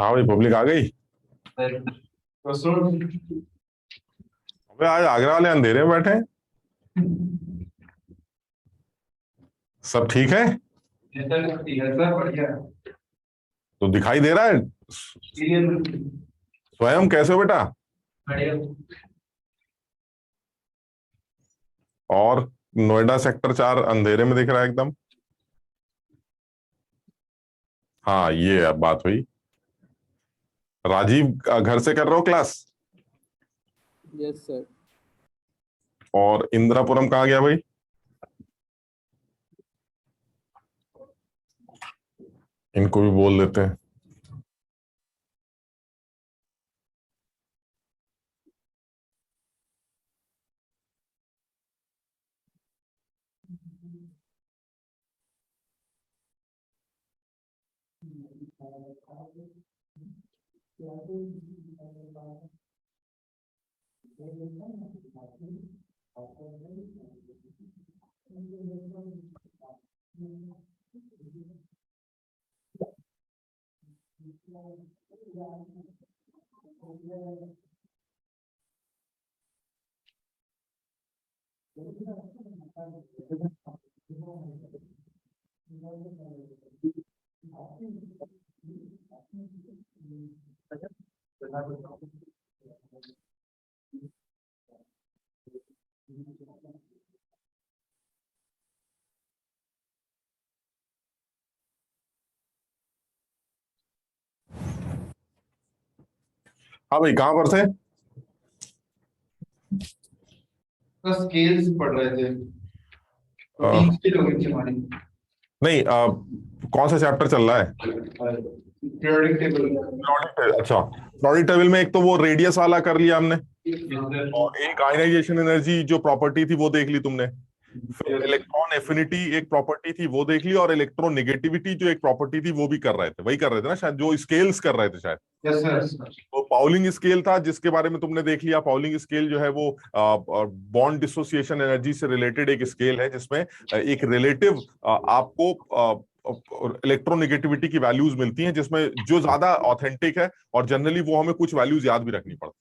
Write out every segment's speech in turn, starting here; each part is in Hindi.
हाँ भाई, पब्लिक आ गई। अबे आज आगरा वाले अंधेरे में बैठे हैं। सब ठीक है? तो दिखाई दे रहा है? स्वयं कैसे हो बेटा? और नोएडा सेक्टर 4 अंधेरे में दिख रहा है एकदम। हाँ, ये अब बात हुई। राजीव घर से कर रहे हो क्लास? Yes sir. और इंदिरापुरम कहाँ गया भाई? इनको भी बोल देते हैं। हाँ भाई, कहाँ पर थे? स्केल्स पढ़ रहे थे तो आ, 3 स्केल हो गई थी हमारी। नहीं, कौन सा चैप्टर चल रहा है? Periodic table. अच्छा, पीरियोडिक टेबल में एक तो वो रेडियस वाला कर लिया हमने, और एक आयनाइजेशन एनर्जी जो प्रॉपर्टी थी वो देख ली तुमने। फिर इलेक्ट्रॉन एफिनिटी एक प्रॉपर्टी थी वो देख ली, और इलेक्ट्रॉन नेगेटिविटी जो एक प्रॉपर्टी थी वो भी कर रहे थे। वही कर रहे थे ना शायद, जो स्केल्स कर रहे थे शायद। Yes sir. वो पाउलिंग स्केल था जिसके बारे में तुमने देख लिया। पाउलिंग स्केल जो है वो बॉन्ड डिसोसिएशन एनर्जी से रिलेटेड एक स्केल है, जिसमें एक रिलेटिव आपको इलेक्ट्रोनेगेटिविटी की वैल्यूज मिलती हैं, जिसमें जो ज्यादा ऑथेंटिक है, और जनरली वो हमें कुछ वैल्यूज याद भी रखनी पड़ती।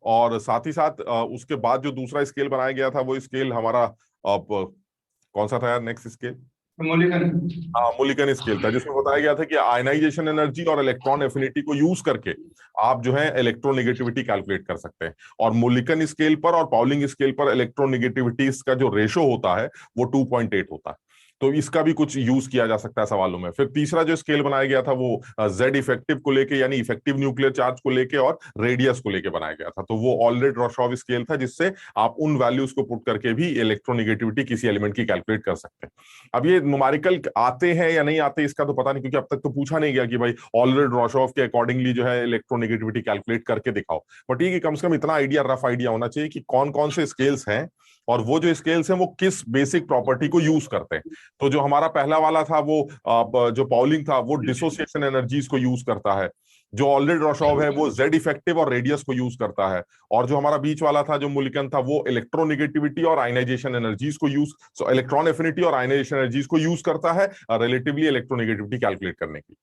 और साथ ही साथ उसके बाद जो दूसरा स्केल बनाया गया था वो स्केल हमारा कौन सा था यार, नेक्स्ट स्केल? मूल्यांकन। हाँ, मूल्यांकन स्केल था, जिसमें बताया गया था कि आयनाइजेशन एनर्जी और इलेक्ट्रॉन एफिनिटी को यूज करके आप जो है इलेक्ट्रोनेगेटिविटी कैलकुलेट कर सकते हैं। और मूल्यांकन स्केल पर और पाउलिंग स्केल पर इलेक्ट्रोनेगेटिविटी का जो रेशो होता है वो 2.8 होता है। तो इसका भी कुछ यूज किया जा सकता है सवालों में। फिर तीसरा जो स्केल बनाया गया था वो जेड इफेक्टिव को लेके, यानी इफेक्टिव न्यूक्लियर चार्ज को लेके और रेडियस को लेके बनाया गया था। तो वो ऑलरेडी रॉशॉव स्केल था, जिससे आप उन वैल्यूज को पुट करके भी इलेक्ट्रोनेगेटिविटी किसी एलिमेंट की कैलकुलेट कर सकते हैं। अब ये न्यूमेरिकल आते हैं या नहीं आते इसका तो पता नहीं, क्योंकि अब तक तो पूछा नहीं गया कि भाई ऑलरेडी रॉशॉव के अकॉर्डिंगली जो है इलेक्ट्रोनेगेटिविटी कैलकुलेट करके दिखाओ। बट ये कि कम से कम इतना आइडिया, रफ आइडिया होना चाहिए कि कौन कौन से स्केल्स हैं, और वो जो स्केल्स हैं वो किस बेसिक प्रॉपर्टी को यूज करते हैं। तो जो हमारा पहला वाला था वो जो पाउलिंग था वो डिसोसिएशन एनर्जीज को यूज करता है। जो ऑलरेडी रॉशॉव है वो जेड इफेक्टिव और रेडियस को यूज करता है। और जो हमारा बीच वाला था जो मूल्यांकन था वो इलेक्ट्रोनेगेटिविटी और आयनाइजेशन एनर्जीज को यूज, इलेक्ट्रॉन एफिनिटी और आयनाइजेशन एनर्जीज को यूज करता है रिलेटिवली इलेक्ट्रोनेगेटिविटी कैलकुलेट करने की।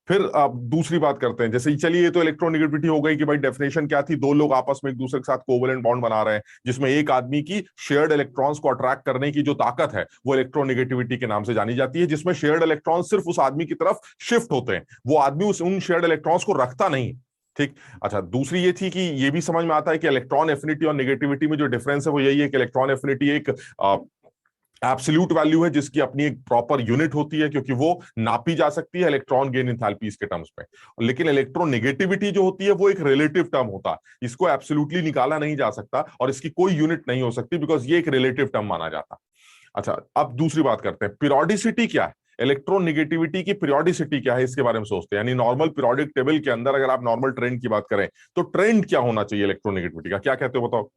फिर अब दूसरी बात करते हैं। जैसे चलिए, ये तो इलेक्ट्रोनेगेटिविटी हो गई कि भाई डेफिनेशन क्या थी, दो लोग आपस में एक दूसरे के साथ कोवेलेंट बॉन्ड बना रहे हैं, जिसमें एक आदमी की शेयर्ड इलेक्ट्रॉन्स को अट्रैक्ट करने की जो ताकत है वो इलेक्ट्रोनेगेटिविटी के नाम से जानी जाती है, जिसमें शेयर्ड इलेक्ट्रॉन सिर्फ उस आदमी की तरफ शिफ्ट होते हैं, वो आदमी उन शेयर्ड इलेक्ट्रॉन्स को रखता नहीं। ठीक। अच्छा, दूसरी ये थी कि ये भी समझ में आता है कि इलेक्ट्रॉन एफिनिटी और नेगेटिविटी में जो डिफरेंस है वो यही है कि इलेक्ट्रॉन एफिनिटी एक एब्सोल्यूट वैल्यू है, जिसकी अपनी एक प्रॉपर यूनिट होती है, क्योंकि वो नापी जा सकती है इलेक्ट्रॉन गेन इंथैल्पीज के टर्म्स में। लेकिन इलेक्ट्रोनेगेटिविटी जो होती है वो एक रिलेटिव टर्म होता है, इसको एब्सोल्युटली निकाला नहीं जा सकता और इसकी कोई यूनिट नहीं हो सकती, बिकॉज ये एक रिलेटिव टर्म माना जाता है। अच्छा, अब दूसरी बात करते हैं, पीरियोडिसिटी क्या है, इलेक्ट्रोनेगेटिविटी की पीरियोडिसिटी क्या है, इसके बारे में सोचते हैं। यानी नॉर्मल पीरियोडिक टेबल के अंदर अगर आप नॉर्मल ट्रेंड की बात करें तो ट्रेंड क्या होना चाहिए इलेक्ट्रोनेगेटिविटी का, क्या कहते हो बताओ?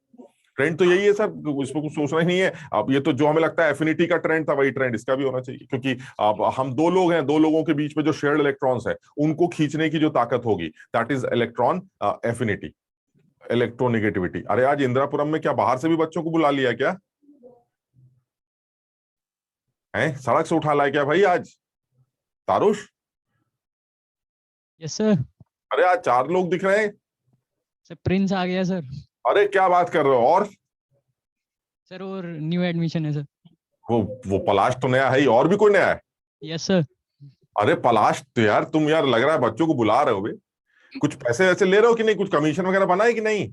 ट्रेंड तो यही है सर, इसमें कुछ सोचना ही नहीं है। अब ये तो जो हमें लगता है एफिनिटी का ट्रेंड था, वही ट्रेंड इसका भी होना चाहिए, क्योंकि अब हम दो लोग हैं, दो लोगों के बीच में जो शेयर्ड इलेक्ट्रॉन्स है उनको खींचने की जो ताकत होगी, that is electron affinity. Electronegativity, अरे आज इंदिरापुरम में क्या बाहर से भी बच्चों को बुला लिया क्या है? सड़क से उठा लाया क्या भाई आज तारुष? Yes sir. अरे आज 4 लोग दिख रहे हैं। सर प्रिंस आ गया सर। अरे क्या बात कर रहे हो? और सर और न्यू एडमिशन है सर। वो पलाश तो नया है ही, और भी कोई नया है? Yes sir. अरे पलाश तो यार तुम यार लग रहा है बच्चों को बुला रहे हो बे। कुछ पैसे वैसे ले रहे हो कि नहीं? कुछ कमीशन वगैरह बना है कि नहीं?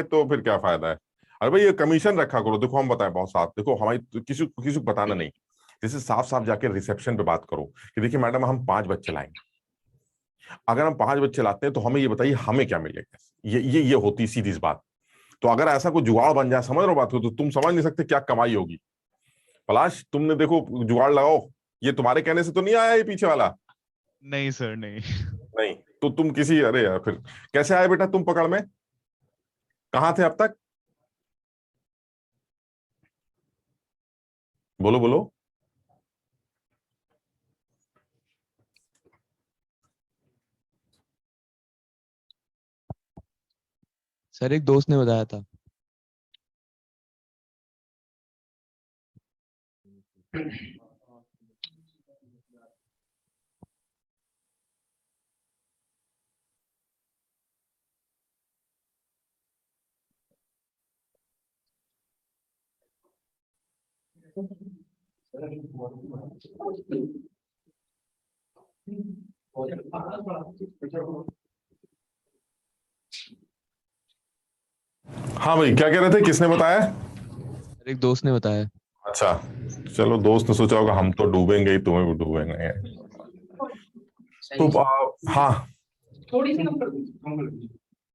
तो फिर क्या फायदा है? अरे भाई ये कमीशन रखा करो। देखो हम बताएं बहुत साफ, देखो हमारी तो किसी किसी को बताना नहीं। जैसे साफ साफ जाके रिसेप्शन पे बात करो कि देखिए मैडम हम 5 बच्चे लाएंगे। अगर हम 5 बच्चे लाते हैं तो हमें ये बताइए हमें क्या मिलेगा। ये होती सीधी इस बात। तो अगर ऐसा कोई जुगाड़ बन जाए, समझ रहे हो बात को, तो तुम समझ नहीं सकते क्या कमाई होगी। पलाश तुमने देखो जुगाड़ लगाओ। ये तुम्हारे कहने से तो नहीं आया ये पीछे वाला? नहीं सर, नहीं। नहीं तो तुम किसी, अरे यार फिर कैसे आए बेटा तुम पकड़ में? कहां थे अब तक? बोलो बोलो। सर एक दोस्त ने बताया था। हाँ भाई क्या कह रहे थे, किसने बताया? सर एक दोस्त ने बताया। अच्छा चलो, दोस्त ने सोचा होगा हम तो डूबेंगे ही, तुम्हें भी डूबेंगे। तो हाँ थोड़ी सी कम कर दीजिए।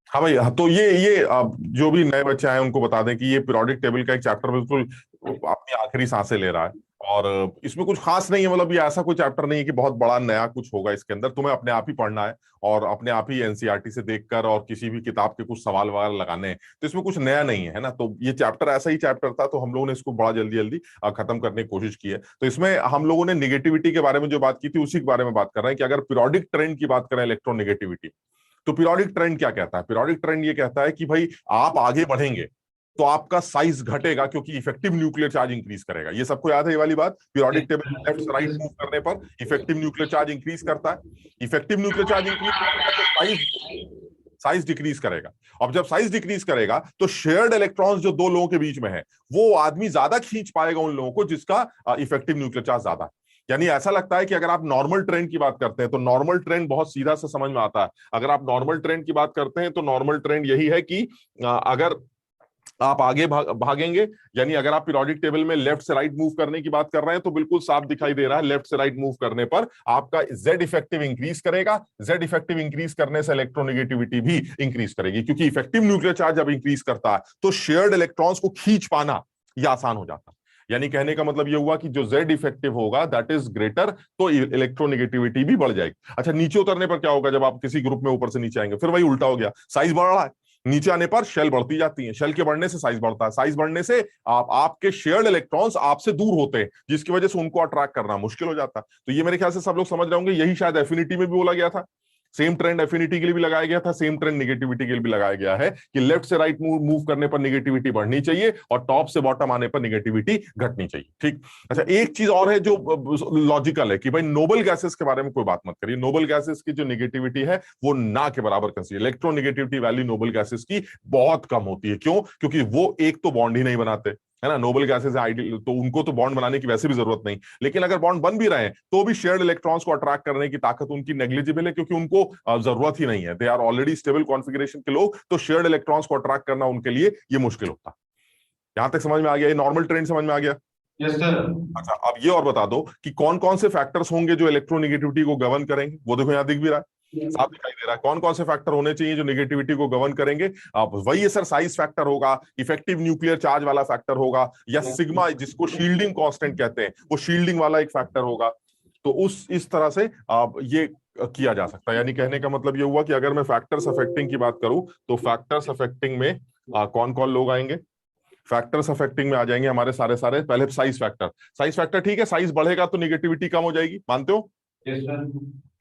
हाँ भाई हाँ, तो ये जो भी नए बच्चे आए उनको बता दें कि ये पीरियोडिक टेबल का एक चैप्टर बिल्कुल अपनी आखिरी सांसें ले रहा है। और इसमें कुछ खास नहीं है, मतलब ये ऐसा कोई चैप्टर नहीं है कि बहुत बड़ा नया कुछ होगा इसके अंदर। तुम्हें अपने आप ही पढ़ना है और अपने आप ही एनसीईआरटी से देखकर और किसी भी किताब के कुछ सवाल वगैरह लगाने हैं। तो इसमें कुछ नया नहीं है ना। तो ये चैप्टर ऐसा ही चैप्टर था, तो हम लोगों ने इसको बड़ा जल्दी जल्दी खत्म करने की कोशिश की है। तो इसमें हम लोगों ने निगेटिविटी के बारे में जो बात की थी उसी के बारे में बात कर रहे हैं कि अगर पीरियोडिक ट्रेंड की बात करें इलेक्ट्रोनेगेटिविटी, तो पीरियोडिक ट्रेंड क्या कहता है? पीरियोडिक ट्रेंड ये कहता है कि भाई आप आगे बढ़ेंगे तो आपका साइज घटेगा क्योंकि इफेक्टिव न्यूक्लियर चार्ज इंक्रीज करेगा। ये सबको याद है ये वाली बात? पीरियोडिक टेबल लेफ्ट से राइट मूव करने पर इफेक्टिव न्यूक्लियर चार्ज इंक्रीज करता है। इफेक्टिव न्यूक्लियर चार्ज इंक्रीज करता है तो साइज डिक्रीज करेगा। अब जब साइज डिक्रीज करेगा तो शेयर्ड इलेक्ट्रॉन्स जो दो लोगों के बीच में है वो आदमी ज्यादा खींच पाएगा उन लोगों को जिसका इफेक्टिव न्यूक्लियर चार्ज ज्यादा है। यानी ऐसा लगता है कि अगर आप नॉर्मल ट्रेंड की बात करते हैं तो नॉर्मल ट्रेंड बहुत सीधा से समझ में आता है। अगर आप नॉर्मल ट्रेंड की बात करते हैं तो नॉर्मल ट्रेंड यही है कि अगर आप आगे भागेंगे, यानी अगर आप पीरियोडिक टेबल में लेफ्ट से राइट मूव करने की बात कर रहे हैं तो बिल्कुल साफ दिखाई दे रहा है लेफ्ट से राइट मूव करने पर आपका जेड इफेक्टिव इंक्रीज करेगा। जेड इफेक्टिव इंक्रीज करने से इलेक्ट्रोनेगेटिविटी भी इंक्रीज करेगी, क्योंकि इफेक्टिव न्यूक्लियर चार्ज जब इंक्रीज करता है तो शेयर्ड इलेक्ट्रॉन्स को खींच पाना यह आसान हो जाता है। यानी कहने का मतलब यह हुआ कि जो जेड इफेक्टिव होगा दैट इज ग्रेटर, तो इलेक्ट्रोनेगेटिविटी भी बढ़ जाएगी। अच्छा नीचे उतरने पर क्या होगा? जब आप किसी ग्रुप में ऊपर से नीचे आएंगे फिर वही उल्टा हो गया, साइज बढ़ रहा है। नीचे आने पर शेल बढ़ती जाती है, शेल के बढ़ने से साइज बढ़ता है, साइज बढ़ने से आपके शेयर्ड इलेक्ट्रॉन्स आपसे दूर होते हैं जिसकी वजह से उनको अट्रैक्ट करना मुश्किल हो जाता है। तो ये मेरे ख्याल से सब लोग समझ रहे होंगे, यही शायद एफिनिटी में भी बोला गया था। सेम ट्रेंड एफिनिटी के लिए भी लगाया गया था, सेम ट्रेंड नेगेटिविटी के लिए भी लगाया गया है कि लेफ्ट से राइट मूव करने पर नेगेटिविटी बढ़नी चाहिए और टॉप से बॉटम आने पर नेगेटिविटी घटनी चाहिए। ठीक। अच्छा एक चीज और है जो लॉजिकल है कि भाई नोबल गैसेस के बारे में कोई बात मत करिए। नोबल गैसेस की जो नेगेटिविटी है वो ना के बराबर consider. Electronegativity value noble gases की बहुत कम होती है। क्यों? क्योंकि वो एक तो बॉन्ड ही नहीं बनाते, है ना। नोबल गैसेस आइडियल, तो उनको तो बॉन्ड बनाने की वैसे भी जरूरत नहीं, लेकिन अगर बॉन्ड बन भी रहे हैं तो भी शेयर्ड इलेक्ट्रॉन्स को अट्रैक्ट करने की ताकत उनकी नेग्लिजिबल है, क्योंकि उनको जरूरत ही नहीं है। They are already stable configuration के लोग, तो शेयर्ड इलेक्ट्रॉन्स को अट्रैक्ट करना उनके लिए ये मुश्किल होता है। यहां तक समझ में आ गया? ये नॉर्मल ट्रेंड समझ में आ गया? Yes sir. अच्छा अब ये और बता दो कि कौन कौन से फैक्टर्स होंगे जो इलेक्ट्रोनेगेटिविटी को गवर्न करेंगे। वो देखो यहां दिख भी रहा है, साफ दिखाई दे रहा है। कौन कौन से फैक्टर होने चाहिए जो नेगेटिविटी को गवर्न करेंगे? आप वही है सर, साइज फैक्टर होगा, इफेक्टिव न्यूक्लियर चार्ज वाला फैक्टर होगा, या सिग्मा जिसको शील्डिंग कांस्टेंट कहते हैं वो शील्डिंग वाला एक फैक्टर होगा। तो इस तरह से आप ये किया जा सकता है। यानी कहने का मतलब ये हुआ कि अगर मैं फैक्टर्स अफेक्टिंग की बात करूं तो फैक्टर्स अफेक्टिंग में कौन कौन लोग आएंगे? फैक्टर्स अफेक्टिंग में आ जाएंगे हमारे सारे। पहले साइज फैक्टर ठीक है, साइज बढ़ेगा तो नेगेटिविटी कम हो जाएगी, मानते हो? Yes sir.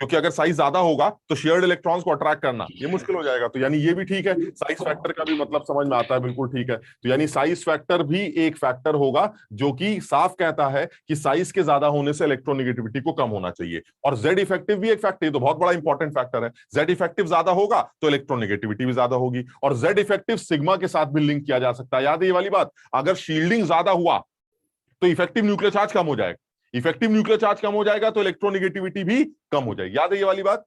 क्योंकि अगर साइज ज्यादा होगा तो शेयर्ड इलेक्ट्रॉन्स को अट्रैक्ट करना ये मुश्किल हो जाएगा। तो यानी ये भी ठीक है, साइज फैक्टर का भी मतलब समझ में आता है, बिल्कुल ठीक है। तो यानी साइज फैक्टर भी एक फैक्टर होगा जो कि साफ कहता है कि साइज के ज्यादा होने से इलेक्ट्रोनेगेटिविटी को कम होना चाहिए। और जेड इफेक्टिव भी एक फैक्टर, तो बहुत बड़ा इंपॉर्टेंट फैक्टर है। जेड इफेक्टिव ज्यादा होगा तो इलेक्ट्रोनेगेटिविटी भी ज्यादा होगी, और जेड इफेक्टिव सिग्मा के साथ भी लिंक किया जा सकता है। याद है ये वाली बात, अगर शील्डिंग ज्यादा हुआ तो इफेक्टिव न्यूक्लियर चार्ज कम हो जाएगा, इफेक्टिव न्यूक्लियर चार्ज कम हो जाएगा तो इलेक्ट्रोनेगेटिविटी भी कम हो जाएगी। याद है ये वाली बात,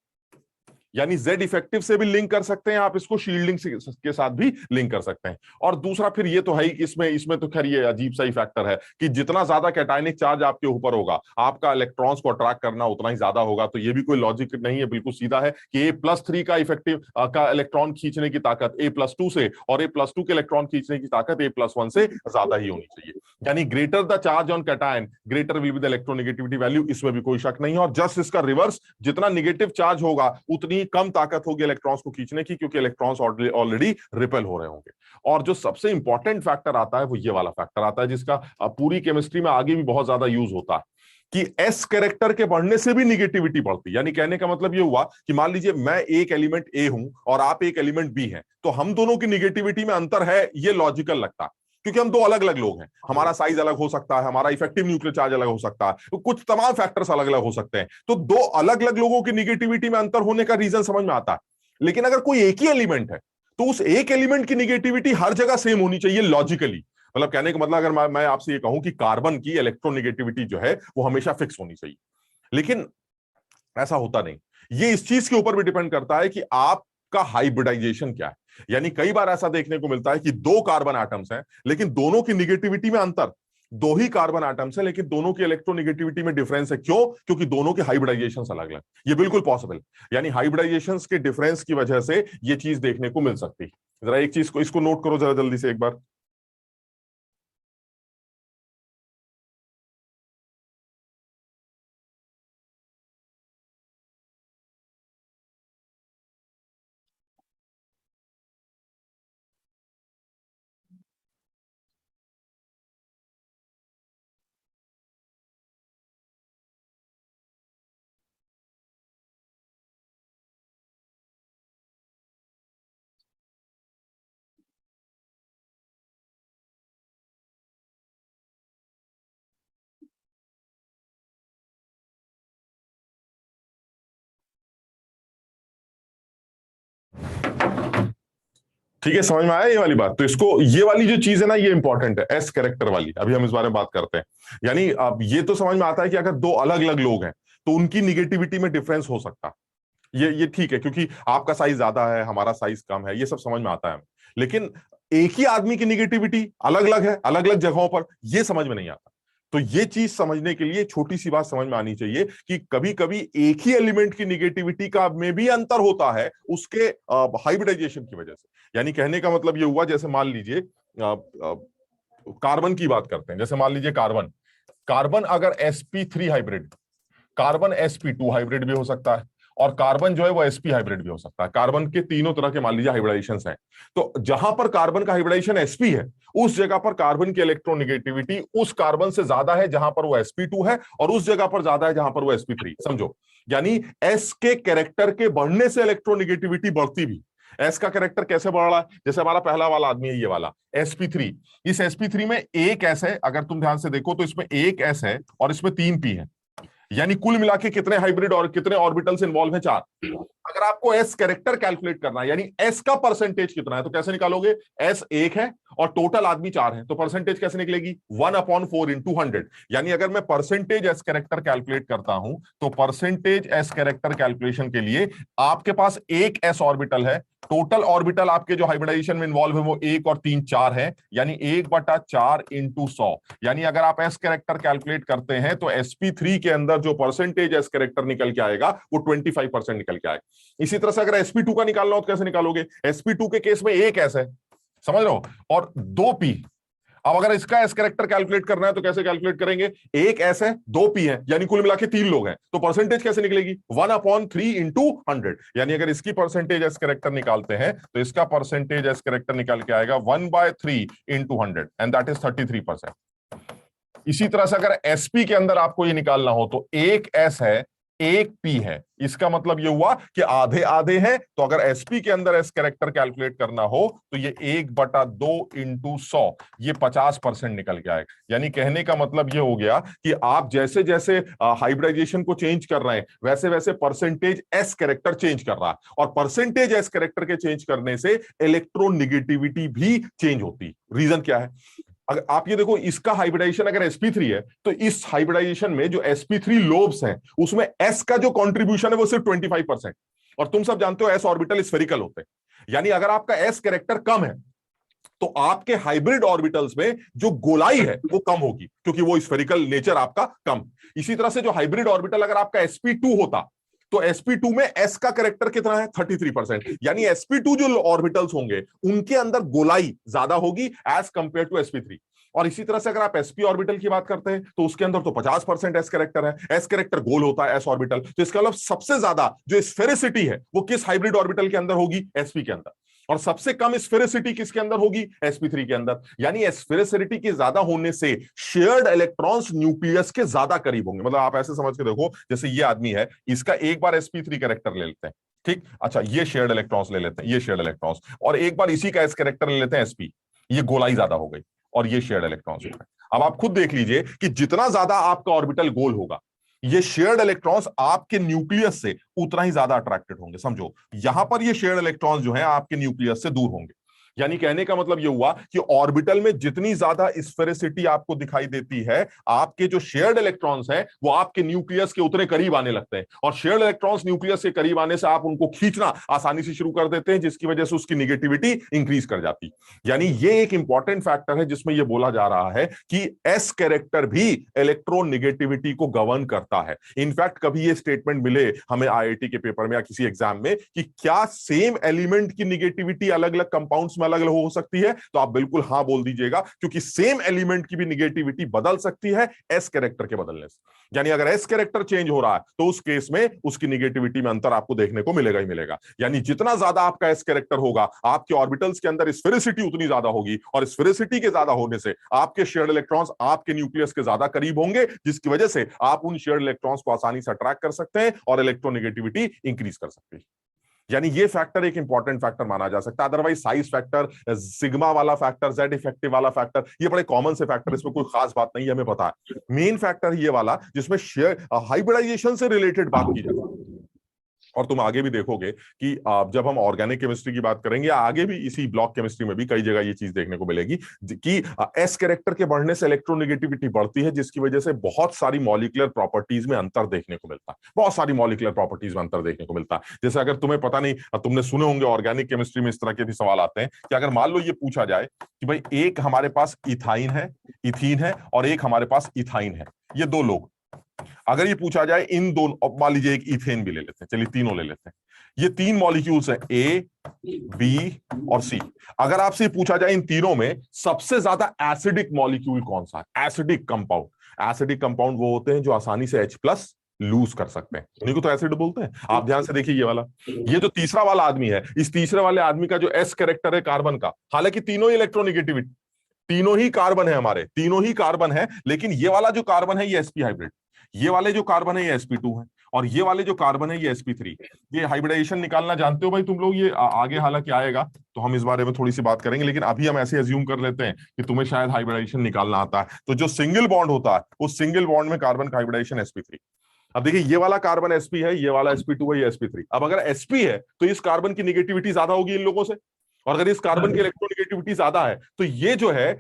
यानी जेड इफेक्टिव से भी लिंक कर सकते हैं आप इसको, शील्डिंग के साथ भी लिंक कर सकते हैं। और दूसरा फिर ये तो है ही, इसमें तो खैर ये अजीब सा ही फैक्टर है कि जितना ज्यादा कैटायनिक चार्ज आपके ऊपर होगा, आपका इलेक्ट्रॉन्स को अट्रैक्ट करना उतना ही ज्यादा होगा। तो ये भी कोई लॉजिक नहीं है, बिल्कुल सीधा है कि A+3 का इफेक्टिव का इलेक्ट्रॉन खींचने की ताकत A+2 से, और A+2 के इलेक्ट्रॉन खींचने की ताकत A+1 से ज्यादा ही होनी चाहिए। यानी greater the charge on cation greater will be the electronegativity value, इसमें भी कोई शक नहीं है। और जस्ट इसका रिवर्स, जितना निगेटिव चार्ज होगा उतनी कम ताकत होगी इलेक्ट्रॉन्स को खींचने की, क्योंकि इलेक्ट्रॉन्स ऑलरेडी रिपेल हो रहे होंगे। और जो सबसे इंपॉर्टेंट फैक्टर आता है वो ये वाला फैक्टर आता है, जिसका पूरी केमिस्ट्री में आगे भी बहुत ज्यादा यूज होता है, कि एस कैरेक्टर के बढ़ने से भी निगेटिविटी बढ़ती है। यानी कहने का मतलब ये हुआ कि मान लीजिए मैं एक एलिमेंट ए हूं और आप एक एलिमेंट बी हैं, तो हम दोनों की निगेटिविटी में अंतर है, ये लॉजिकल लगता है, क्योंकि हम दो अलग अलग लोग हैं। हमारा साइज अलग हो सकता है, हमारा इफेक्टिव न्यूक्लियर चार्ज अलग हो सकता है, तो कुछ तमाम फैक्टर्स अलग अलग हो सकते हैं। तो दो अलग अलग लोगों की निगेटिविटी में अंतर होने का रीजन समझ में आता है। लेकिन अगर कोई एक ही एलिमेंट है तो उस एक एलिमेंट की निगेटिविटी हर जगह सेम होनी चाहिए लॉजिकली। मतलब कहने का मतलब, अगर मैं आपसे ये कहूं कि कार्बन की इलेक्ट्रोनेगेटिविटी जो है वो हमेशा फिक्स होनी चाहिए, लेकिन ऐसा होता नहीं। ये इस चीज के ऊपर भी डिपेंड करता है कि आपका हाइब्रिडाइजेशन क्या है। यानी कई बार ऐसा देखने को मिलता है कि दो कार्बन एटम्स हैं लेकिन दोनों की निगेटिविटी में अंतर, दो ही कार्बन एटम्स हैं लेकिन दोनों की इलेक्ट्रोनेगेटिविटी में डिफरेंस है। क्यों? क्योंकि दोनों के हाइब्रिडाइजेशन अलग अलग। ये बिल्कुल पॉसिबल, यानी हाइब्रिडाइजेशन के डिफरेंस की वजह से ये चीज देखने को मिल सकती है। जरा एक चीज को इसको नोट करो जरा जल्दी से एक बार। ठीक है, समझ में आया ये वाली बात। तो इसको, ये वाली जो चीज है ना, ये इंपॉर्टेंट है, एस कैरेक्टर वाली। अभी हम इस बारे में बात करते हैं। यानी अब ये तो समझ में आता है कि अगर दो अलग अलग लोग हैं तो उनकी निगेटिविटी में डिफरेंस हो सकता, ये ठीक है, क्योंकि आपका साइज ज्यादा है, हमारा साइज कम है, ये सब समझ में आता है। लेकिन एक ही आदमी की निगेटिविटी अलग अलग है अलग अलग जगहों पर, ये समझ में नहीं आता। तो ये चीज समझने के लिए छोटी सी बात समझ में आनी चाहिए कि कभी कभी एक ही एलिमेंट की निगेटिविटी का में भी अंतर होता है उसके हाइब्रिडाइजेशन की वजह से। यानी कहने का मतलब ये हुआ, जैसे मान लीजिए कार्बन की बात करते हैं। जैसे मान लीजिए कार्बन अगर sp3 hybrid, carbon sp2 hybrid भी हो सकता है, और कार्बन जो है वो sp हाइब्रिड भी हो सकता है। कार्बन के तीनों तरह के मान लीजिए हाइब्रिडाइजेशंस हैं। तो जहां पर कार्बन का हाइब्रिडाइजेशन sp है, उस जगह पर कार्बन की इलेक्ट्रोनेगेटिविटी उस कार्बन से ज्यादा है जहां पर वो sp2 है, और उस जगह पर ज्यादा है जहां पर वो sp3। समझो, यानी s के कैरेक्टर के बढ़ने से इलेक्ट्रोनेगेटिविटी बढ़ती भी। एस का कैरेक्टर कैसे बढ़ रहा है? जैसे हमारा पहला वाला आदमी है, ये वाला sp3। इस sp3 में एक s है, अगर तुम ध्यान से देखो तो इसमें एक s है और इसमें 3 p है। यानी कुल मिला के कितने हाइब्रिड और कितने ऑर्बिटल्स इन्वॉल्व है? 4। अगर आपको एस कैरेक्टर कैलकुलेट करना है, यानी एस का परसेंटेज कितना है, तो कैसे निकालोगे? एस 1 है और टोटल आदमी 4 है, तो परसेंटेज कैसे निकलेगी? 1/4 × 100। यानी अगर मैं परसेंटेज एस कैरेक्टर कैलकुलेट करता हूं तो परसेंटेज एस कैरेक्टर कैलकुलेशन के लिए आपके पास एक एस ऑर्बिटल है, टोटल ऑर्बिटल आपके जो हाइब्रिडाइजेशन में इन्वॉल्व है वो 1 और 3 4 है, यानी 1/4 × 100। यानी अगर आप एस कैरेक्टर कैलकुलेट करते हैं तो sp3 के अंदर जो परसेंटेज एस कैरेक्टर निकल के आएगा वो 25% निकल के आएगा। इसी तरह से अगर sp2 का निकालना हो तो कैसे निकालोगे? sp2 के केस में एक एस है, समझ रहे हो, और 2 p। अब अगर इसका एस कैरेक्टर कैलकुलेट करना है तो कैसे कैलकुलेट करेंगे? एक एस है 2 p है, यानी कुल मिला के 3 लोग हैं, तो परसेंटेज कैसे निकलेगी? 1/3 × 100। यानी अगर इसकी परसेंटेज एस कैरेक्टर निकालते हैं तो इसका परसेंटेज एस कैरेक्टर निकल के आएगा 1/3 × 100 एंड दैट इज 33%। इसी तरह से अगर sp के अंदर आपको ये निकालना हो तो एक s है एक पी है। इसका मतलब ये हुआ कि आधे आधे हैं, तो अगर एसपी के अंदर एस कैरेक्टर कैलकुलेट करना हो तो ये 1/2 इंटू 100, ये 50% निकल के आएगा। यानी कहने का मतलब ये हो गया कि आप जैसे जैसे हाइब्रिडाइजेशन को चेंज कर रहे हैं वैसे वैसे परसेंटेज एस कैरेक्टर चेंज कर रहा है, और परसेंटेज एस कैरेक्टर के चेंज करने से इलेक्ट्रोनेगेटिविटी भी चेंज होती। रीजन क्या है? अगर आप ये देखो, इसका हाइब्रिडाइजेशन अगर sp3 है तो इस हाइब्रिडाइजेशन में जो sp3 लोब्स हैं उसमें s का जो कंट्रीब्यूशन है वो सिर्फ 25%। और तुम सब जानते हो s ऑर्बिटल स्फेरिकल होते हैं, यानी अगर आपका s कैरेक्टर कम है तो आपके हाइब्रिड ऑर्बिटल्स में जो गोलाई है वो कम होगी, क्योंकि वो स्फेरिकल नेचर आपका कम। इसी तरह से जो हाइब्रिड ऑर्बिटल अगर आपका sp2 होता तो sp2 में s का कैरेक्टर कितना है? 33%। यानी sp2 जो ऑर्बिटल्स होंगे उनके अंदर गोलाई ज्यादा होगी एज कंपेयर टू sp3। और इसी तरह से अगर आप sp ऑर्बिटल की बात करते हैं तो उसके अंदर तो 50% s कैरेक्टर है, s कैरेक्टर गोल होता है s ऑर्बिटल। तो इसका मतलब सबसे ज्यादा जो स्फेरिसिटी है वो किस हाइब्रिड ऑर्बिटल के अंदर होगी? sp के अंदर। और सबसे कम स्फेरिसिटी किसके अंदर होगी? sp3 के अंदर। यानी स्फेरिसिटी के ज्यादा होने से शेयर्ड इलेक्ट्रॉन्स न्यूक्लियस के ज्यादा करीब होंगे। मतलब आप ऐसे समझ के देखो, जैसे ये आदमी है, इसका एक बार sp3 कैरेक्टर ले लेते हैं, ठीक, अच्छा ये शेयर्ड इलेक्ट्रॉन्स ले लेते हैं, ये शेयर्ड इलेक्ट्रॉन्स, और एक बार इसी का s कैरेक्टर ले लेते हैं sp, ये गोलाई ज्यादा हो गई और ये शेयर्ड इलेक्ट्रॉन्स हो गए। अब आप खुद देख लीजिए कि जितना ज्यादा आपका ऑर्बिटल गोल होगा ये शेयर्ड इलेक्ट्रॉन्स आपके न्यूक्लियस से उतना ही ज्यादा अट्रैक्टेड होंगे। समझो, यहां पर ये शेयर्ड इलेक्ट्रॉन्स जो है आपके न्यूक्लियस से दूर होंगे। यानी कहने का मतलब यह हुआ कि ऑर्बिटल में जितनी ज्यादा स्फेरिसिटी आपको दिखाई देती है, आपके जो शेयर्ड इलेक्ट्रॉन्स हैं वो आपके न्यूक्लियस के उतने करीब आने लगते हैं, और शेयर्ड इलेक्ट्रॉन्स न्यूक्लियस के करीब आने से आप उनको खींचना आसानी से शुरू कर देते हैं, जिसकी वजह से उसकी निगेटिविटी इंक्रीज कर जाती। यानी ये एक इंपॉर्टेंट फैक्टर है जिसमें यह बोला जा रहा है कि एस कैरेक्टर भी इलेक्ट्रोनेगेटिविटी को गवर्न करता है। इनफैक्ट कभी ये स्टेटमेंट मिले हमें आईआईटी के पेपर में या किसी एग्जाम में कि क्या सेम एलिमेंट की निगेटिविटी अलग अलग कंपाउंड्स में अलग अलग हो सकती है, तो आप बिल्कुल हां बोल दीजिएगा, क्योंकि सेम एलिमेंट की भी निगेटिविटी बदल सकती है एस कैरेक्टर के बदलने से। यानी अगर एस कैरेक्टर चेंज हो रहा है तो उस केस में उसकी निगेटिविटी में अंतर आपको देखने को मिलेगा ही मिलेगा। यानी जितना ज्यादा आपका एस कैरेक्टर होगा आपके ऑर्बिटल्स के अंदर स्फेरिसिटी उतनी ज्यादा होगी, और स्फेरिसिटी के ज्यादा होने से आपके शेयर्ड इलेक्ट्रॉन्स आपके न्यूक्लियस के ज्यादा करीब होंगे, जिसकी वजह से आप उन शेयर्ड इलेक्ट्रॉन्स को आसानी से अट्रैक्ट कर सकते हैं और इलेक्ट्रोनेगेटिविटी इंक्रीज कर सकते हैं। यानी ये फैक्टर एक इंपॉर्टेंट फैक्टर माना जा सकता है। अदरवाइज साइज फैक्टर, सिग्मा वाला फैक्टर, जेड इफेक्टिव वाला फैक्टर, ये बड़े कॉमन से फैक्टर, इसमें कोई खास बात नहीं है, हमें पता है। मेन फैक्टर ये वाला जिसमें शेयर हाइब्रिडाइजेशन से रिलेटेड बात की जाती है। और तुम आगे भी देखोगे कि जब हम ऑर्गेनिक केमिस्ट्री की बात करेंगे, आगे भी इसी ब्लॉक केमिस्ट्री में भी कई जगह ये चीज देखने को मिलेगी कि एस कैरेक्टर के बढ़ने से इलेक्ट्रोनेगेटिविटी बढ़ती है, जिसकी वजह से बहुत सारी मॉलिक्यूलर प्रॉपर्टीज में अंतर देखने को मिलता है। बहुत सारी मॉलिक्यूलर प्रॉपर्टीज में अंतर देखने को मिलता है। जैसे अगर तुम्हें पता नहीं, तुमने सुने होंगे ऑर्गेनिक केमिस्ट्री में इस तरह के भी सवाल आते हैं कि अगर मान लो ये पूछा जाए कि भाई एक हमारे पास इथाइन है, इथीन है, और एक हमारे पास इथाइन है, ये दो लोग, अगर ये पूछा जाए इन दोनों, मान लीजिए एक इथेन भी ले लेते हैं, चलिए तीनों ले लेते हैं, ये तीन मॉलिक्यूल्स हैं ए, बी और सी। अगर आपसे पूछा जाए इन तीनों में सबसे ज्यादा एसिडिक मॉलिक्यूल कौन सा है, एसिडिक कंपाउंड, एसिडिक कंपाउंड वो होते हैं जो आसानी से H+ लूज कर सकते हैं, उन्हीं को तो एसिड बोलते हैं। आप ध्यान से देखिए ये वाला, ये जो तीसरा वाला आदमी है, इस तीसरे वाले आदमी का जो एस कैरेक्टर है कार्बन का, हालांकि तीनों ही इलेक्ट्रोनेगेटिविटी, तीनों ही कार्बन है, हमारे तीनों ही कार्बन है, लेकिन ये वाला जो कार्बन है ये sp हाइब्रिड, ये वाले जो कार्बन है ये sp2 है, और ये वाले जो कार्बन है ये sp3। ये हाइब्रिडाइजेशन निकालना जानते हो भाई तुम लोग, ये आगे हालांकि आएगा तो हम इस बारे में थोड़ी सी बात करेंगे, लेकिन अभी हम ऐसे अज्यूम कर लेते हैं कि तुम्हें शायद हाइब्रिडाइजेशन निकालना आता है। तो जो सिंगल बॉन्ड होता है उस सिंगल बॉन्ड में कार्बन का हाइब्रिडाइजेशन sp3। अब देखिए ये वाला कार्बन sp है, ये वाला sp2 है, ये sp3। अब अगर sp है तो इस कार्बन की निगेटिविटी ज्यादा होगी इन लोगों से, और अगर इस कार्बन की इलेक्ट्रोनेगेटिविटी ज्यादा है तो ये जो है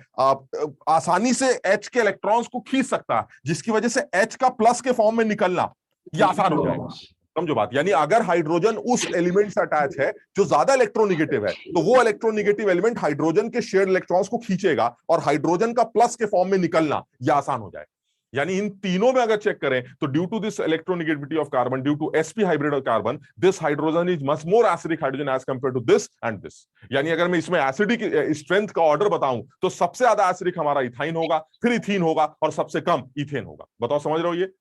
आसानी से H के इलेक्ट्रॉन्स को खींच सकता है, जिसकी वजह से H का प्लस के फॉर्म में निकलना ये आसान हो जाएगा। समझो बात, यानी अगर हाइड्रोजन उस एलिमेंट से अटैच है जो ज्यादा इलेक्ट्रोनेगेटिव है, तो वो इलेक्ट्रोनेगेटिव एलिमेंट हाइड्रोजन के शेयर्ड इलेक्ट्रॉन्स को खींचेगा और हाइड्रोजन का प्लस के फॉर्म में निकलना यह आसान हो जाएगा। यानी इन तीनों में अगर चेक करें तो due to this electronegativity of carbon, due to sp hybrid of carbon, this hydrogen is much more acidic hydrogen as compare to this and this. यानी अगर मैं इसमें एसिडिक स्ट्रेंथ का ऑर्डर बताऊं तो सबसे ज्यादा एसिडिक हमारा इथाइन होगा, फिर इथीन होगा और सबसे कम इथेन होगा। बताओ समझ रहे हो ये?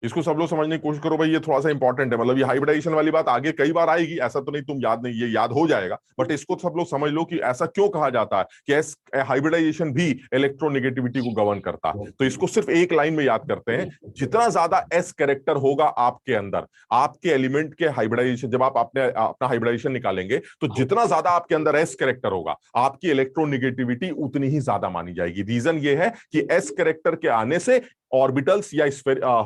इसको सब लोग समझने की कोशिश करो भाई, ये थोड़ा सा इंपॉर्टेंट है। मतलब ये हाइब्रिडाइजेशन वाली बात आगे कई बार आएगी, ऐसा तो नहीं तुम याद नहीं, ये याद हो जाएगा, बट इसको सब लोग समझ लो कि ऐसा क्यों कहा जाता है कि हाइब्रिडाइजेशन भी इलेक्ट्रोनेगेटिविटी को गवर्न करता है। तो इसको सिर्फ एक लाइन में याद करते हैं, जितना ज्यादा एस कैरेक्टर होगा आपके अंदर, आपके एलिमेंट के हाइब्रिडाइजेशन, जब आप अपना हाइब्रिडाइजेशन निकालेंगे तो जितना ज्यादा आपके अंदर एस कैरेक्टर होगा, आपकी इलेक्ट्रोनेगेटिविटी उतनी ही ज्यादा मानी जाएगी। रीजन ये है कि एस कैरेक्टर के आने से ऑर्बिटल्स या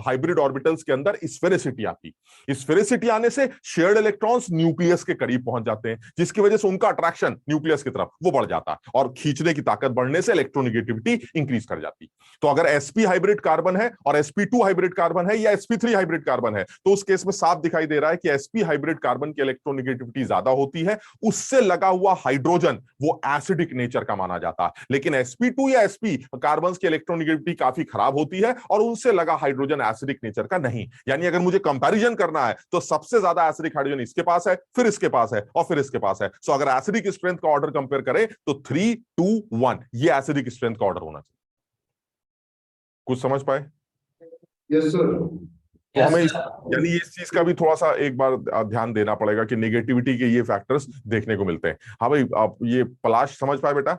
हाइब्रिड ऑर्बिटल्स के अंदर स्फेरिसिटी आती, स्फेरिसिटी आने से शेयर्ड इलेक्ट्रॉन्स न्यूक्लियस के करीब पहुंच जाते हैं, जिसकी वजह से उनका अट्रैक्शन न्यूक्लियस की तरफ वो बढ़ जाता है, और खींचने की ताकत बढ़ने से इलेक्ट्रोनेगेटिविटी इंक्रीज कर जाती। तो अगर sp हाइब्रिड कार्बन है और sp2 हाइब्रिड कार्बन है या sp3 हाइब्रिड कार्बन है, तो उस केस में साफ दिखाई दे रहा है कि sp हाइब्रिड कार्बन की इलेक्ट्रोनेगेटिविटी ज्यादा होती है, उससे लगा हुआ हाइड्रोजन वो एसिडिक नेचर का माना जाता है। लेकिन sp2 या sp कार्बन की इलेक्ट्रोनेगेटिविटी काफी खराब होती है और उनसे लगा हाइड्रोजन एसिडिक नेचर का नहीं। यानी अगर मुझे कंपैरिजन करना है तो सबसे ज्यादा एसिडिक हाइड्रोजन इसके पास है, फिर इसके पास है और फिर इसके पास है। सो अगर एसिडिक स्ट्रेंथ का ऑर्डर कंपेयर करें तो 3 2 1 ये एसिडिक स्ट्रेंथ का ऑर्डर होना चाहिए। कुछ समझ पाए? Yes sir. तो हमें यानी इस चीज का भी थोड़ा सा एक बार ध्यान देना पड़ेगा कि नेगेटिविटी के ये फैक्टर्स देखने को मिलते हैं। हाँ भाई, आप ये पलाश समझ पाए बेटा?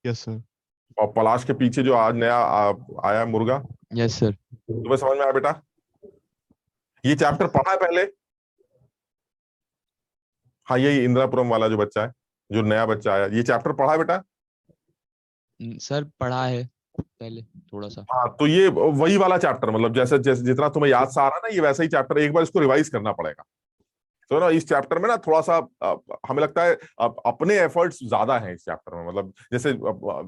Yes sir. और पलाश के पीछे जो आज नया आया मुर्गा, यस सर। तुम्हें समझ में आया बेटा? ये चैप्टर पढ़ा है पहले? हाँ, यही इंदिरापुरम वाला जो बच्चा है, जो नया बच्चा आया, ये चैप्टर पढ़ा है बेटा? सर पढ़ा है पहले थोड़ा सा। हाँ, तो ये वही वाला चैप्टर, मतलब जैसे जैसे जितना तुम्हें याद सा आ रहा है ना, ये वैसा ही चैप्टर, एक बार इसको रिवाइज करना पड़ेगा। तो ना इस चैप्टर में ना थोड़ा सा हमें लगता है अपने एफर्ट्स ज्यादा हैं इस चैप्टर में। मतलब जैसे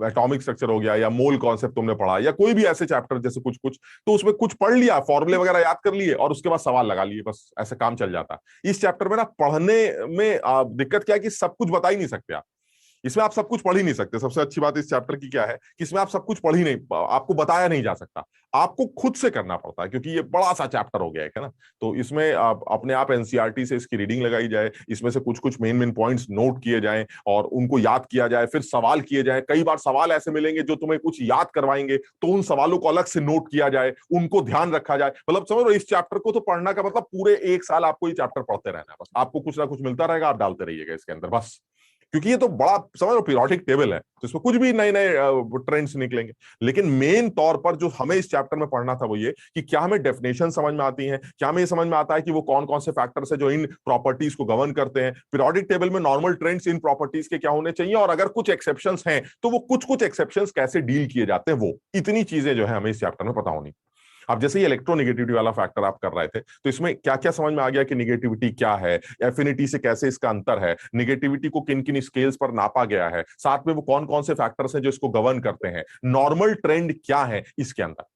एटॉमिक स्ट्रक्चर हो गया या मोल कॉन्सेप्ट तुमने पढ़ा, या कोई भी ऐसे चैप्टर जैसे कुछ कुछ, तो उसमें कुछ पढ़ लिया, फॉर्मूले वगैरह याद कर लिए और उसके बाद सवाल लगा लिए, बस ऐसे काम चल जाता है। इस चैप्टर में ना पढ़ने में दिक्कत क्या है कि सब कुछ बता ही नहीं सकते आप, इसमें आप सब कुछ पढ़ ही नहीं सकते। सबसे अच्छी बात इस चैप्टर की क्या है कि इसमें आप सब कुछ पढ़ ही नहीं, आपको बताया नहीं जा सकता, आपको खुद से करना पड़ता है, क्योंकि ये बड़ा सा चैप्टर हो गया है ना। तो इसमें आप अपने आप एनसीईआरटी से इसकी रीडिंग लगाई जाए, इसमें से कुछ कुछ मेन मेन पॉइंट्स नोट किए जाएं और उनको याद किया जाए, फिर सवाल किए जाए। कई बार सवाल ऐसे मिलेंगे जो तुम्हें कुछ याद करवाएंगे, तो उन सवालों को अलग से नोट किया जाए, उनको ध्यान रखा जाए। मतलब समझ लो, इस चैप्टर को तो पढ़ना का मतलब पूरे 1 साल आपको ये चैप्टर पढ़ते रहना है, बस आपको कुछ ना कुछ मिलता रहेगा, आप डालते रहिएगा इसके अंदर बस। क्योंकि ये तो बड़ा समझ लो पीरियोडिक टेबल है, तो इसमें कुछ भी नए नए ट्रेंड्स निकलेंगे। लेकिन मेन तौर पर जो हमें इस चैप्टर में पढ़ना था वो ये कि क्या हमें डेफिनेशन समझ में आती है, क्या हमें ये समझ में आता है कि वो कौन कौन से फैक्टर्स है जो इन प्रॉपर्टीज को गवर्न करते हैं, पीरियोडिक टेबल में नॉर्मल ट्रेंड्स इन प्रॉपर्टीज के क्या होने चाहिए, और अगर कुछ एक्सेप्शंस हैं तो वो कुछ कुछ एक्सेप्शंस कैसे डील किए जाते हैं, वो इतनी चीजें जो है हमें इस चैप्टर में पता होनी। अब जैसे ये इलेक्ट्रोनेगेटिविटी वाला फैक्टर आप कर रहे थे, तो इसमें क्या क्या समझ में आ गया कि नेगेटिविटी क्या है, एफिनिटी से कैसे इसका अंतर है, नेगेटिविटी को किन किन स्केल्स पर नापा गया है, साथ में वो कौन कौन से फैक्टर्स हैं जो इसको गवर्न करते हैं, नॉर्मल ट्रेंड क्या है इसके अंदर।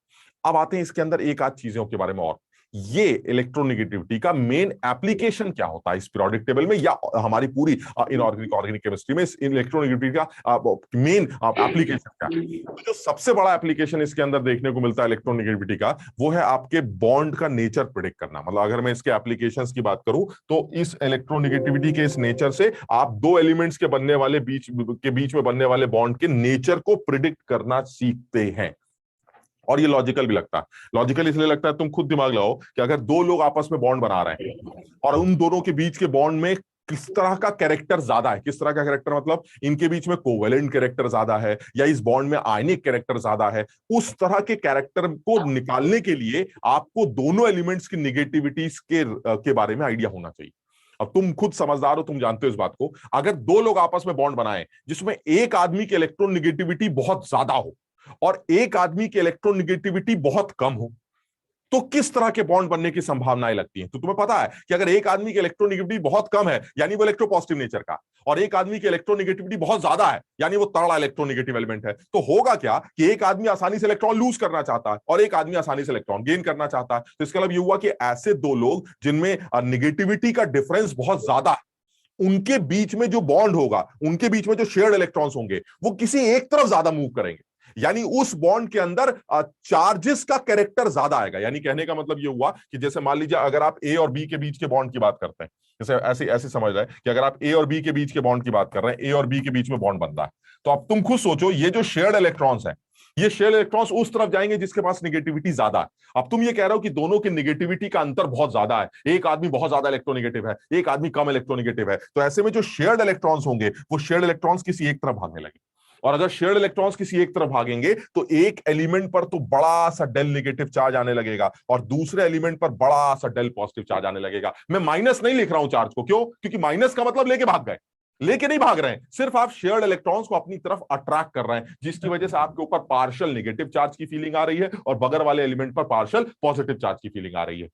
अब आते हैं इसके अंदर एक आध चीजों के बारे में, और ये इलेक्ट्रोनेगेटिविटी का मेन एप्लीकेशन क्या होता है इस पीरियोडिक टेबल में, या हमारी पूरी इनऑर्गेनिक ऑर्गेनिक केमिस्ट्री में इस इलेक्ट्रोनेगेटिविटी का मेन एप्लीकेशन क्या है। तो जो सबसे बड़ा एप्लीकेशन इसके अंदर देखने को मिलता है इलेक्ट्रोनेगेटिविटी का, वो है आपके बॉन्ड का नेचर प्रिडिक्ट करना। मतलब अगर मैं इसके एप्लीकेशंस की बात करूं तो इस इलेक्ट्रोनेगेटिविटी के इस नेचर से आप दो एलिमेंट्स के बनने वाले बीच में बनने वाले बॉन्ड के नेचर को प्रिडिक्ट करना सीखते हैं। और ये लॉजिकल भी लगता है। लॉजिकल इसलिए लगता है, तुम खुद दिमाग लगाओ कि अगर दो लोग आपस में बॉन्ड बना रहे हैं और उन दोनों के बीच के बॉन्ड में किस तरह का कैरेक्टर ज्यादा है, किस तरह का कैरेक्टर मतलब इनके बीच में कोवेलेंट कैरेक्टर ज्यादा है या इस बॉन्ड में आयनिक कैरेक्टर ज्यादा है, उस तरह के कैरेक्टर को निकालने के लिए आपको दोनों एलिमेंट्स की निगेटिविटीज के बारे में आइडिया होना चाहिए। अब तुम खुद समझदार हो, तुम जानते हो इस बात को। अगर दो लोग आपस में बॉन्ड बनाए जिसमें एक आदमी की इलेक्ट्रॉन निगेटिविटी बहुत ज्यादा हो और एक आदमी की इलेक्ट्रॉन निगेटिविटी बहुत कम हो, तो किस तरह के बॉन्ड बनने की संभावनाएं लगती हैं। तो तुम्हें पता है कि अगर एक आदमी की इलेक्ट्रॉन निगेटिविटी बहुत कम है यानी वो इलेक्ट्रोपॉजिटिव नेचर का, और एक आदमी की इलेक्ट्रॉन निगेटिविटी बहुत ज्यादा है यानी वो तगड़ा इलेक्ट्रॉन निगेटिव एलिमेंट है, तो होगा क्या कि एक आदमी आसानी से इलेक्ट्रॉन लूज करना चाहता है और एक आदमी आसानी से इलेक्ट्रॉन गेन करना चाहता है। तो इसका मतलब ये हुआ कि ऐसे दो लोग जिनमें निगेटिविटी का डिफरेंस बहुत ज्यादा है, उनके बीच में जो बॉन्ड होगा, उनके बीच में जो शेयर्ड इलेक्ट्रॉन्स होंगे, वो किसी एक तरफ ज्यादा मूव करेंगे, यानी उस बॉन्ड के अंदर चार्जेस का कैरेक्टर ज्यादा आएगा। यानी कहने का मतलब ये हुआ कि जैसे मान लीजिए अगर आप ए और बी के बीच के बॉन्ड की बात करते हैं, जैसे ऐसे ऐसे समझ रहे हैं कि अगर आप ए और बी के बीच के बॉन्ड की बात कर रहे हैं, ए और बी के बीच में बॉन्ड बनता है, तो अब तुम खुद सोचो ये जो शेयर्ड इलेक्ट्रॉन्स हैं ये शेयर्ड इलेक्ट्रॉन्स उस तरफ जाएंगे जिसके पास नेगेटिविटी ज्यादा है। अब तुम ये कह रहे हो कि दोनों की नेगेटिविटी का अंतर बहुत ज्यादा है, एक आदमी बहुत ज्यादा इलेक्ट्रोनेगेटिव है, एक आदमी कम इलेक्ट्रोनेगेटिव है, तो ऐसे में जो शेयर्ड इलेक्ट्रॉन्स होंगे वो शेयर्ड इलेक्ट्रॉन्स किसी एक तरफ भागने लगे। और अगर शेयर्ड इलेक्ट्रॉन्स किसी एक तरफ भागेंगे तो एक एलिमेंट पर तो बड़ा सा डेल नेगेटिव चार्ज आने लगेगा और दूसरे एलिमेंट पर बड़ा सा डेल पॉजिटिव चार्ज आने लगेगा। मैं माइनस नहीं लिख रहा हूं चार्ज को, क्यों? क्योंकि माइनस का मतलब लेके भाग गए, लेके नहीं भाग रहे हैं, सिर्फ आप शेयर्ड इलेक्ट्रॉन्स को अपनी तरफ अट्रैक्ट कर रहे हैं, जिसकी वजह से आपके ऊपर पार्शियल नेगेटिव चार्ज की फीलिंग आ रही है और बगल वाले एलिमेंट पर पार्शियल पॉजिटिव चार्ज की फीलिंग आ रही है।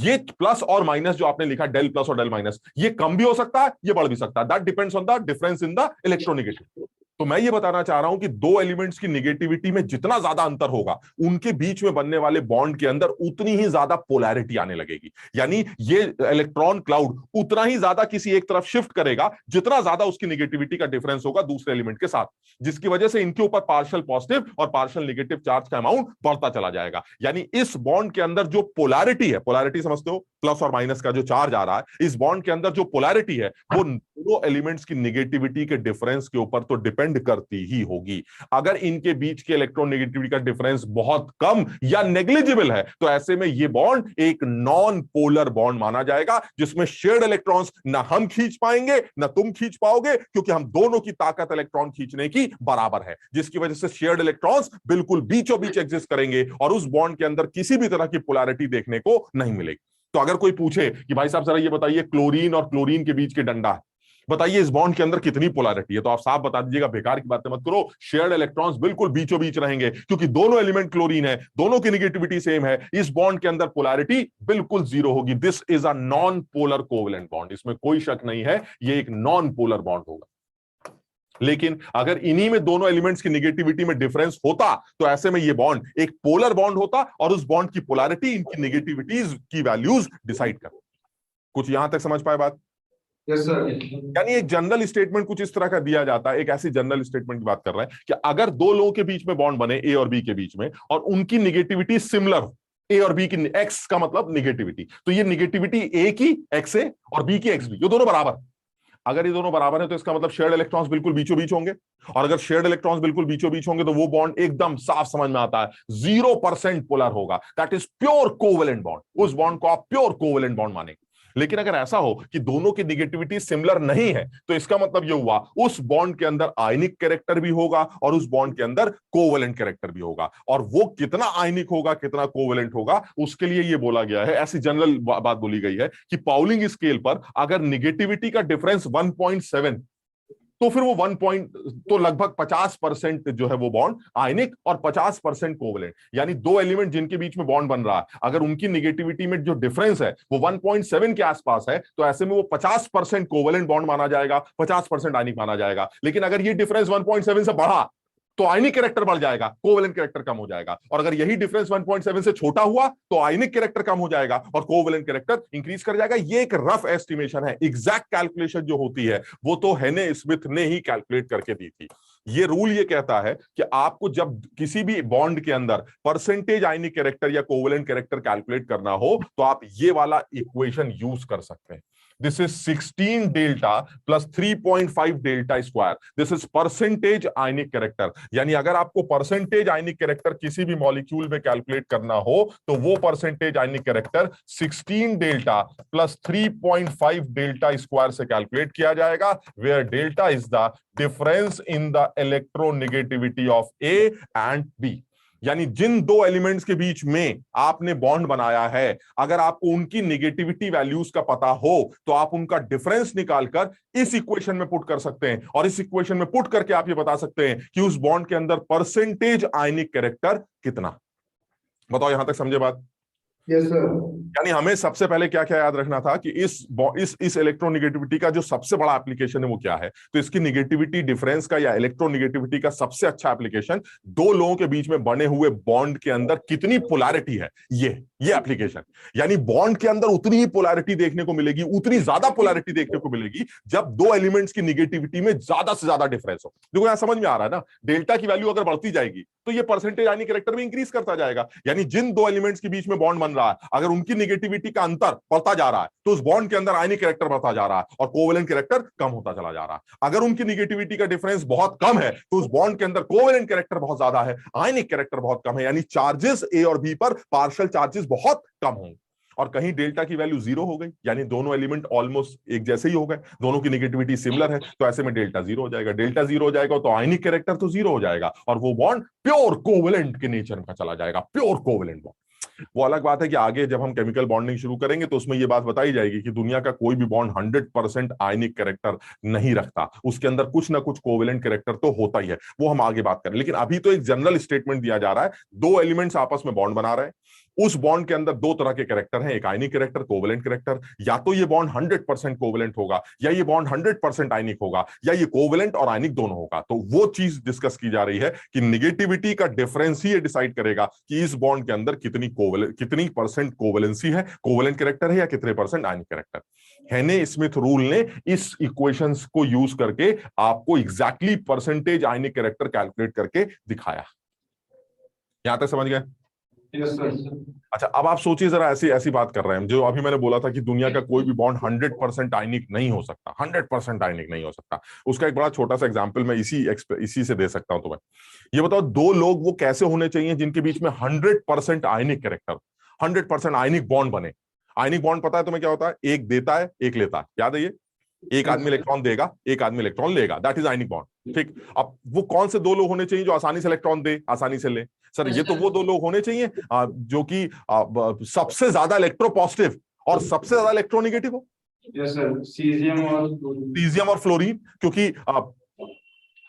ये प्लस और माइनस जो आपने लिखा, डेल प्लस और डेल माइनस, ये कम भी हो सकता है, ये बढ़ भी सकता है, that depends on the difference in the electronegative. तो मैं ये बताना चाह रहा हूं कि दो एलिमेंट्स की नेगेटिविटी में जितना ज्यादा अंतर होगा, उनके बीच में बनने वाले बॉन्ड के अंदर उतनी ही ज्यादा पोलैरिटी आने लगेगी। यानी ये इलेक्ट्रॉन क्लाउड उतना ही ज्यादा किसी एक तरफ शिफ्ट करेगा जितना ज्यादा उसकी नेगेटिविटी का डिफरेंस होगा दूसरे एलिमेंट के साथ, जिसकी वजह से इनके ऊपर पार्शियल पॉजिटिव और पार्शियल नेगेटिव चार्ज का अमाउंट बढ़ता चला जाएगा। यानी इस बॉन्ड के अंदर जो पोलैरिटी है, पोलैरिटी समझते हो, प्लस और माइनस का जो चार्ज आ रहा है, इस बॉन्ड के अंदर जो पोलैरिटी है वो दोनों एलिमेंट्स की नेगेटिविटी के डिफरेंस के ऊपर तो डिपेंड करती ही होगी। अगर इनके बीच के इलेक्ट्रोनेगेटिविटी का डिफरेंस बहुत कम या नेग्लिजिबल है तो ऐसे में ये बॉन्ड एक नॉन पोलर बॉन्ड माना जाएगा, जिसमें शेयर्ड इलेक्ट्रॉन्स ना हम खींच पाएंगे ना तुम खींच पाओगे, क्योंकि हम दोनों की ताकत इलेक्ट्रॉन खींचने की बराबर है, जिसकी वजह से शेयर्ड इलेक्ट्रॉन्स बिल्कुल बीचों बीच एग्जिस्ट करेंगे और उस बॉन्ड के अंदर किसी भी तरह की पोलैरिटी देखने को नहीं मिलेगी। तो अगर कोई पूछे कि भाई साहब जरा ये बताइए, क्लोरीन और क्लोरीन के बीच के डंडा है, बताइए इस बॉन्ड के अंदर कितनी पोलैरिटी है, तो आप साफ बता दीजिएगा, बेकार की बातें मत करो, शेयर्ड इलेक्ट्रॉन्स बिल्कुल बीचों बीच रहेंगे, क्योंकि दोनों एलिमेंट क्लोरीन है, दोनों की नेगेटिविटी सेम है, इस बॉन्ड के अंदर पोलैरिटी बिल्कुल जीरो होगी। This is a non polar covalent bond, इसमें कोई शक नहीं है, ये एक नॉन पोलर बॉन्ड होगा। लेकिन अगर इन्हीं में दोनों एलिमेंट्स की नेगेटिविटी में डिफरेंस होता तो ऐसे में ये बॉन्ड एक पोलर बॉन्ड होता और उस बॉन्ड की पोलैरिटी इनकी नेगेटिविटीज की वैल्यूज डिसाइड कर। कुछ यहां तक समझ पाए बात? Yes sir. यानी एक जनरल स्टेटमेंट कुछ इस तरह का दिया जाता है, एक ऐसी जनरल स्टेटमेंट की बात कर रहे हैं कि अगर दो लोगों के बीच में बॉन्ड बने, ए और बी के बीच में, और उनकी नेगेटिविटी सिमिलर हो, ए और बी की, एक्स का मतलब नेगेटिविटी, तो ये नेगेटिविटी ए की एक्स ए और बी की एक्स बी, ये दोनों बराबर। अगर ये दोनों बराबर है तो इसका मतलब शेयर्ड इलेक्ट्रॉन्स बिल्कुल बीचों बीच होंगे, और अगर शेयर्ड इलेक्ट्रॉन्स बिल्कुल बीचों बीच होंगे तो वो बॉन्ड एकदम साफ समझ में आता है, 0% पोलर होगा, that is pure covalent bond. उस बॉन्ड को आप प्योर कोवेलेंट बॉन्ड मानेंगे। लेकिन अगर ऐसा हो कि दोनों की नेगेटिविटी सिमिलर नहीं है तो इसका मतलब यह हुआ उस बॉन्ड के अंदर आयनिक कैरेक्टर भी होगा और उस बॉन्ड के अंदर कोवेलेंट कैरेक्टर भी होगा, और वो कितना आयनिक होगा कितना कोवेलेंट होगा उसके लिए यह बोला गया है, ऐसी जनरल बात बोली गई है कि पाउलिंग स्केल पर अगर नेगेटिविटी का डिफरेंस 1.7 तो फिर वो 1 तो लगभग 50% जो है वो बॉन्ड आयनिक और 50% कोवेलेंट, यानी दो एलिमेंट जिनके बीच में बॉन्ड बन रहा है, अगर उनकी नेगेटिविटी में जो डिफरेंस है वो 1.7 के आसपास है तो ऐसे में वो 50% कोवेलेंट बॉन्ड माना जाएगा, 50% आयनिक माना जाएगा। लेकिन अगर ये डिफरेंस 1.7 से बढ़ा तो आयनिक कैरेक्टर बढ़ जाएगा, कोवेलेंट कैरेक्टर कम हो जाएगा, और अगर यही डिफरेंस 1.7 से छोटा हुआ तो आयनिक कैरेक्टर कम हो जाएगा और कोवेलेंट कैरेक्टर इंक्रीज कर जाएगा। ये एक रफ एस्टिमेशन है, एग्जैक्ट कैलकुलेशन जो होती है वो तो हेने स्मिथ ने ही कैलकुलेट करके दी थी। ये रूल ये कहता है कि आपको जब किसी भी बॉन्ड के अंदर परसेंटेज आयनिक कैरेक्टर या कोवेलेंट कैरेक्टर कैलकुलेट करना हो तो आप ये वाला इक्वेशन यूज कर सकते हैं। This is 16 delta plus 3.5 delta square. This is percentage ionic character. यानी अगर आपको परसेंटेज आयनिक कैरेक्टर किसी भी मॉलिक्यूल में कैलकुलेट करना हो तो वो percentage ionic character 16 delta plus 3.5 delta square से कैलकुलेट किया जाएगा, where delta is the difference in the electronegativity of A and B. यानी जिन दो एलिमेंट्स के बीच में आपने बॉन्ड बनाया है, अगर आपको उनकी नेगेटिविटी वैल्यूज का पता हो तो आप उनका डिफरेंस निकालकर इस इक्वेशन में पुट कर सकते हैं, और इस इक्वेशन में पुट करके आप ये बता सकते हैं कि उस बॉन्ड के अंदर परसेंटेज आयनिक कैरेक्टर कितना। बताओ यहां तक समझे बात? Yes sir. यानी हमें सबसे पहले क्या क्या याद रखना था कि इस इलेक्ट्रोनेगेटिविटी का जो सबसे बड़ा एप्लीकेशन है वो क्या है, तो इसकी नेगेटिविटी डिफरेंस का या इलेक्ट्रोनेगेटिविटी का सबसे अच्छा एप्लीकेशन दो लोगों के बीच में बने हुए बॉन्ड के अंदर कितनी पोलैरिटी है, ये एप्लीकेशन। यानी बॉन्ड के अंदर उतनी ही पोलैरिटी देखने को मिलेगी, उतनी ज्यादा पोलैरिटी देखने को मिलेगी जब दो एलिमेंट्स की नेगेटिविटी में ज्यादा से ज्यादा डिफरेंस हो। देखो यहां समझ में आ रहा है ना, डेल्टा की वैल्यू अगर बढ़ती जाएगी तो ये परसेंटेज आयनिक कैरेक्टर भी इंक्रीज करता जाएगा। यानी जिन दो एलिमेंट्स के बीच में बॉन्ड बन बन रहा है, अगर उनकी निगेटिविटी का अंतर बढ़ता जा रहा है तो उस बॉन्ड के अंदर आयनिक कैरेक्टर बढ़ता जा रहा है और कोवेलेंट कैरेक्टर कम होता चला जा रहा है। अगर उनकी निगेटिविटी का डिफरेंस बहुत कम है तो उस बॉन्ड के अंदर कोवेलेंट कैरेक्टर बहुत ज्यादा है, आयनिक कैरेक्टर बहुत कम है, यानी चार्जेस ए और बी पर पार्शियल चार्जेस बहुत कम होंगे। और कहीं डेल्टा की वैल्यू 0 हो गई, यानी दोनों एलिमेंट ऑलमोस्ट एक जैसे ही हो गए, दोनों की निगेटिविटी सिमिलर है, तो ऐसे में डेल्टा 0 हो जाएगा। डेल्टा 0 हो जाएगा तो आयनिक कैरेक्टर तो 0 हो जाएगा और वो बॉन्ड प्योर कोवेलेंट के नेचर का चला जाएगा, प्योर कोवेलेंट बॉन्ड। वो अलग बात है कि आगे जब हम केमिकल बॉन्डिंग शुरू करेंगे तो उसमें ये बात बताई जाएगी कि दुनिया का कोई भी बॉन्ड 100% आयनिक कैरेक्टर नहीं रखता, उसके अंदर कुछ ना कुछ कोवेलेंट कैरेक्टर तो होता ही है, वो हम आगे बात करें। लेकिन अभी तो एक जनरल स्टेटमेंट दिया जा रहा है, दो एलिमेंट्स आपस में बॉन्ड बना रहे हैं, उस बॉन्ड के अंदर दो तरह के कैरेक्टर हैं, एक आयनिक कैरेक्टर, कोवेलेंट कैरेक्टर। या तो ये बॉन्ड 100% कोवेलेंट होगा या ये बॉन्ड 100% आयनिक होगा या ये कोवेलेंट और आयनिक दोनों होगा। तो वो चीज डिस्कस की जा रही है कि निगेटिविटी का डिफरेंस ही ये डिसाइड करेगा कि इस बॉन्ड के अंदर कितनी परसेंट कोवेलेंसी है, कोवेलेंट कैरेक्टर है या कितने परसेंट आयनिक कैरेक्टर। हेने स्मिथ रूल ने इस इक्वेशंस को यूज करके आपको exactly percentage ionic character calculate करके दिखाया। यहां तक समझ गए? Yes, sir. अच्छा, अब आप सोचिए जरा, ऐसी बात कर रहे हैं, जो अभी मैंने बोला था कि दुनिया का कोई भी बॉन्ड 100% आयनिक नहीं हो सकता, 100% आयनिक नहीं हो सकता। उसका एक बड़ा छोटा सा एग्जांपल मैं इसी से दे सकता हूं तुम्हें। ये बताओ, दो लोग वो कैसे होने चाहिए जिनके बीच में 100% आयनिक कैरेक्टर, 100% आयनिक बॉन्ड बने। आयनिक बॉन्ड पता है तुम्हें क्या होता है? एक देता है, एक लेता है, याद है ये? एक आदमी इलेक्ट्रॉन देगा, एक आदमी इलेक्ट्रॉन लेगा, दैट इज आयनिक बॉन्ड। ठीक, अब वो कौन से दो लोग होने चाहिए जो आसानी से इलेक्ट्रॉन दे, आसानी से ले? सर, ये तो वो दो लोग होने चाहिए जो कि सबसे ज्यादा इलेक्ट्रोपॉजिटिव और सबसे ज्यादा इलेक्ट्रोनेगेटिव हो। Yes, sir. सीजियम और फ्लोरीन, क्योंकि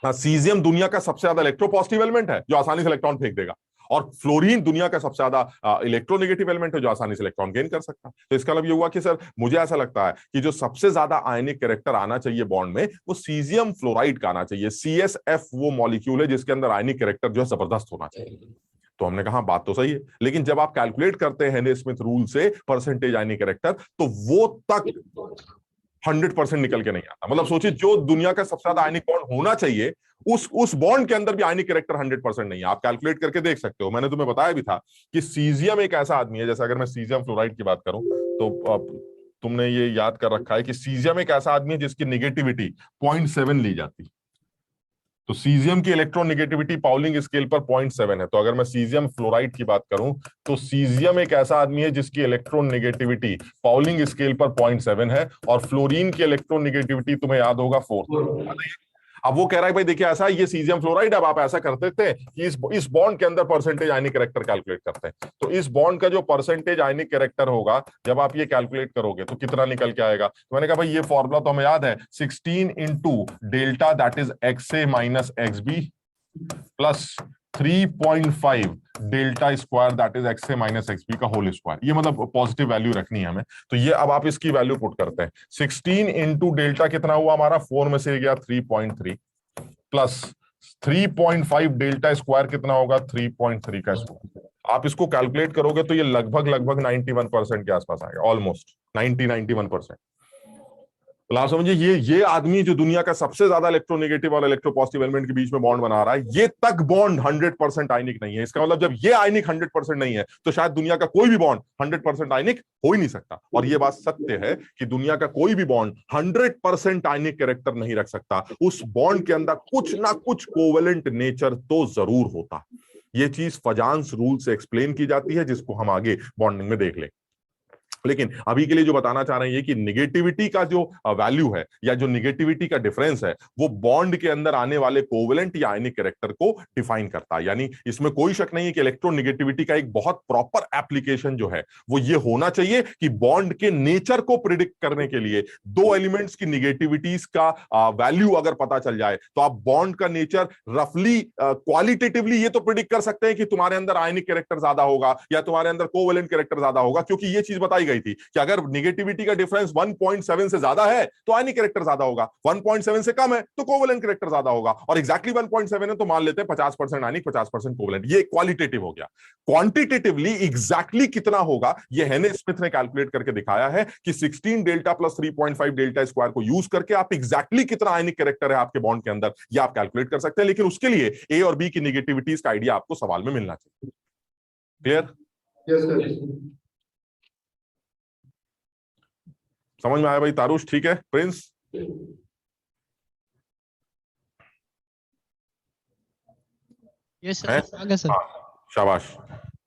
सीजियम दुनिया का सबसे ज्यादा इलेक्ट्रोपॉजिटिव एलिमेंट है जो आसानी से इलेक्ट्रॉन फेंक देगा, और फ्लोरीन दुनिया का सबसे ज्यादा इलेक्ट्रोनेगेटिव एलिमेंट है जो आसानी से इलेक्ट्रॉन गेन कर सकता है। तो इसका मतलब ये हुआ कि सर, मुझे ऐसा लगता है कि जो सबसे ज्यादा आयनिक कैरेक्टर आना चाहिए बॉन्ड में, वो सीजियम फ्लोराइड का आना चाहिए। CSF वो मॉलिक्यूल है जिसके अंदर आयनिक कैरेक्टर जो है जबरदस्त होना चाहिए। तो हमने कहा बात तो सही है, लेकिन जब आप कैलकुलेट करते हैं हेने स्मिथ रूल से परसेंटेज आयनिक कैरेक्टर, तो वो तक 100% निकल के नहीं आता। मतलब सोचिए, जो दुनिया का सबसे ज्यादा आयनिक बॉन्ड होना चाहिए, उस बॉन्ड के अंदर भी आयनिक कैरेक्टर 100% नहीं है। आप कैलकुलेट करके देख सकते हो, मैंने तुम्हें बताया भी था कि सीजियम एक ऐसा आदमी है, जैसे अगर मैं सीजियम फ्लोराइड की बात करूं तो तुमने ये याद कर रखा है कि सीजियम एक ऐसा आदमी है जिसकी निगेटिविटी 0.7 ली जाती। तो सीजियम की इलेक्ट्रॉन निगेटिविटी पाउलिंग स्केल पर 0.7 है। तो अगर मैं सीजियम फ्लोराइड की बात करूं तो सीजियम एक ऐसा आदमी है जिसकी इलेक्ट्रॉन निगेटिविटी पाउलिंग स्केल पर 0.7 है, और फ्लोरीन की इलेक्ट्रॉन निगेटिविटी तुम्हें याद होगा 4। अब वो कह रहा है भाई देखिए, ऐसा ये सीजियम फ्लोराइड, अब आप ऐसा करते थे कि इस बॉन्ड के अंदर परसेंटेज आयनिक कैरेक्टर कैलकुलेट करते हैं। तो इस बॉन्ड का जो परसेंटेज आयनिक कैरेक्टर होगा, जब आप ये कैलकुलेट करोगे तो कितना निकल के आएगा? तो मैंने कहा भाई ये फॉर्मूला तो हमें याद है, 16 into delta that is XA minus XB plus 3.5 delta square that is XA minus XB का होल स्क्वायर। ये मतलब पॉजिटिव वैल्यू रखनी है हमें। तो ये अब आप इसकी वैल्यू पुट करते हैं, 16 इंटू डेल्टा कितना हुआ हमारा, 4 में से गया 3.3 प्लस 3.5 डेल्टा स्क्वायर कितना होगा, 3.3 का स्क्वायर। आप इसको कैलकुलेट करोगे तो ये लगभग 91% के आसपास आएगा, ऑलमोस्ट 91%। तो समझिए, ये आदमी जो दुनिया का सबसे ज्यादा इलेक्ट्रोनेगेटिव और इलेक्ट्रोपॉजिटिव एलिमेंट के बीच में बॉन्ड बना रहा है, ये तक बॉन्ड 100% आयनिक नहीं है। इसका मतलब जब ये आयनिक 100% नहीं है तो शायद दुनिया का कोई भी बॉन्ड 100% आयनिक हो ही नहीं सकता। और ये बात सत्य है कि दुनिया का कोई भी बॉन्ड 100% आयनिक कैरेक्टर नहीं रख सकता। उस बॉन्ड के अंदर कुछ ना कुछ कोवेलेंट नेचर तो जरूर होता। ये चीज फजांस रूल से एक्सप्लेन की जाती है, जिसको हम आगे बॉन्डिंग में देख लें। लेकिन अभी के लिए जो बताना चाह रहे हैं ये कि निगेटिविटी का जो वैल्यू है या जो निगेटिविटी का डिफरेंस है, वो बॉन्ड के अंदर आने वाले कोवेलेंट या आयनिक कैरेक्टर को डिफाइन करता है। यानी इसमें कोई शक नहीं है कि इलेक्ट्रोनेगेटिविटी का एक बहुत प्रॉपर एप्लीकेशन जो है वो ये होना चाहिए कि बॉन्ड के नेचर को प्रिडिक्ट करने के लिए दो एलिमेंट्स की निगेटिविटीज का वैल्यू अगर पता चल जाए तो आप बॉन्ड का नेचर रफली क्वालिटेटिवली ये तो प्रिडिक्ट कर सकते हैं कि तुम्हारे अंदर आयनिक कैरेक्टर ज्यादा होगा या तुम्हारे अंदर कोवेलेंट कैरेक्टर ज्यादा होगा, क्योंकि ये चीज बताई गई थी कि अगर निगेटिविटी का डिफरेंस 1.7 से ज्यादा है तो आयनिक कैरेक्टर ज्यादा होगा, 1.7 से कम है तो कोवेलेंट कैरेक्टर ज्यादा होगा, और एग्जैक्टली 1.7 है तो मान लेते हैं 50% आयनिक 50% कोवेलेंट। ये क्वालिटेटिव हो गया। क्वांटिटेटिवली एग्जैक्टली कितना होगा ये हेने स्मिथ ने कैलकुलेट करके दिखाया है कि 16 डेल्टा प्लस 3.5 डेल्टा स्क्वायर को यूज करके आप एग्जैक्टली कितना आयनिक कैरेक्टर है आपके बॉन्ड के अंदर ये आप कैलकुलेट कर सकते हैं। लेकिन उसके लिए ए और बी की निगेटिविटीज का आइडिया आपको सवाल में मिलना चाहिए। क्लियर? Yes, sir. समझ में आया भाई तारुष? ठीक है प्रिंस? यस सर, है? आ गया सर। हाँ, शाबाश।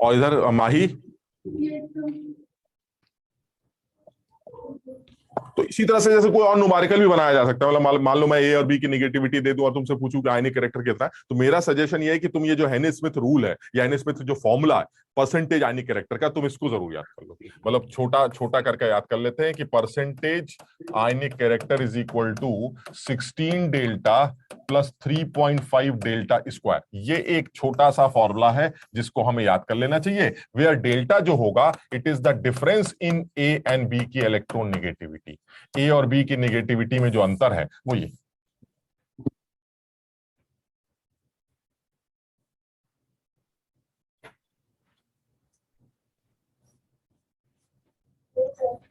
और इधर माही? तो इसी तरह से जैसे कोई और न्यूमेरिकल भी बनाया जा सकता है, मतलब मान लो मैं ए और बी की नेगेटिविटी दे दूं और तुमसे पूछूं कि आयनिक कैरेक्टर कितना है, तो मेरा सजेशन ये है कि तुम ये जो हेने स्मिथ रूल है या हेने स्मिथ जो फॉर्मूला है परसेंटेज आयनिक कैरेक्टर का, तुम इसको जरूर याद कर लो। मतलब छोटा छोटा करके याद कर लेते हैं कि percentage ionic character is equal to 16 delta plus 3.5 delta square. ये एक छोटा सा फॉर्मूला है जिसको हमें याद कर लेना चाहिए, वेयर डेल्टा जो होगा it is the difference in A and B की इलेक्ट्रॉन नेगेटिविटी। ए और बी की नेगेटिविटी में जो अंतर है वो ये।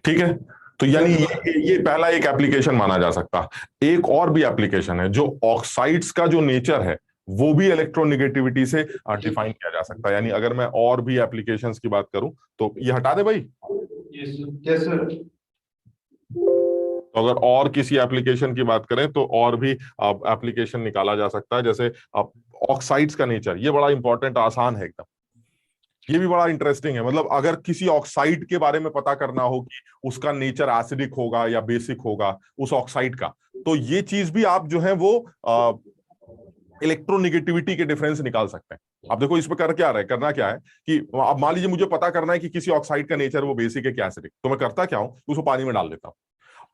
ठीक है, तो यानी ये पहला एक एप्लीकेशन माना जा सकता। एक और भी एप्लीकेशन है जो ऑक्साइड्स का जो नेचर है वो भी इलेक्ट्रोनेगेटिविटी से डिफाइन किया जा सकता है। यानी अगर मैं और भी एप्लीकेशंस की बात करूं तो ये हटा दे भाई। Yes sir. तो अगर और किसी एप्लीकेशन की बात करें तो और भी एप्लीकेशन निकाला जा सकता है, जैसे ऑक्साइड्स का नेचर, ये बड़ा इंपॉर्टेंट, आसान है एकदम, ये भी बड़ा इंटरेस्टिंग है। मतलब अगर किसी ऑक्साइड के बारे में पता करना हो कि उसका नेचर एसिडिक होगा या बेसिक होगा उस ऑक्साइड का, तो ये चीज भी आप जो है वो इलेक्ट्रोनेगेटिविटी के डिफरेंस निकाल सकते हैं। अब देखो इसमें करना क्या है कि अब मान लीजिए मुझे पता करना है कि किसी ऑक्साइड का नेचर वो बेसिक है क्या एसिडिक, तो मैं करता क्या हूं, उसको पानी में डाल देता हूं।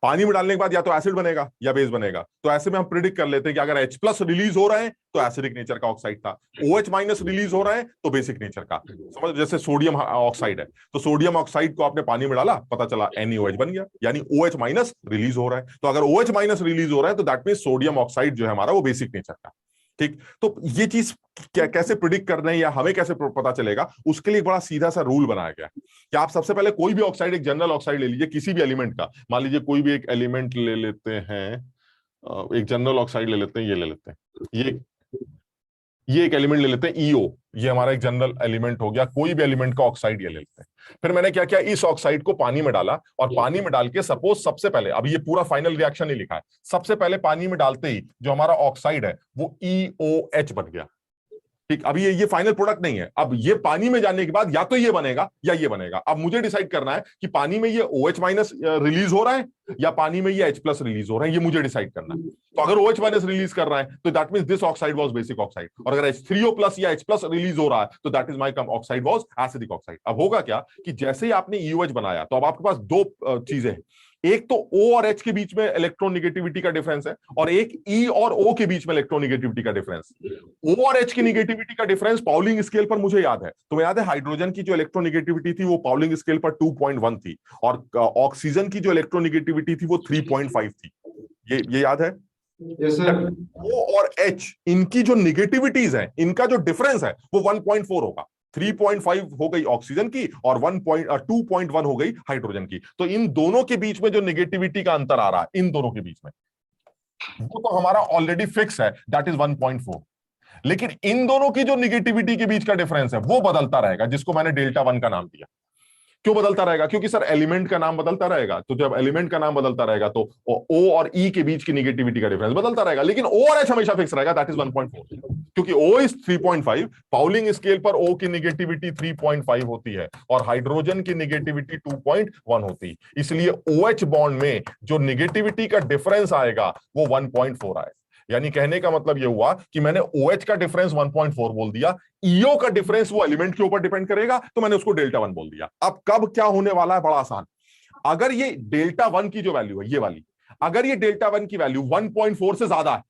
पानी में डालने के बाद या तो एसिड बनेगा या बेस बनेगा, तो ऐसे में हम प्रिडिक्ट कर लेते हैं कि अगर H प्लस रिलीज हो रहा है तो एसिडिक नेचर का ऑक्साइड था, OH माइनस रिलीज हो रहा है तो बेसिक नेचर का। समझ, जैसे सोडियम ऑक्साइड है तो सोडियम ऑक्साइड को आपने पानी में डाला, पता चला NaOH बन गया, यानी OH माइनस रिलीज हो रहा है। तो अगर OH माइनस रिलीज हो रहा है तो दैट मीन सोडियम ऑक्साइड जो है हमारा वो बेसिक नेचर का। ठीक, तो ये चीज कैसे प्रिडिक्ट करना है या हमें कैसे पता चलेगा, उसके लिए एक बड़ा सीधा सा रूल बनाया गया है कि आप सबसे पहले कोई भी ऑक्साइड, एक जनरल ऑक्साइड ले लीजिए किसी भी एलिमेंट का, मान लीजिए कोई भी एक एलिमेंट ले लेते हैं, एक जनरल ऑक्साइड ले लेते हैं, ये ले लेते हैं, ये एक एलिमेंट ले लेते हैं ईओ, ये हमारा एक जनरल एलिमेंट हो गया, कोई भी एलिमेंट का ऑक्साइड ये ले लेते हैं। फिर मैंने क्या किया, इस ऑक्साइड को पानी में डाला और पानी में डाल के सपोज सबसे पहले, अब ये पूरा फाइनल रिएक्शन नहीं लिखा है, सबसे पहले पानी में डालते ही जो हमारा ऑक्साइड है वो EOH बन गया। ठीक, अब ये फाइनल प्रोडक्ट नहीं है, अब ये पानी में जाने के बाद या तो ये बनेगा या ये बनेगा। अब मुझे डिसाइड करना है कि पानी में ये OH माइनस रिलीज हो रहा है या पानी में ये H प्लस रिलीज हो रहा है, ये मुझे डिसाइड करना है। तो अगर OH माइनस रिलीज कर रहा है तो that means this oxide was basic oxide, और अगर H3O प्लस या H प्लस रिलीज हो रहा है तो that is my oxide was acidic oxide. अब होगा क्या कि जैसे ही आपने EOH बनाया तो अब आपके पास दो चीजें हैं, एक तो O और H के बीच में इलेक्ट्रोनेगेटिविटी का डिफरेंस है और एक E और O के बीच में इलेक्ट्रोनेगेटिविटी का डिफरेंस। O और H की नेगेटिविटी का डिफरेंस पाउलिंग स्केल पर मुझे याद है, तुम्हें याद है हाइड्रोजन की जो इलेक्ट्रोनेगेटिविटी थी वो पाउलिंग स्केल पर 2.1 थी और ऑक्सीजन की जो इलेक्ट्रोनेगेटिविटी थी वो 3.5 थी। ये याद है? Yes sir. O और H इनकी जो नेगेटिविटीज है, इनका जो डिफरेंस है वो 1.4 होगा। 3.5 हो गई ऑक्सीजन की और 2.1 हो गई हाइड्रोजन की। तो इन दोनों के बीच में जो नेगेटिविटी का अंतर आ रहा है, इन दोनों के बीच में, वो तो हमारा ऑलरेडी फिक्स है, दैट इज 1.4। लेकिन इन दोनों की जो नेगेटिविटी के बीच का डिफरेंस है वो बदलता रहेगा, जिसको मैंने डेल्टा 1 का नाम दिया। क्यों बदलता रहेगा? क्योंकि सर एलिमेंट का नाम बदलता रहेगा, तो जब एलिमेंट का नाम बदलता रहेगा तो O और E के बीच की नेगेटिविटी का डिफरेंस बदलता रहेगा, लेकिन O और H हमेशा फिक्स रहेगा, दैट इज 1.4। क्योंकि O इज 3.5, पाउलिंग स्केल पर O की नेगेटिविटी 3.5 होती है और हाइड्रोजन की नेगेटिविटी 2.1 होती है, इसलिए OH बॉन्ड में जो नेगेटिविटी का डिफरेंस आएगा वो 1.4 आएगा। यानी कहने का मतलब यह हुआ कि मैंने OH का डिफरेंस 1.4 बोल दिया, EO का डिफरेंस वो एलिमेंट के ऊपर डिपेंड करेगा तो मैंने उसको डेल्टा 1 बोल दिया। अब कब क्या होने वाला है, बड़ा आसान, अगर ये डेल्टा 1 की जो वैल्यू है ये वाली, अगर ये डेल्टा 1 की वैल्यू 1.4 से ज्यादा है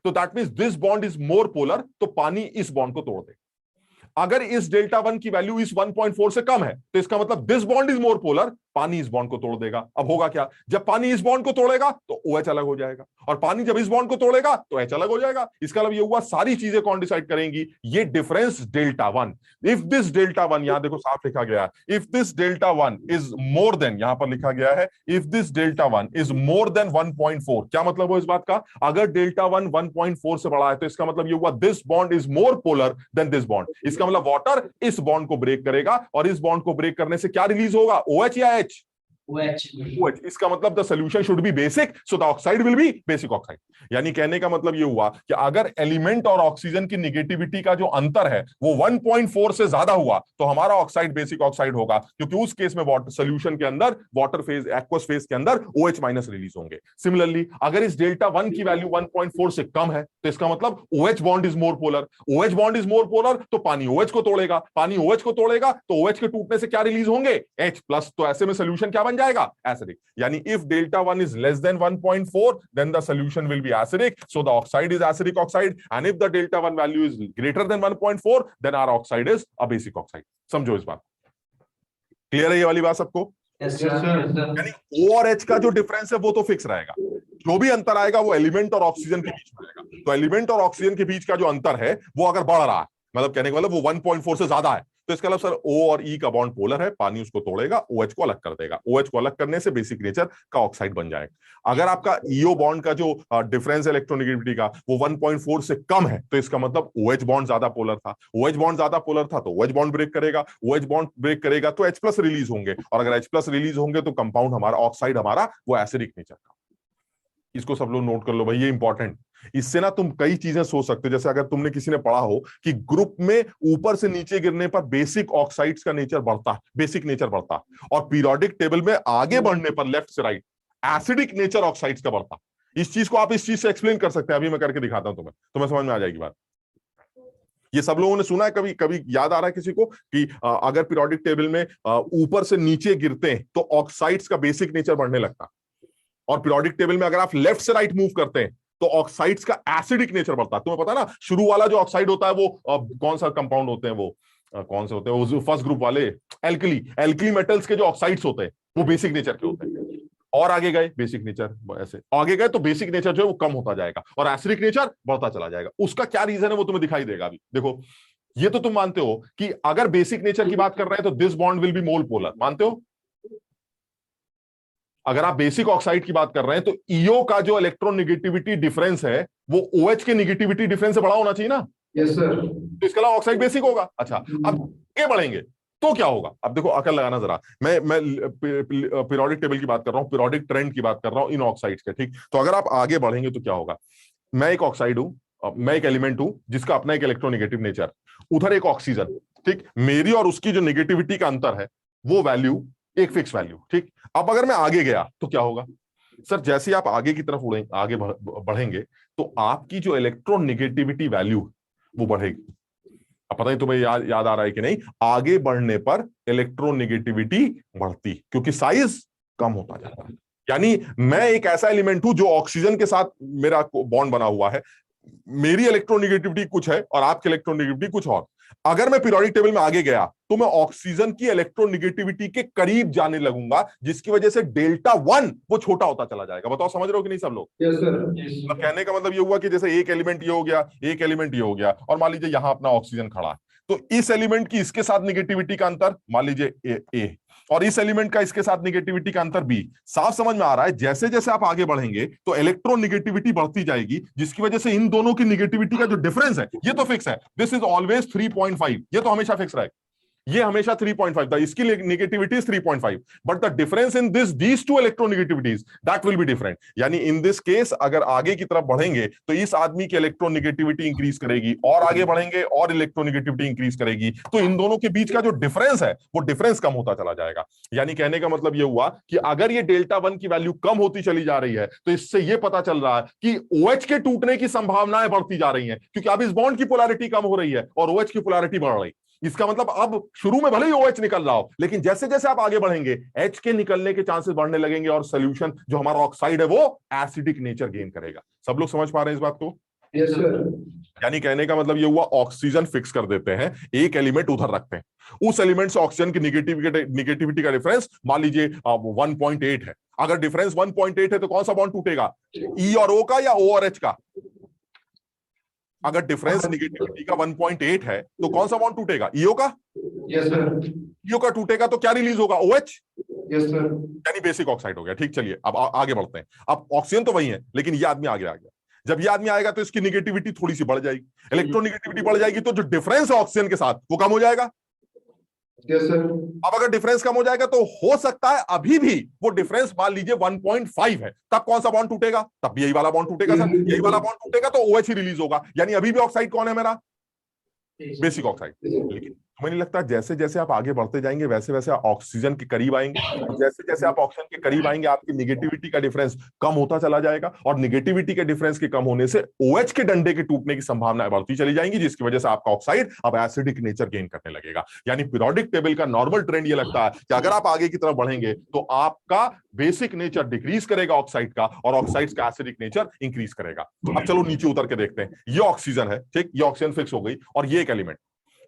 तो that means this bond is more polar, तो पानी इस बॉन्ड को तोड़ दे। अगर इस डेल्टा 1 की वैल्यू इस 1.4 से कम है तो इसका मतलब this bond is more polar, पानी इस बॉन्ड को तोड़ देगा। अब होगा क्या, जब पानी इस बॉन्ड को तोड़ेगा तो OH अलग हो जाएगा और पानी जब इस बॉन्ड को तोड़ेगा तो H अलग हो जाएगा। इसका मतलब ये हुआ सारी चीजें कौन डिसाइड करेंगी, ये difference delta 1। If this delta 1, यहां देखो साफ लिखा गया है, if this delta 1 is more than, यहां पर लिखा गया है if this delta 1 is more than 1.4, क्या मतलब हो इस बात का, अगर डेल्टा 1 1.4 से बड़ा है तो इसका मतलब ये हुआ this bond is more polar than this bond. इसका मतलब वाटर इस बॉन्ड को ब्रेक करेगा और इस बॉन्ड को ब्रेक करने से क्या रिलीज होगा, OH या H? OH, इसका मतलब the solution should be basic, so the oxide will be basic oxide. यानी कहने का मतलब ये हुआ कि अगर एलिमेंट और ऑक्सीजन की निगेटिविटी का जो अंतर है वो 1.4 से ज्यादा हुआ तो हमारा ऑक्साइड बेसिक ऑक्साइड होगा, क्योंकि उस केस में वाटर सोल्यूशन के अंदर, वाटर फेज एक्वस फेज के अंदर OH माइनस रिलीज होंगे। सिमिलरली अगर इस डेल्टा 1 की वैल्यू 1.4 से कम है तो इसका मतलब OH bond is more polar. OH bond is more polar तो पानी OH को तोड़ेगा, पानी OH को तोड़ेगा तो OH के टूटने से क्या रिलीज होंगे, H प्लस। तो ऐसे में सोल्यूशन क्या बन जाएगा, एसिडिक। यानी if delta 1 is less than 1.4 then the solution will be acidic, so the oxide is acidic oxide, and if the delta 1 value is greater than 1.4 then our oxide is a basic oxide। समझो इस बात, क्लियर है ये वाली बात सबको? Yes, sir. यानी O और H का जो डिफरेंस है वो तो फिक्स रहेगा, जो भी अंतर आएगा वो एलिमेंट और ऑक्सीजन के बीच में आएगा। तो एलिमेंट और ऑक्सीजन के बीच का जो अंतर है वो अगर बढ़ रहा है, मतलब कहने का मतलब वो 1.4 से ज्यादा है, तो इसका मतलब सर O और E का बॉन्ड पोलर है, पानी उसको तोड़ेगा, OH को अलग कर देगा, OH को अलग करने से बेसिक नेचर का ऑक्साइड बन जाएगा। अगर आपका EO बॉन्ड का जो डिफरेंस इलेक्ट्रोनेगेटिविटी का वो 1.4 से कम है तो इसका मतलब OH बॉन्ड ज्यादा पोलर था, OH बॉन्ड ज्यादा पोलर था तो OH बॉन्ड ब्रेक करेगा, OH बॉन्ड ब्रेक करेगा तो H प्लस रिलीज होंगे, और अगर H प्लस रिलीज होंगे तो कंपाउंड हमारा, ऑक्साइड हमारा वो एसिडिक नेचर का। इसको सब लोग नोट कर लो भाई, ये इंपॉर्टेंट। इससे ना तुम कई चीजें सोच सकते हो, जैसे अगर तुमने किसी ने पढ़ा हो कि ग्रुप में ऊपर से नीचे गिरने पर बेसिक ऑक्साइड्स का नेचर बढ़ता है, बेसिक नेचर बढ़ता है, और पीरियोडिक टेबल में आगे बढ़ने पर लेफ्ट से राइट एसिडिक नेचर ऑक्साइड्स का बढ़ता है। इस चीज को आप इस चीज से एक्सप्लेन कर सकते हैं, अभी मैं करके दिखाता हूं तुम्हें समझ में आ जाएगी बात। ये सब लोगों ने सुना है, कभी कभी याद आ रहा है किसी को कि अगर पीरियोडिक टेबल में ऊपर से नीचे गिरते हैं तो ऑक्साइड्स का बेसिक नेचर बढ़ने लगता है, और पीरियोडिक टेबल में अगर आप लेफ्ट से राइट मूव करते हैं तो ऑक्साइड्स का एसिडिक नेचर बढ़ता है। तुम्हें पता है ना, शुरू वाला जो ऑक्साइड होता है वो कौन सा कंपाउंड होते हैं, वो कौन से होते हैं, वो फर्स्ट ग्रुप वाले एल्कली मेटल्स के जो ऑक्साइड्स होते हैं वो बेसिक नेचर के होते हैं, और आगे गए बेसिक नेचर, ऐसे आगे गए तो बेसिक नेचर जो है वो कम होता जाएगा और एसिडिक नेचर बढ़ता चला जाएगा। उसका क्या रीजन है वो तुम्हें दिखाई देगा। अभी देखो, ये तो तुम मानते हो कि अगर बेसिक नेचर की बात कर रहे हैं तो this bond will be more polar, मानते हो? अगर आप बेसिक ऑक्साइड की बात कर रहे हैं तो ईओ का जो इलेक्ट्रोनेगेटिविटी डिफरेंस है वो OH के नेगेटिविटी डिफरेंस से बड़ा होना चाहिए ना। Yes, sir. तो इसके अलावा ऑक्साइड बेसिक होगा। अच्छा, अब आगे बढ़ेंगे तो क्या होगा, अब देखो अकल लगाना जरा। मैं पीरियोडिक टेबल की बात कर रहा हूं, पीरियोडिक ट्रेंड की बात कर रहा हूं इन ऑक्साइड्स के, ठीक। तो अगर आप आगे बढ़ेंगे तो क्या होगा, मैं एक ऑक्साइड हूं, मैं एक एलिमेंट हूं जिसका अपना एक इलेक्ट्रोनेगेटिव नेचर, उधर एक ऑक्सीजन, ठीक। मेरी और उसकी जो नेगेटिविटी का अंतर है वो वैल्यू एक फिक्स वैल्यू, ठीक। अब अगर मैं आगे गया तो क्या होगा सर, जैसे आप आगे की तरफ आगे बढ़ेंगे तो आपकी जो इलेक्ट्रोनेगेटिविटी वैल्यू वो बढ़ेगी। अब पता नहीं तुम्हें याद आ रहा है कि नहीं, आगे बढ़ने पर इलेक्ट्रोनेगेटिविटी बढ़ती क्योंकि साइज कम होता जाता है। यानी मैं एक ऐसा एलिमेंट हूं जो ऑक्सीजन के साथ मेरा बॉन्ड बना हुआ है, मेरी इलेक्ट्रोनेगेटिविटी कुछ है और आपकी इलेक्ट्रोनेगेटिविटी कुछ और। अगर मैं पीरियोडिक टेबल में आगे गया तो मैं ऑक्सीजन की इलेक्ट्रोनेगेटिविटी के करीब जाने लगूंगा, जिसकी वजह से डेल्टा 1 वो छोटा होता चला जाएगा। बताओ समझ रहे हो कि नहीं सब लोग? Yes, sir. मतलब कहने का मतलब ये हुआ कि जैसे एक एलिमेंट ये हो गया, एक एलिमेंट ये हो गया, और मान लीजिए यहां अपना ऑक्सीजन खड़ा है, तो इस एलिमेंट की इसके साथ नेगेटिविटी का अंतर मान लीजिए ए, और इस एलिमेंट का इसके साथ नेगेटिविटी का अंतर बी। साफ समझ में आ रहा है, जैसे जैसे आप आगे बढ़ेंगे तो इलेक्ट्रोनेगेटिविटी बढ़ती जाएगी, जिसकी वजह से इन दोनों की नेगेटिविटी का जो डिफरेंस है ये तो फिक्स है, दिस इज ऑलवेज 3.5, ये तो हमेशा फिक्स रहेगा, ये हमेशा 3.5 था, इसकी negativity is 3.5, but the difference in these two electronegativities that will be different. यानी इन दिस केस अगर आगे की तरफ बढ़ेंगे तो इस आदमी की इलेक्ट्रोनेगेटिविटी इंक्रीज करेगी, और आगे बढ़ेंगे और इलेक्ट्रोनेगेटिविटी इंक्रीज करेगी, तो इन दोनों के बीच का जो डिफरेंस है वो डिफरेंस कम होता चला जाएगा। यानी कहने का मतलब ये हुआ कि अगर ये डेल्टा 1 की वैल्यू कम होती चली जा रही है तो इससे ये पता चल रहा है कि OH के टूटने की संभावनाएं बढ़ती जा रही हैं, क्योंकि अब इस बॉन्ड की पोलैरिटी कम हो रही है और OH की पोलैरिटी बढ़ रही है। इसका मतलब अब शुरू में भले ही OH निकल रहा हो, लेकिन जैसे जैसे आप आगे बढ़ेंगे H के निकलने के चांसेस बढ़ने लगेंगे और सोल्यूशन जो हमारा ऑक्साइड है वो एसिडिक नेचर गेन करेगा। सब लोग समझ पा रहे हैं इस बात को? Yes, sir. यानी कहने का मतलब ये हुआ, ऑक्सीजन फिक्स कर देते हैं, एक एलिमेंट उधर रखते हैं, उस एलिमेंट से ऑक्सीजन की निगेटिविटी का डिफरेंस मान लीजिए 1.8 है। अगर डिफरेंस 1.8 है तो कौन सा बॉन्ड टूटेगा, E और O का या O और H का? अगर डिफरेंस नेगेटिविटी का 1.8 है तो कौन सा बॉन्ड टूटेगा, ईओ का? Yes, sir. ईओ का टूटेगा तो क्या रिलीज होगा, OH, Yes, sir. यानी बेसिक ऑक्साइड हो गया। ठीक, चलिए अब आगे बढ़ते हैं। अब ऑक्सीजन तो वही है, लेकिन ये आदमी आगे आ गया। जब ये आदमी आएगा तो इसकी नेगेटिविटी थोड़ी सी बढ़ जाएगी, इलेक्ट्रोनेगेटिविटी बढ़ जाएगी, तो जो डिफरेंस है ऑक्सीजन के साथ वो कम हो जाएगा। Yes, sir. अब अगर डिफरेंस कम हो जाएगा तो हो सकता है अभी भी वो डिफरेंस मान लीजिए 1.5 है, तब कौन सा बॉन्ड टूटेगा? तब भी यही वाला बॉन्ड टूटेगा सर। यही वाला बॉन्ड टूटेगा तो OH ही रिलीज होगा, यानी अभी भी ऑक्साइड कौन है मेरा? Basic oxide. लेकिन हमें नहीं लगता जैसे जैसे आप आगे बढ़ते जाएंगे वैसे वैसे आप ऑक्सीजन के करीब आएंगे, और जैसे जैसे आप ऑक्सीजन के करीब आएंगे आपकी निगेटिविटी का डिफरेंस कम होता चला जाएगा, और निगेटिविटी के डिफरेंस के कम होने से OH के डंडे के टूटने की संभावना बढ़ती चली जाएंगी, जिसकी वजह से आपका ऑक्साइड अब एसिडिक नेचर गेन करने लगेगा। यानी पीरियोडिक टेबल का नॉर्मल ट्रेंड ये लगता है कि अगर आप आगे की तरफ बढ़ेंगे तो आपका बेसिक नेचर डिक्रीज करेगा ऑक्साइड का, और ऑक्साइड का एसिडिक नेचर इंक्रीज करेगा। अब चलो नीचे उतर के देखते हैं। ये ऑक्सीजन है, ठीक, ये ऑक्सीजन फिक्स हो गई, और ये एक एलिमेंट,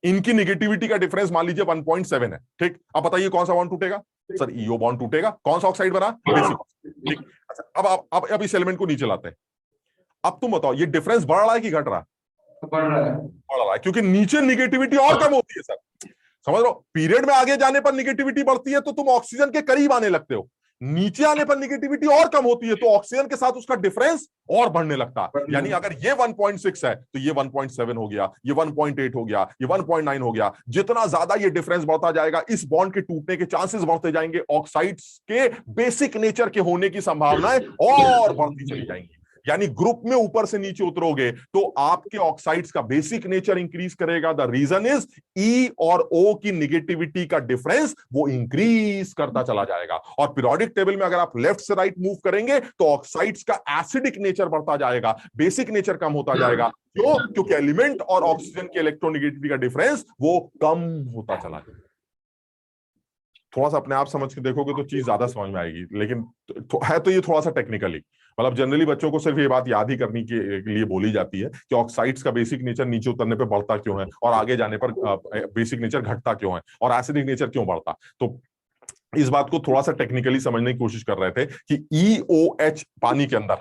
इनकी निगेटिविटी का डिफरेंस मान लीजिए 1.7 है, ठीक। अब बताइए कौन सा बॉन्ड टूटेगा? सर ईओ बॉन्ड टूटेगा। कौन सा ऑक्साइड बना? बेसिक ऑक्साइड, ठीक। अच्छा, अब इस एलिमेंट को नीचे लाते हैं। अब तुम बताओ ये डिफरेंस बढ़ रहा है कि घट रहा है? बढ़ रहा है। बढ़ रहा है, क्योंकि नीचे निगेटिविटी और कम होती है सर। समझ लो, पीरियड में आगे जाने पर निगेटिविटी बढ़ती है तो तुम ऑक्सीजन के करीब आने लगते हो, नीचे आने पर निगेटिविटी और कम होती है तो ऑक्सीजन के साथ उसका डिफरेंस और बढ़ने लगता है। यानी अगर ये 1.6 है तो ये 1.7 हो गया, ये 1.8 हो गया, ये 1.9 हो गया। जितना ज्यादा ये डिफरेंस बढ़ता जाएगा, इस बॉन्ड के टूटने के चांसेस बढ़ते जाएंगे, ऑक्साइड्स के बेसिक नेचर के होने की संभावनाएं और बढ़ती चली जाएंगी। यानी ग्रुप में ऊपर से नीचे उतरोगे तो आपके ऑक्साइड्स का बेसिक नेचर इंक्रीज करेगा। द रीजन इज ई और ओ की निगेटिविटी का डिफरेंस वो इंक्रीज करता चला जाएगा। और पीरियोडिक टेबल में अगर आप लेफ्ट से राइट मूव करेंगे तो ऑक्साइड्स का एसिडिक नेचर बढ़ता जाएगा, बेसिक नेचर कम होता जाएगा। क्यों? क्योंकि एलिमेंट और ऑक्सीजन की इलेक्ट्रोनिगेटिविटी का डिफरेंस वो कम होता चला जाएगा। थोड़ा सा अपने आप समझ के देखोगे तो चीज ज्यादा समझ में आएगी, लेकिन है तो ये थोड़ा सा टेक्निकली, मतलब जनरली बच्चों को सिर्फ ये बात याद ही करने के लिए बोली जाती है कि ऑक्साइड्स का बेसिक नेचर नीचे उतरने पे बढ़ता क्यों है और आगे जाने पर बेसिक नेचर घटता क्यों है और एसिडिक नेचर क्यों बढ़ता। तो इस बात को थोड़ा सा टेक्निकली समझने की कोशिश कर रहे थे कि EOH पानी के अंदर,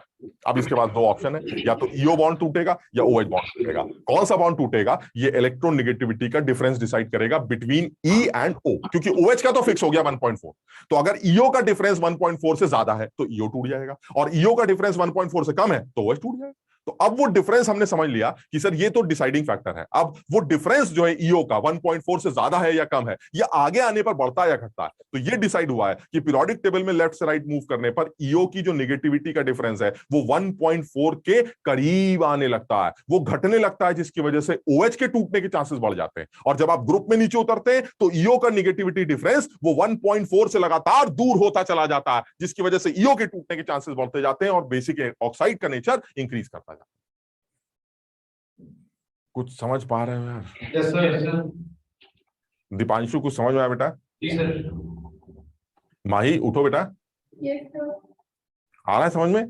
अब इसके बाद दो ऑप्शन है, या तो EO बॉन्ड टूटेगा या OH बॉन्ड टूटेगा। कौन सा बॉन्ड टूटेगा ये इलेक्ट्रोनिगेटिविटी का डिफरेंस डिसाइड करेगा बिटवीन E एंड O, क्योंकि OH का तो फिक्स हो गया 1.4। तो अगर EO का डिफरेंस 1.4 से ज्यादा है तो EO टूट जाएगा, और EO का डिफरेंस 1.4 से कम है तो OH टूट जाएगा। तो अब वो डिफरेंस हमने समझ लिया कि सर ये तो डिसाइडिंग फैक्टर है। अब वो डिफरेंस जो है EO का 1.4 से ज्यादा है या कम है, ये आगे आने पर बढ़ता है या घटता है। तो ये डिसाइड हुआ है कि पीरियोडिक टेबल में लेफ्ट से राइट मूव करने पर EO की जो नेगेटिविटी का डिफरेंस है वो 1.4 के करीब आने लगता है, वो घटने लगता है, जिसकी वजह से OH के टूटने के चांसेस बढ़ जाते हैं। और जब आप ग्रुप में नीचे उतरते हैं तो EO का नेगेटिविटी डिफरेंस वो 1.4 से लगातार दूर होता चला जाता है, जिसकी वजह से EO के टूटने के चांसेस बढ़ते जाते हैं और बेसिक ऑक्साइड का नेचर इंक्रीज करता जाता है। कुछ समझ पा रहे हो यार? Yes sir, yes sir. Deepanshu कुछ समझ में आया बेटा? जी सर। माही उठो बेटा, Yes, sir. आ रहा है समझ में?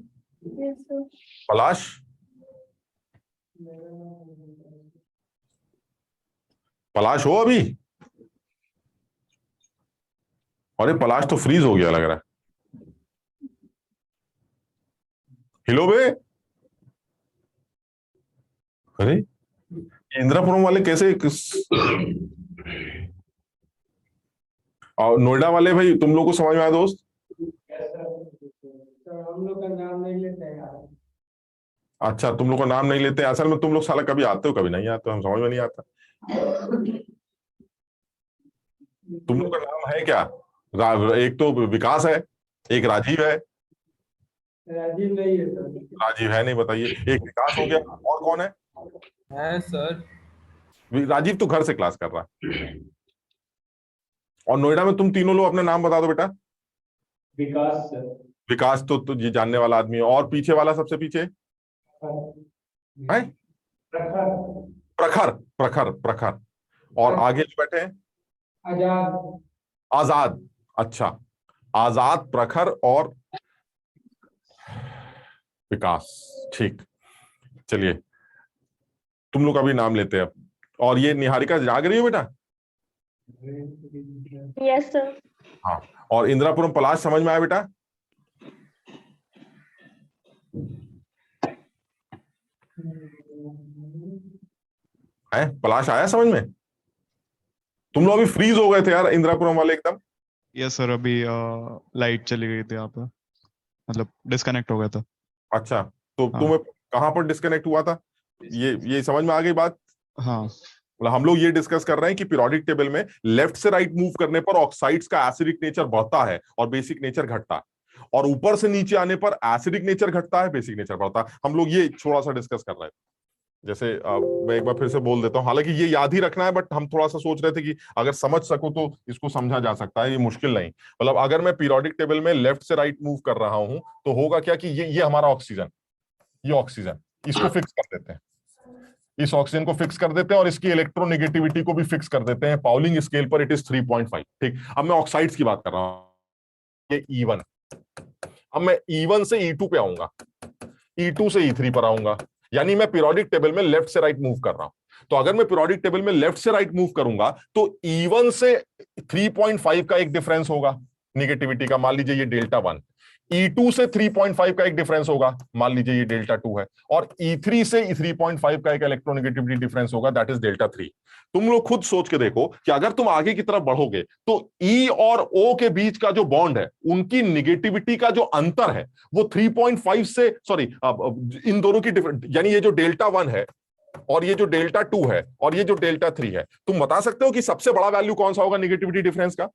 Yes, sir. पलाश, पलाश हो अभी? अरे पलाश तो फ्रीज हो गया लग रहा है। हिलो बे। अरे इंदिरापुरम वाले कैसे और नोएडा वाले भाई तुम लोग को समझ में आया दोस्त? हम लोग का नाम नहीं लेते हैं यार। अच्छा तुम लोग का नाम नहीं लेते, असल में तुम लोग साला कभी आते हो कभी नहीं आते, हम समझ में नहीं आता। तुम लोग का नाम है क्या? एक तो विकास है, एक राजीव है। राजीव नहीं है सर। राजीव है नहीं, बताइए। एक विकास हो गया, और कौन है? है सर। राजीव तो घर से क्लास कर रहा है। और नोएडा में तुम तीनों लोग अपना नाम बता दो बेटा। विकास सर। विकास तो ये जानने वाला आदमी है। और पीछे वाला सबसे पीछे है? प्रखर, प्रखर, प्रखर। और आगे जो बैठे हैं? आजाद। आजाद। अच्छा, आजाद, प्रखर और विकास, ठीक। चलिए तुम लोग अभी नाम लेते हैं। और ये निहारिका जाग रही हो बेटा? Yes, sir. हाँ। और इंदिरापुरम पलाश समझ में आया बेटा? है पलाश आया समझ में? तुम लोग अभी फ्रीज हो गए थे यार इंदिरापुरम वाले एकदम। यस सर, अभी लाइट चली गई थी यहाँ पे, मतलब डिस्कनेक्ट हो गया था। अच्छा तो हाँ। तुम्हें कहां पर डिस्कनेक्ट हुआ था? ये समझ में आ गई बात? हाँ मतलब हम लोग ये डिस्कस कर रहे हैं कि पीरियोडिक टेबल में लेफ्ट से राइट मूव करने पर ऑक्साइड्स का एसिडिक नेचर बढ़ता है और बेसिक नेचर घटता है, और ऊपर से नीचे आने पर एसिडिक नेचर घटता है, बेसिक नेचर बढ़ता है। हम लोग ये थोड़ा सा डिस्कस कर रहे थे। जैसे मैं एक बार फिर से बोल देता हूं, हालांकि ये याद ही रखना है, बट हम थोड़ा सा सोच रहे थे कि अगर समझ सको तो इसको समझा जा सकता है, ये मुश्किल नहीं। मतलब अगर मैं पीरियोडिक टेबल में लेफ्ट से राइट मूव कर रहा हूं तो होगा क्या कि ये हमारा ऑक्सीजन, ये ऑक्सीजन, इसको फिक्स कर देते हैं, इस ऑक्सीजन को फिक्स कर देते हैं और इसकी इलेक्ट्रोनेगेटिविटी को भी फिक्स कर देते हैं। पाउलिंग स्केल पर इट इज 3.5। ठीक, अब मैं ऑक्साइड्स की बात कर रहा हूं, ये E1। अब मैं E1 से E2 पे आऊंगा, E2 से E3 पर आऊंगा, यानी मैं पीरियोडिक टेबल में लेफ्ट से राइट मूव कर रहा हूं। तो अगर मैं पीरियोडिक टेबल में लेफ्ट से राइट मूव करूंगा तो E1 से 3.5 का एक डिफरेंस होगा निगेटिविटी का, मान लीजिए ये डेल्टा 1। E2 से 3.5 का एक डिफरेंस होगा, मान लीजिए ये डेल्टा 2 है, और E3 से 3.5 का एक इलेक्ट्रोनेगेटिविटी डिफरेंस होगा, दैट इज डेल्टा 3। तुम लोग खुद सोच के देखो कि अगर तुम आगे की तरफ बढ़ोगे तो E और O के बीच का जो बॉन्ड है, उनकी निगेटिविटी का जो अंतर है वो 3.5 से, सॉरी, इन दोनों की यानी ये जो डेल्टा 1 है और ये जो डेल्टा 2 है और ये जो डेल्टा 3 है, तुम बता सकते हो कि सबसे बड़ा वैल्यू कौन सा होगा निगेटिविटी डिफरेंस का?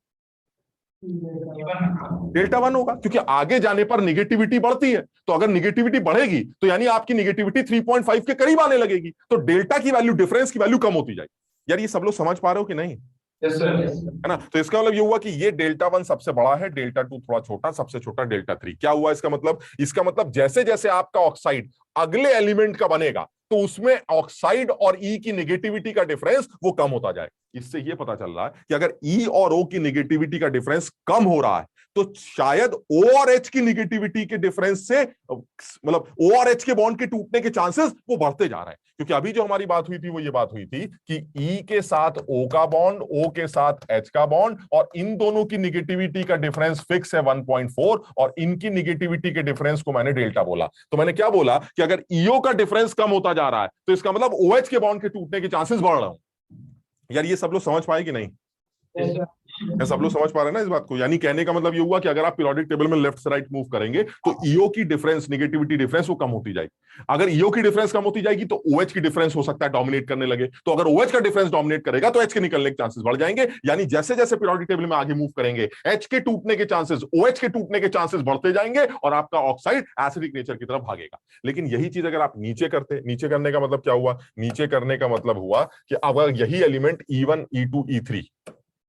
डेल्टा 1 होगा, क्योंकि आगे जाने पर निगेटिविटी बढ़ती है। तो अगर निगेटिविटी बढ़ेगी तो यानी आपकी निगेटिविटी 3.5 के करीब आने लगेगी, तो डेल्टा की वैल्यू, डिफरेंस की वैल्यू कम होती जाएगी। यार ये सब लोग समझ पा रहे हो कि नहीं? Yes sir. है ना? तो इसका मतलब ये हुआ कि ये डेल्टा 1 सबसे बड़ा है, डेल्टा 2 थोड़ा छोटा, सबसे छोटा डेल्टा 3। क्या हुआ इसका मतलब? इसका मतलब जैसे जैसे आपका ऑक्साइड अगले एलिमेंट का बनेगा तो उसमें ऑक्साइड और ई की निगेटिविटी का डिफरेंस वो कम होता जाए। इससे ये पता चल रहा है कि अगर ई और ओ की निगेटिविटी का डिफरेंस कम हो रहा है तो शायद ओ और एच की निगेटिविटी के डिफरेंस से, मतलब ओ और एच के बॉन्ड के टूटने के चांसेस वो बढ़ते जा रहे हैं। क्योंकि अभी जो हमारी बात हुई थी वो ये बात हुई थी कि ई के साथ ओ का बॉन्ड, ओ के साथ एच का बॉन्ड, और इन दोनों की निगेटिविटी का डिफरेंस फिक्स है 1.4, और इनकी निगेटिविटी के डिफरेंस को मैंने डेल्टा बोला। तो मैंने क्या बोला कि अगर ईओ का डिफरेंस कम होता जा रहा है तो इसका मतलब ओएच के बॉन्ड के टूटने के चांसेस बढ़ रहे हैं। यार ये सब लोग समझ पाए कि नहीं? क्या सब लोग समझ पा रहे हैं ना इस बात को? यानी कहने का मतलब ये हुआ कि अगर आप पीरियोडिक टेबल में लेफ्ट से राइट मूव करेंगे तो ईओ की डिफरेंस, निगेटिविटी डिफरेंस वो कम होती जाएगी। अगर ईओ की डिफरेंस कम होती जाएगी तो ओएच की डिफरेंस हो सकता है डोमिनेट करने लगे। तो अगर ओएच का डिफरेंस डोमिनेट करेगा तो एच के निकलने के चांसेस बढ़ जाएंगे। यानी जैसे जैसे पीरियोडिक टेबल में आगे मूव करेंगे एच के टूटने के चांसेस, ओएच के टूटने के चांसेस बढ़ते जाएंगे और आपका ऑक्साइड एसिडिक नेचर की तरफ भागेगा। लेकिन यही चीज अगर आप नीचे करते, नीचे करने का मतलब क्या हुआ? नीचे करने का मतलब हुआ कि अगर यही एलिमेंट E1, E2, E3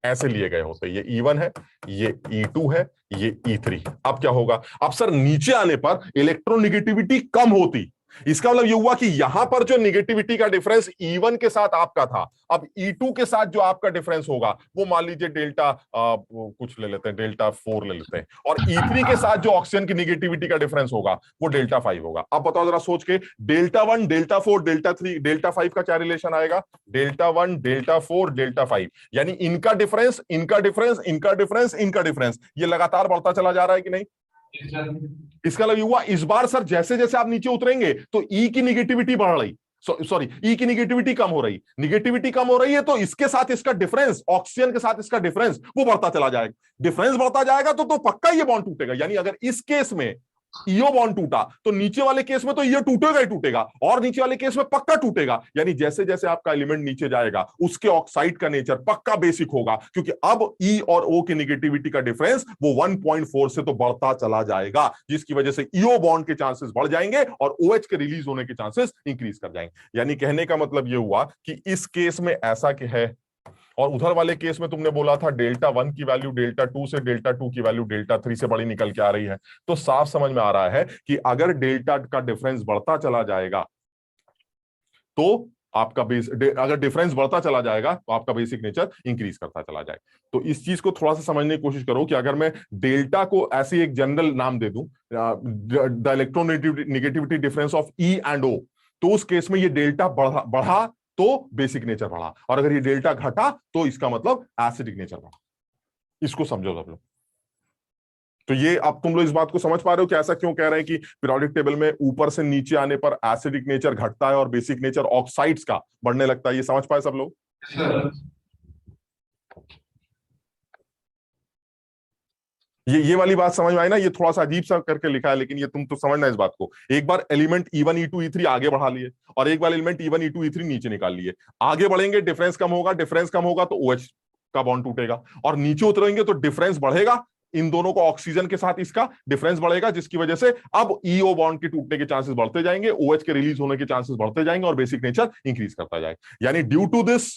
ऐसे लिए गए होते, ये E1 है, ये E2 है, ये E3, अब क्या होगा? अब सर नीचे आने पर इलेक्ट्रोनेगेटिविटी कम होती, इसका मतलब ये हुआ कि यहां पर जो निगेटिविटी का डिफरेंस E1 के साथ आपका था, अब E2 के साथ जो आपका डिफरेंस होगा वो मान लीजिए डेल्टा कुछ ले लेते हैं, डेल्टा 4 ले लेते हैं, और E3 के साथ जो ऑक्सीजन की निगेटिविटी का डिफरेंस होगा वो डेल्टा 5 होगा। अब बताओ जरा सोच के, डेल्टा 1, डेल्टा 4, डेल्टा 3, डेल्टा 5 का क्या रिलेशन आएगा? डेल्टा 1, डेल्टा 4, डेल्टा 5, यानी इनका डिफरेंस, इनका डिफरेंस, इनका डिफरेंस, इनका डिफरेंस, ये लगातार बढ़ता चला जा रहा है कि नहीं? इसका मतलब हुआ इस बार सर जैसे जैसे आप नीचे उतरेंगे तो ई की निगेटिविटी बढ़ रही, सॉरी, ई की निगेटिविटी कम हो रही, निगेटिविटी कम हो रही है तो इसके साथ इसका डिफरेंस, ऑक्सीजन के साथ इसका डिफरेंस वो बढ़ता चला जाएगा। डिफरेंस बढ़ता जाएगा तो पक्का ये बॉन्ड टूटेगा। यानी अगर इस केस में ईओ बॉन्ड टूटा तो नीचे वाले केस में तो ईओ टूटेगा ही टूटेगा, और नीचे वाले केस में पक्का टूटेगा। यानी जैसे जैसे आपका एलिमेंट नीचे जाएगा उसके ऑक्साइड का नेचर पक्का बेसिक होगा, क्योंकि अब ई और ओ की निगेटिविटी का डिफरेंस वो 1.4 से तो बढ़ता चला जाएगा, जिसकी वजह से ईओ बॉन्ड के चांसेस बढ़ जाएंगे और ओएच के रिलीज होने के चांसेस इंक्रीज कर जाएंगे। यानी कहने का मतलब ये हुआ कि इस केस में ऐसा क्या है, और उधर वाले केस में तुमने बोला था डेल्टा 1 की वैल्यू डेल्टा 2 से, डेल्टा 2 की वैल्यू डेल्टा 3 से बड़ी निकल के आ रही है। तो साफ समझ में आ रहा है कि अगर डेल्टा का डिफरेंस बढ़ता चला जाएगा तो आपका बेस, अगर डिफरेंस बढ़ता चला जाएगा तो आपका बेसिक नेचर इंक्रीज करता चला जाएगा। तो इस चीज को थोड़ा सा समझने की कोशिश करो कि अगर मैं डेल्टा को ऐसे एक जनरल नाम दे दूं, the electronegativity difference of E and O, तो उस केस में ये डेल्टा बढ़ा तो बेसिक नेचर बढ़ा, और अगर ये डेल्टा घटा तो इसका मतलब एसिडिक नेचर बढ़ा। इसको समझो सब लोग। तो ये अब तुम लोग इस बात को समझ पा रहे हो कि ऐसा क्यों कह रहे हैं कि पीरियोडिक टेबल में ऊपर से नीचे आने पर एसिडिक नेचर घटता है और बेसिक नेचर ऑक्साइड्स का बढ़ने लगता है? ये समझ पाए सब लोग? ये वाली बात समझ में आई ना? ये थोड़ा सा अजीब सा करके लिखा है, लेकिन ये तुम तो समझना इस बात को। एक बार एलिमेंट E1 E2 E3 आगे बढ़ा लिए और एक बार एलिमेंट E1 E2 E3 नीचे निकाल लिए। आगे बढ़ेंगे डिफरेंस कम होगा, डिफरेंस कम होगा तो OH का बॉन्ड टूटेगा, और नीचे उतरेंगे तो डिफरेंस बढ़ेगा, इन दोनों को ऑक्सीजन के साथ इसका डिफरेंस बढ़ेगा, जिसकी वजह से अब EO बॉन्ड के टूटने के चांसेस बढ़ते जाएंगे, OH के रिलीज होने के चांसेस बढ़ते जाएंगे और बेसिक नेचर इंक्रीज करता जाएगा। यानी due to this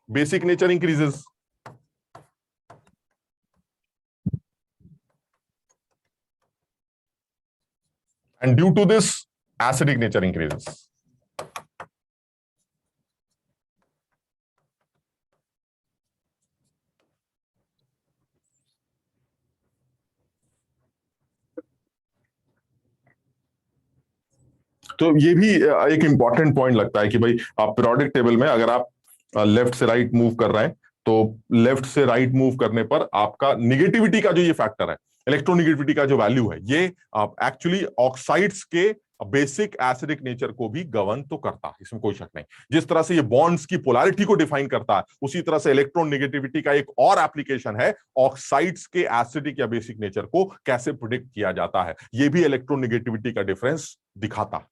basic nature increases, and due to this acidic nature increases. तो ये भी एक इंपॉर्टेंट पॉइंट लगता है कि भाई पीरियोडिक टेबल में अगर आप लेफ्ट से राइट मूव कर रहे हैं तो लेफ्ट से राइट मूव करने पर आपका निगेटिविटी का जो ये फैक्टर है, इलेक्ट्रोनिगेटिविटी का जो वैल्यू है, ये एक्चुअली ऑक्साइड्स के बेसिक एसिडिक नेचर को भी गवर्न तो करता है, इसमें कोई शक नहीं। जिस तरह से ये बॉन्ड्स की पोलैरिटी को डिफाइन करता है, उसी तरह से इलेक्ट्रॉन नेगेटिविटी का एक और एप्लीकेशन है ऑक्साइड्स के एसिडिक या बेसिक नेचर को कैसे प्रिडिक्ट किया जाता है, ये भी इलेक्ट्रॉन नेगेटिविटी का डिफरेंस दिखाता है।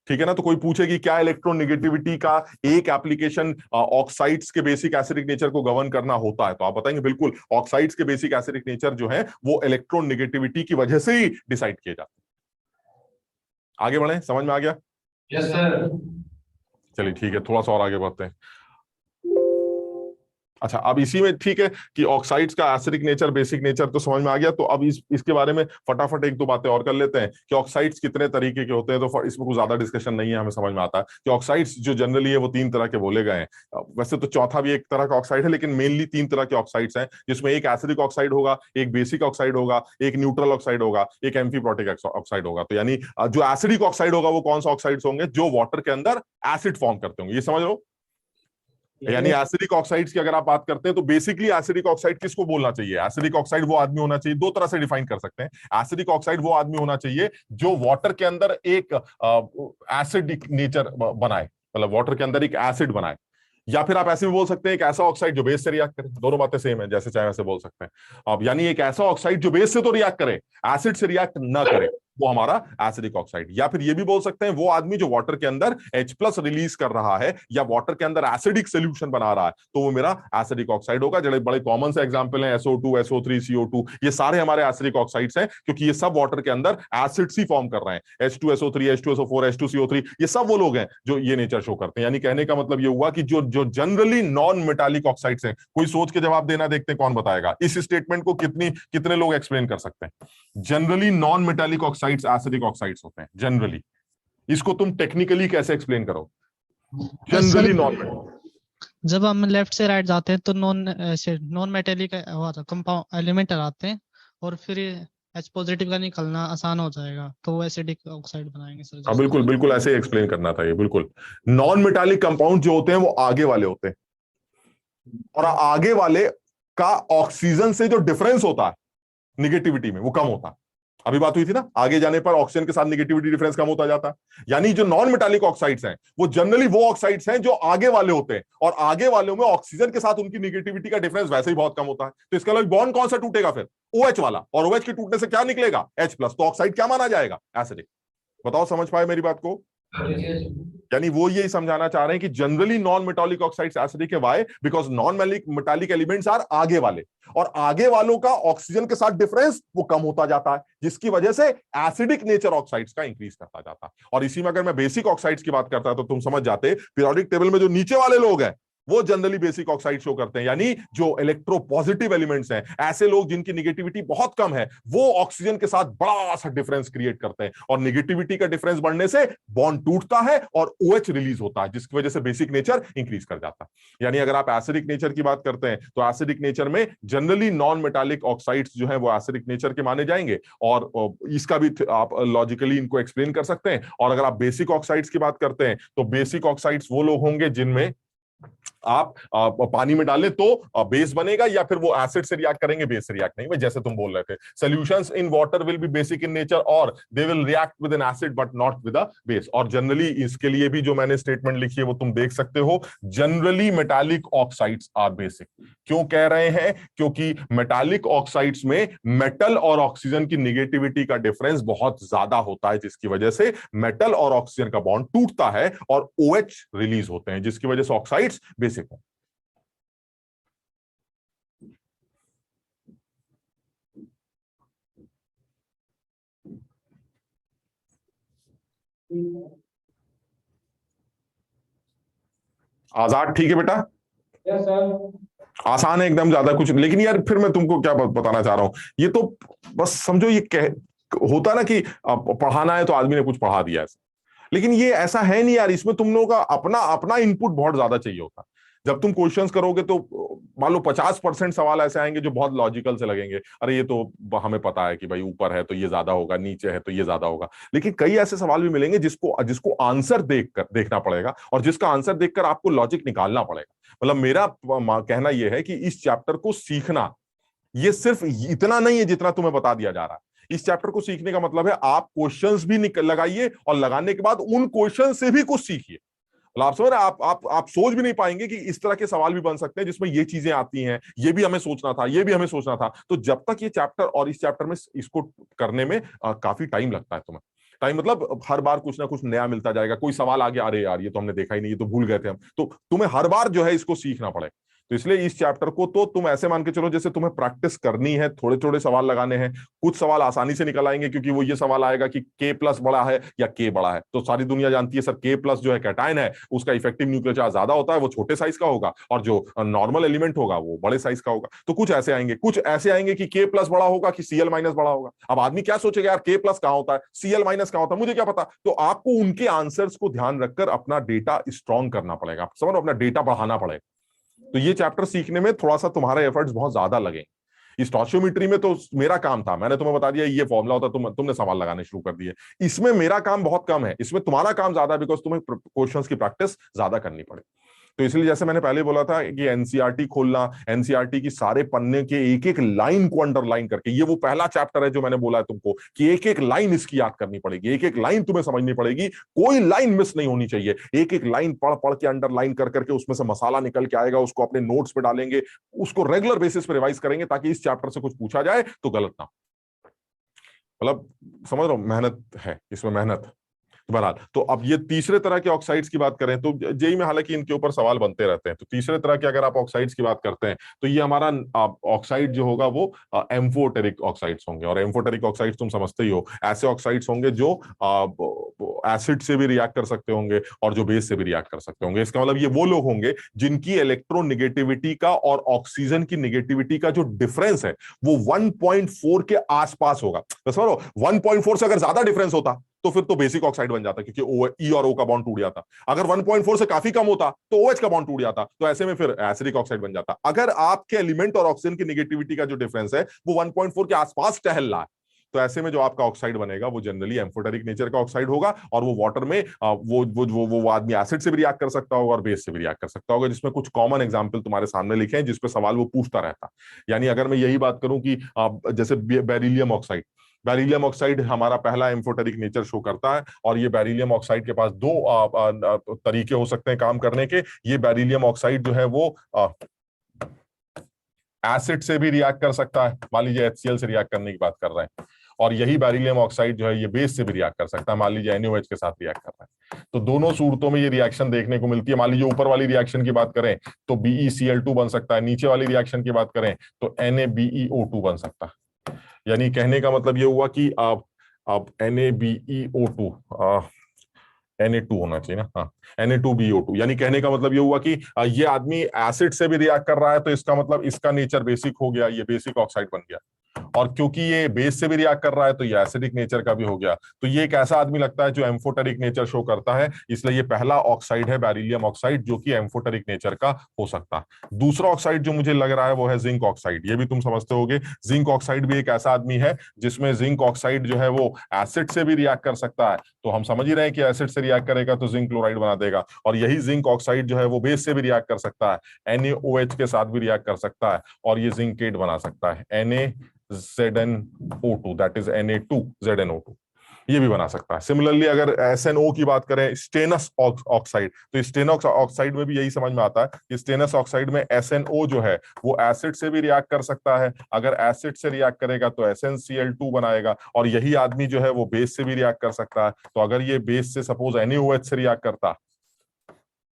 ठीक है ना? तो कोई पूछे कि क्या इलेक्ट्रॉन नेगेटिविटी का एक एप्लीकेशन ऑक्साइड्स के बेसिक एसिडिक नेचर को गवर्न करना होता है, तो आप बताएंगे बिल्कुल, ऑक्साइड्स के बेसिक एसिडिक नेचर जो है वो इलेक्ट्रॉन नेगेटिविटी की वजह से ही डिसाइड किए जाते हैं। आगे बढ़े, समझ में आ गया? Yes sir. चलिए ठीक है, थोड़ा सा और आगे बढ़ते हैं। अच्छा, अब इसी में ठीक है कि ऑक्साइड्स का एसिडिक नेचर बेसिक नेचर तो समझ में आ गया, तो अब इसके बारे में फटाफट एक दो बातें और कर लेते हैं कि ऑक्साइड्स कितने तरीके के होते हैं। तो इसमें कुछ ज्यादा डिस्कशन नहीं है, हमें समझ में आता है कि ऑक्साइड्स जो जनरली है वो 3 तरह के बोले गए हैं। वैसे तो चौथा भी एक तरह का ऑक्साइड है, लेकिन मेनली 3 तरह के ऑक्साइड्स हैं, जिसमें एक एसिडिक ऑक्साइड होगा, एक बेसिक ऑक्साइड होगा, एक न्यूट्रल ऑक्साइड होगा, एक एम्फीप्रोटिक ऑक्साइड होगा। तो यानी जो एसिडिक ऑक्साइड होगा वो कौन सा ऑक्साइड्स होंगे? जो वाटर के अंदर एसिड फॉर्म करते होंगे, ये समझ लो। यानी एसिडिक ऑक्साइड्स की अगर आप बात करते हैं तो बेसिकली एसिडिक ऑक्साइड किसको बोलना चाहिए? एसिडिक ऑक्साइड वो आदमी होना चाहिए, 2 तरह से डिफाइन कर सकते हैं। एसिडिक ऑक्साइड वो आदमी होना चाहिए जो वाटर के अंदर एक एसिडिक नेचर बनाए, मतलब वाटर के अंदर एक एसिड बनाए, या फिर आप ऐसे भी बोल सकते हैं एक ऐसा ऑक्साइड जो बेस से रिएक्ट करे। दोनों बातें सेम है, जैसे चाहे वैसे बोल सकते हैं। अब यानी एक ऐसा ऑक्साइड जो बेस से तो रिएक्ट करे, एसिड से रिएक्ट ना करे, वो हमारा एसिडिक ऑक्साइड। या फिर ये भी बोल सकते हैं वो आदमी जो वाटर के अंदर H+ रिलीज कर रहा है या वाटर के अंदर एसिडिक सोल्यूशन बना रहा है, तो वो मेरा एसिडिक ऑक्साइड होगा। जो बड़े कॉमन से एग्जांपल हैं SO2, SO3, CO2, ये सारे हमारे एसिडिक ऑक्साइड्स हैं, क्योंकि ये सब वाटर के अंदर एसिड्स ही फॉर्म कर रहे हैं। H2SO3, H2SO4, H2CO3, ये सब वो लोग हैं जो ये नेचर शो करते हैं। यानी कहने का मतलब ये हुआ कि जो जनरली नॉन मेटालिक ऑक्साइड्स हैं, कोई सोच के जवाब देना, देखते हैं कौन बताएगा। इस स्टेटमेंट को कितने लोग एक्सप्लेन कर सकते हैं? Generally non metallic oxides acidic oxides होते हैं जनरली। इसको तुम टेक्निकली कैसे एक्सप्लेन करो? Generally non metallic. जब हम लेफ्ट से राइट जाते हैं तो नॉन मेटेलिक कंपाउंड एलिमेंट आते हैं और फिर H पॉजिटिव का निकलना आसान हो जाएगा, तो वो एसिडिक ऑक्साइड बनाएंगे सर। हाँ बिल्कुल बिल्कुल, ऐसे ही एक्सप्लेन करना था ये। बिल्कुल, नॉन मेटालिक कंपाउंड जो होते हैं वो आगे वाले होते हैं, और आगे वाले का ऑक्सीजन से जो डिफरेंस होता है निगेटिविटी में वो कम होता है। अभी बात हुई थी ना, आगे जाने पर ऑक्सीजन के साथ निगेटिविटी डिफरेंस कम होता जाता है। यानी जो नॉन मेटालिक ऑक्साइड्स हैं वो जनरली वो ऑक्साइड्स हैं जो आगे वाले होते हैं, और आगे वालों में ऑक्सीजन के साथ उनकी निगेटिविटी का डिफरेंस वैसे ही बहुत कम होता है। तो इसका मतलब बॉन्ड कौन सा टूटेगा फिर? OH वाला, और OH के टूटने से क्या निकलेगा? H+। तो ऑक्साइड क्या माना जाएगा? एसिडिक। बताओ, समझ पाए मेरी बात को? यानी वो यही समझाना चाह रहे हैं कि generally non metallic oxides acidic है। Why? Because non metallic elements are आगे वाले, और आगे वालों का ऑक्सीजन के साथ डिफरेंस वो कम होता जाता है, जिसकी वजह से एसिडिक नेचर ऑक्साइड्स का इंक्रीज करता जाता है। और इसी में अगर मैं बेसिक ऑक्साइड्स की बात करता तो तुम समझ जाते पीरियोडिक टेबल में जो नीचे वाले लोग हैं वो जनरली बेसिक ऑक्साइड शो करते हैं। यानी जो इलेक्ट्रोपॉजिटिव एलिमेंट्स हैं, ऐसे लोग जिनकी निगेटिविटी बहुत कम है, वो ऑक्सीजन के साथ बड़ा सा डिफरेंस क्रिएट करते हैं, और निगेटिविटी का डिफरेंस बढ़ने से बॉन्ड टूटता है और OH रिलीज होता है, जिसकी वजह से बेसिक नेचर इंक्रीज कर जाता है। यानी अगर आप एसिडिक नेचर की बात करते हैं तो एसिडिक नेचर में जनरली नॉन मेटालिक ऑक्साइड्स जो है वो एसिडिक नेचर के माने जाएंगे, और इसका भी आप लॉजिकली इनको एक्सप्लेन कर सकते हैं। और अगर आप बेसिक ऑक्साइड्स की बात करते हैं तो बेसिक ऑक्साइड्स वो लोग होंगे जिनमें आप पानी में डालें तो बेस बनेगा, या फिर वो एसिड से रिएक्ट करेंगे, बेस से रिएक्ट नहीं। जैसे तुम बोल रहे थे, solutions in water will be basic in nature और they will react with an acid but not with a base. और जनरली इसके लिए भी जो मैंने स्टेटमेंट लिखी है वो तुम देख सकते हो, generally metallic oxides are basic. क्यों कह रहे हैं? क्योंकि मेटालिक ऑक्साइड्स में मेटल और ऑक्सीजन की निगेटिविटी का डिफरेंस बहुत ज्यादा होता है, जिसकी वजह से मेटल और ऑक्सीजन का बॉन्ड टूटता है और OH रिलीज होते हैं, जिसकी वजह से ऑक्साइड्स बेसिक हो। आजाद ठीक है बेटा? Yes sir. आसान है एकदम, ज्यादा कुछ। लेकिन यार फिर मैं तुमको क्या बताना चाह रहा हूं, ये तो बस समझो, ये होता ना कि पढ़ाना है तो आदमी ने कुछ पढ़ा दिया है, लेकिन ये ऐसा है नहीं यार। इसमें तुम लोगों का अपना अपना इनपुट बहुत ज्यादा चाहिए होता। जब तुम क्वेश्चंस करोगे तो मान लो 50% सवाल ऐसे आएंगे जो बहुत लॉजिकल से लगेंगे, अरे ये तो हमें पता है कि भाई ऊपर है तो ये ज्यादा होगा, नीचे है तो ये ज्यादा होगा। लेकिन कई ऐसे सवाल भी मिलेंगे जिसको आंसर देखना पड़ेगा, और जिसका आंसर देखकर आपको लॉजिक निकालना पड़ेगा। मतलब मेरा कहना यह है कि इस चैप्टर को सीखना ये सिर्फ इतना नहीं है जितना तुम्हें बता दिया जा रहा है। इस चैप्टर को सीखने का मतलब है आप क्वेश्चंस भी लगाइए, और लगाने के बाद उन क्वेश्चन से भी कुछ सीखिए। मतलब आप समझ रहे हैं, आप सोच भी नहीं पाएंगे कि इस तरह के सवाल भी बन सकते हैं जिसमें ये चीजें आती हैं, ये भी हमें सोचना था, ये भी हमें सोचना था। तो जब तक ये चैप्टर, और इस चैप्टर में इसको करने में काफी टाइम लगता है तुम्हें। टाइम मतलब हर बार कुछ ना कुछ नया मिलता जाएगा। कोई सवाल आ गया, अरे यार ये तो हमने देखा ही नहीं, ये तो भूल गए थे हम। तो तुम्हें हर बार जो है इसको सीखना पड़ेगा। तो इसलिए इस चैप्टर को तो तुम ऐसे मान के चलो जैसे तुम्हें प्रैक्टिस करनी है, थोड़े थोड़े सवाल लगाने हैं। कुछ सवाल आसानी से निकल आएंगे, क्योंकि वो ये सवाल आएगा कि K+ बड़ा है या K बड़ा है। तो सारी दुनिया जानती है सर K+ जो है कैटायन है, उसका इफेक्टिव न्यूक्लियर चार्ज ज्यादा होता है, वो छोटे साइज का होगा, और जो नॉर्मल एलिमेंट होगा वो बड़े साइज का होगा। तो कुछ ऐसे आएंगे, कुछ ऐसे आएंगे कि K+ बड़ा होगा कि Cl- बड़ा होगा। अब आदमी क्या सोचेगा, यार K+ कहां होता है, Cl- कहां होता है, मुझे क्या पता। तो आपको उनके आंसर्स को ध्यान रखकर अपना डेटा स्ट्रॉन्ग करना पड़ेगा, आप समझ लो, अपना डेटा बढ़ाना पड़ेगा। तो ये चैप्टर सीखने में थोड़ा सा तुम्हारे एफर्ट्स बहुत ज्यादा लगेंगे। स्टोचियोमेट्री में तो मेरा काम था, मैंने तुम्हें बता दिया ये फॉर्मूला होता, तुमने सवाल लगाने शुरू कर दिए। इसमें मेरा काम बहुत कम है, इसमें तुम्हारा काम ज्यादा है, बिकॉज तुम्हें क्वेश्चंस की प्रैक्टिस ज्यादा करनी पड़े। तो इसलिए जैसे मैंने पहले बोला था कि एनसीईआरटी खोलना, एनसीईआरटी की सारे पन्ने के एक एक लाइन को अंडरलाइन करके, ये वो पहला चैप्टर है जो मैंने बोला है तुमको कि एक एक लाइन इसकी याद करनी पड़ेगी, एक एक लाइन तुम्हें समझनी पड़ेगी, कोई लाइन मिस नहीं होनी चाहिए। एक एक लाइन पढ़ पढ़ के अंडरलाइन कर करके उसमें से मसाला निकल के आएगा, उसको अपने नोट्स पे डालेंगे, उसको रेगुलर बेसिस पे रिवाइज करेंगे, ताकि इस चैप्टर से कुछ पूछा जाए तो गलत ना। मतलब समझ लो, मेहनत है इसमें, मेहनत। बहरहाल, तो अब ये तीसरे तरह के ऑक्साइड्स की बात करें तो जेई में हालांकि इनके ऊपर सवाल बनते रहते हैं। तो तीसरे तरह के अगर आप ऑक्साइड्स की बात करते हैं तो ये हमारा ऑक्साइड जो होगा वो एम्फोटेरिक ऑक्साइड्स होंगे। और एम्फोटेरिक ऑक्साइड्स तुम समझते ही हो, ऐसे ऑक्साइड्स होंगे जो एसिड से भी रिएक्ट कर सकते होंगे और जो बेस से भी रिएक्ट कर सकते होंगे। इसका मतलब ये वो लोग होंगे जिनकी इलेक्ट्रोनेगेटिविटी का और ऑक्सीजन की नेगेटिविटी का जो डिफरेंस है वो 1.4 के आसपास होगा। तो समझो 1.4 से अगर ज्यादा डिफरेंस होता तो फिर तो बेसिक ऑक्साइड बन जाता, क्योंकि ई और ओ का बॉन्ड टूट जाता। अगर 1.4 से काफी कम होता तो OH का बॉन्ड टूट जाता, तो ऐसे में फिर एसिडिक ऑक्साइड बन जाता। अगर आपके एलिमेंट और ऑक्सीजन की नेगेटिविटी का जो डिफरेंस है वो 1.4 के आसपास टहल रहा है, तो ऐसे में जो आपका ऑक्साइड बनेगा वो जनरली एम्फोटेरिक नेचर का ऑक्साइड होगा। और वो वाटर में वो आदमी एसिड से भी रिएक्ट कर सकता होगा और बेस से भी रिएक्ट कर सकता होगा, जिसमें कुछ कॉमन एग्जांपल तुम्हारे सामने लिखे हैं जिसपे सवाल वो पूछता रहता। यानी अगर मैं यही बात करूं कि जैसे बेरिलियम ऑक्साइड, बेरिलियम ऑक्साइड हमारा पहला एम्फोटेरिक नेचर शो करता है। और ये बेरिलियम ऑक्साइड के पास दो तरीके हो सकते हैं काम करने के। ये बेरिलियम ऑक्साइड जो है वो एसिड से भी रिएक्ट कर सकता है, मान लीजिए HCl से रिएक्ट करने की बात कर रहे हैं। और यही बेरिलियम ऑक्साइड जो है ये बेस से भी रिएक्ट कर सकता है, मान लीजिए NaOH के साथ रिएक्ट कर रहा है। तो दोनों सूरतों में ये रिएक्शन देखने को मिलती है। मान लीजिए ऊपर वाली रिएक्शन की बात करें तो BeCl2 बन सकता है, नीचे वाली रिएक्शन की बात करें तो NaBeO2 बन सकता है। यानी कहने का मतलब ये हुआ कि अब NaBeO2 Na2 होना चाहिए ना, हाँ Na2BO2। यानी कहने का मतलब ये हुआ कि ये आदमी एसिड से भी रिएक्ट कर रहा है, तो इसका मतलब इसका नेचर बेसिक हो गया, ये बेसिक ऑक्साइड बन गया। और क्योंकि ये बेस से भी रिएक्ट कर रहा है तो ये एसिडिक नेचर का भी हो गया। तो ये एक ऐसा आदमी लगता है जो एम्फोटेरिक नेचर शो करता है, इसलिए ये पहला ऑक्साइड है बेरिलियम ऑक्साइड जो कि एम्फोटेरिक नेचर का हो सकता है। दूसरा ऑक्साइड जो मुझे लग रहा है वो है जिंक ऑक्साइड। ये भी तुम समझते होगे, जिंक ऑक्साइड भी एक ऐसा आदमी है जिसमें जिंक ऑक्साइड जो है वो एसिड से भी रिएक्ट कर सकता है। तो हम समझ ही रहे हैं कि एसिड से रिएक्ट करेगा तो जिंक क्लोराइड बना देगा, और यही जिंक ऑक्साइड जो है वो बेस से भी रिएक्ट कर सकता है, NaOH के साथ भी रिएक्ट कर सकता है और ये जिंकेट बना सकता है, NaZnO2, दैट इज Na2ZnO2, ये भी बना सकता है। सिमिलरली अगर SnO की बात करें, स्टेनस ऑक्साइड, तो स्टेनस ऑक्साइड में भी यही समझ में आता है कि स्टेनस ऑक्साइड में SnO जो है वो एसिड से भी रिएक्ट कर सकता है। अगर एसिड से रिएक्ट करेगा तो SnCl2 बनाएगा, और यही आदमी जो है वो बेस से भी रिएक्ट कर सकता है। तो अगर ये बेस से सपोज NaOH से रिएक्ट करता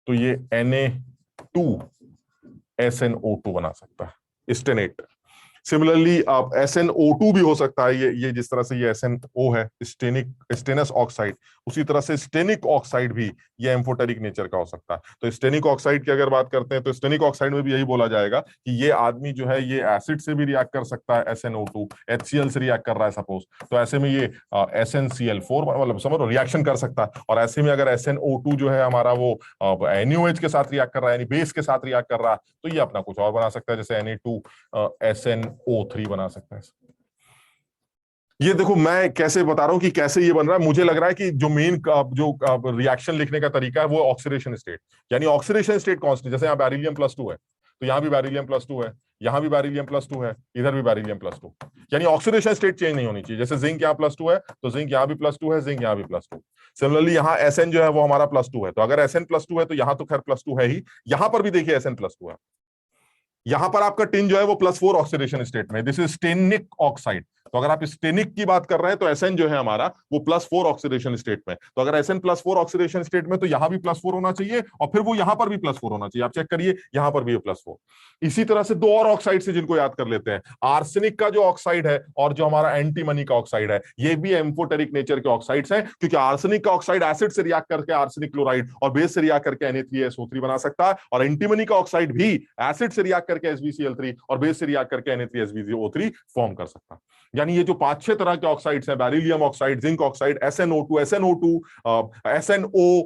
तो ये Na2SnO2 बना सकता है, स्टेनेट। सिमिलरली आप SnO2 भी हो सकता है, ये जिस तरह से ये SnO है, स्टेनस ऑक्साइड, उसी तरह से स्टेनिक ऑक्साइड भी ये एम्फोटेरिक नेचर का हो सकता है। तो स्टेनिक ऑक्साइड की अगर बात करते हैं तो स्टेनिक ऑक्साइड में भी यही बोला जाएगा कि ये आदमी जो है ये एसिड से भी रिएक्ट कर सकता है, SnO2 HCl से रिएक्ट कर रहा है सपोज, तो ऐसे में ये SnCl4 मतलब समझ लो रिएक्शन कर सकता है। और ऐसे में अगर SnO2 जो है हमारा वो NaOH के साथ रिएक्ट कर रहा है, यानी बेस के साथ रिएक्ट कर रहा है, तो ये अपना कुछ और बना सकता है, जैसे Na2SnO3 बना सकता है। ये देखो मैं कैसे बता रहा हूं कि कैसे ये बन रहा है। मुझे लग रहा है कि जो मेन जो रिएक्शन लिखने का तरीका है वो ऑक्सीडेशन स्टेट, यानी ऑक्सीडेशन स्टेट कांस्टेंट। जैसे यहाँ बेरिलियम +2 है तो यहाँ भी बेरिलियम +2 है, यहाँ भी बेरिलियम +2 है, इधर भी बेरिलियम +2, यानी ऑक्सीडेशन स्टेट चेंज नहीं होनी चाहिए। जैसे जिंक यहाँ +2 है तो जिंक यहाँ भी +2 है, जिंक यहाँ भी +2। सिमिलरली यहाँ Sn जो है वो हमारा +2 है, तो अगर Sn +2 है तो यहाँ तो खैर +2 है ही, यहाँ पर भी देखिए Sn +2 है। यहां पर आपका टिन जो है वो +4 ऑक्सीडेशन स्टेट में, दिस इज स्टेनिक ऑक्साइड। तो अगर आप स्टेनिक की बात कर रहे हैं तो Sn जो है हमारा वो +4 ऑक्सीडेशन स्टेट में। तो अगर Sn +4 ऑक्सीडेशन स्टेट में तो यहां भी +4 होना चाहिए, और फिर वो यहां पर भी +4 होना चाहिए। आप चेक करिए यहां पर भी ये +4। इसी तरह से दो और ऑक्साइड से जिनको याद कर लेते हैं, आर्सेनिक का जो ऑक्साइड है और जो हमारा एंटीमनी का ऑक्साइड है, ये भी एम्फोटेरिक नेचर के ऑक्साइड्स हैं, क्योंकि आर्सेनिक का ऑक्साइड एसिड से रिएक्ट करके आर्सेनिक क्लोराइड और बेस से रिएक्ट करके Na3SO3 बना सकता है, और एंटीमनी का ऑक्साइड भी एसिड से रिएक्ट करके SbCl3 और बेस से रिएक्ट करके Na3SbO3 फॉर्म कर सकता है। यानी ये जो 5-6 तरह के ऑक्साइड्स हैं, beryllium oxide, zinc oxide, SnO2, SnO,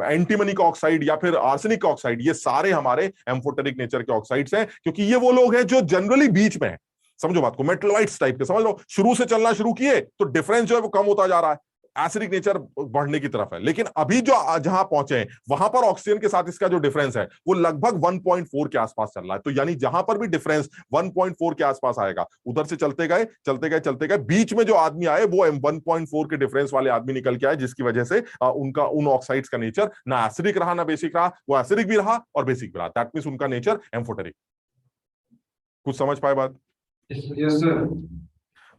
antimony का ऑक्साइड या फिर आर्सेनिक ऑक्साइड, ये सारे हमारे एम्फोटेरिक नेचर के ऑक्साइड्स हैं, क्योंकि ये वो लोग हैं जो जनरली बीच में है। समझो बात को, मेटलोइड्स टाइप के, समझ लो शुरू से चलना शुरू किए तो डिफरेंस जो है वो कम होता जा रहा है, एसिडिक नेचर बढ़ने की तरफ है, लेकिन अभी जो जहां पहुंचे हैं वहां पर ऑक्सीजन के साथ इसका जो डिफरेंस है वो लगभग 1.4 के आसपास चल रहा है। तो यानी जहां पर भी डिफरेंस 1.4 के आसपास आएगा, उधर से चलते गए बीच में जो आदमी आए वो 1.4 के डिफरेंस वाले आदमी निकल के आए, जिसकी वजह से उनका उन ऑक्साइड्स का नेचर ना एसिडिक रहा ना बेसिक रहा, वो एसिडिक भी रहा और बेसिक भी रहा। दैट मींस उनका नेचर एम्फोटेरिक। कुछ समझ पाए बात? Yes sir.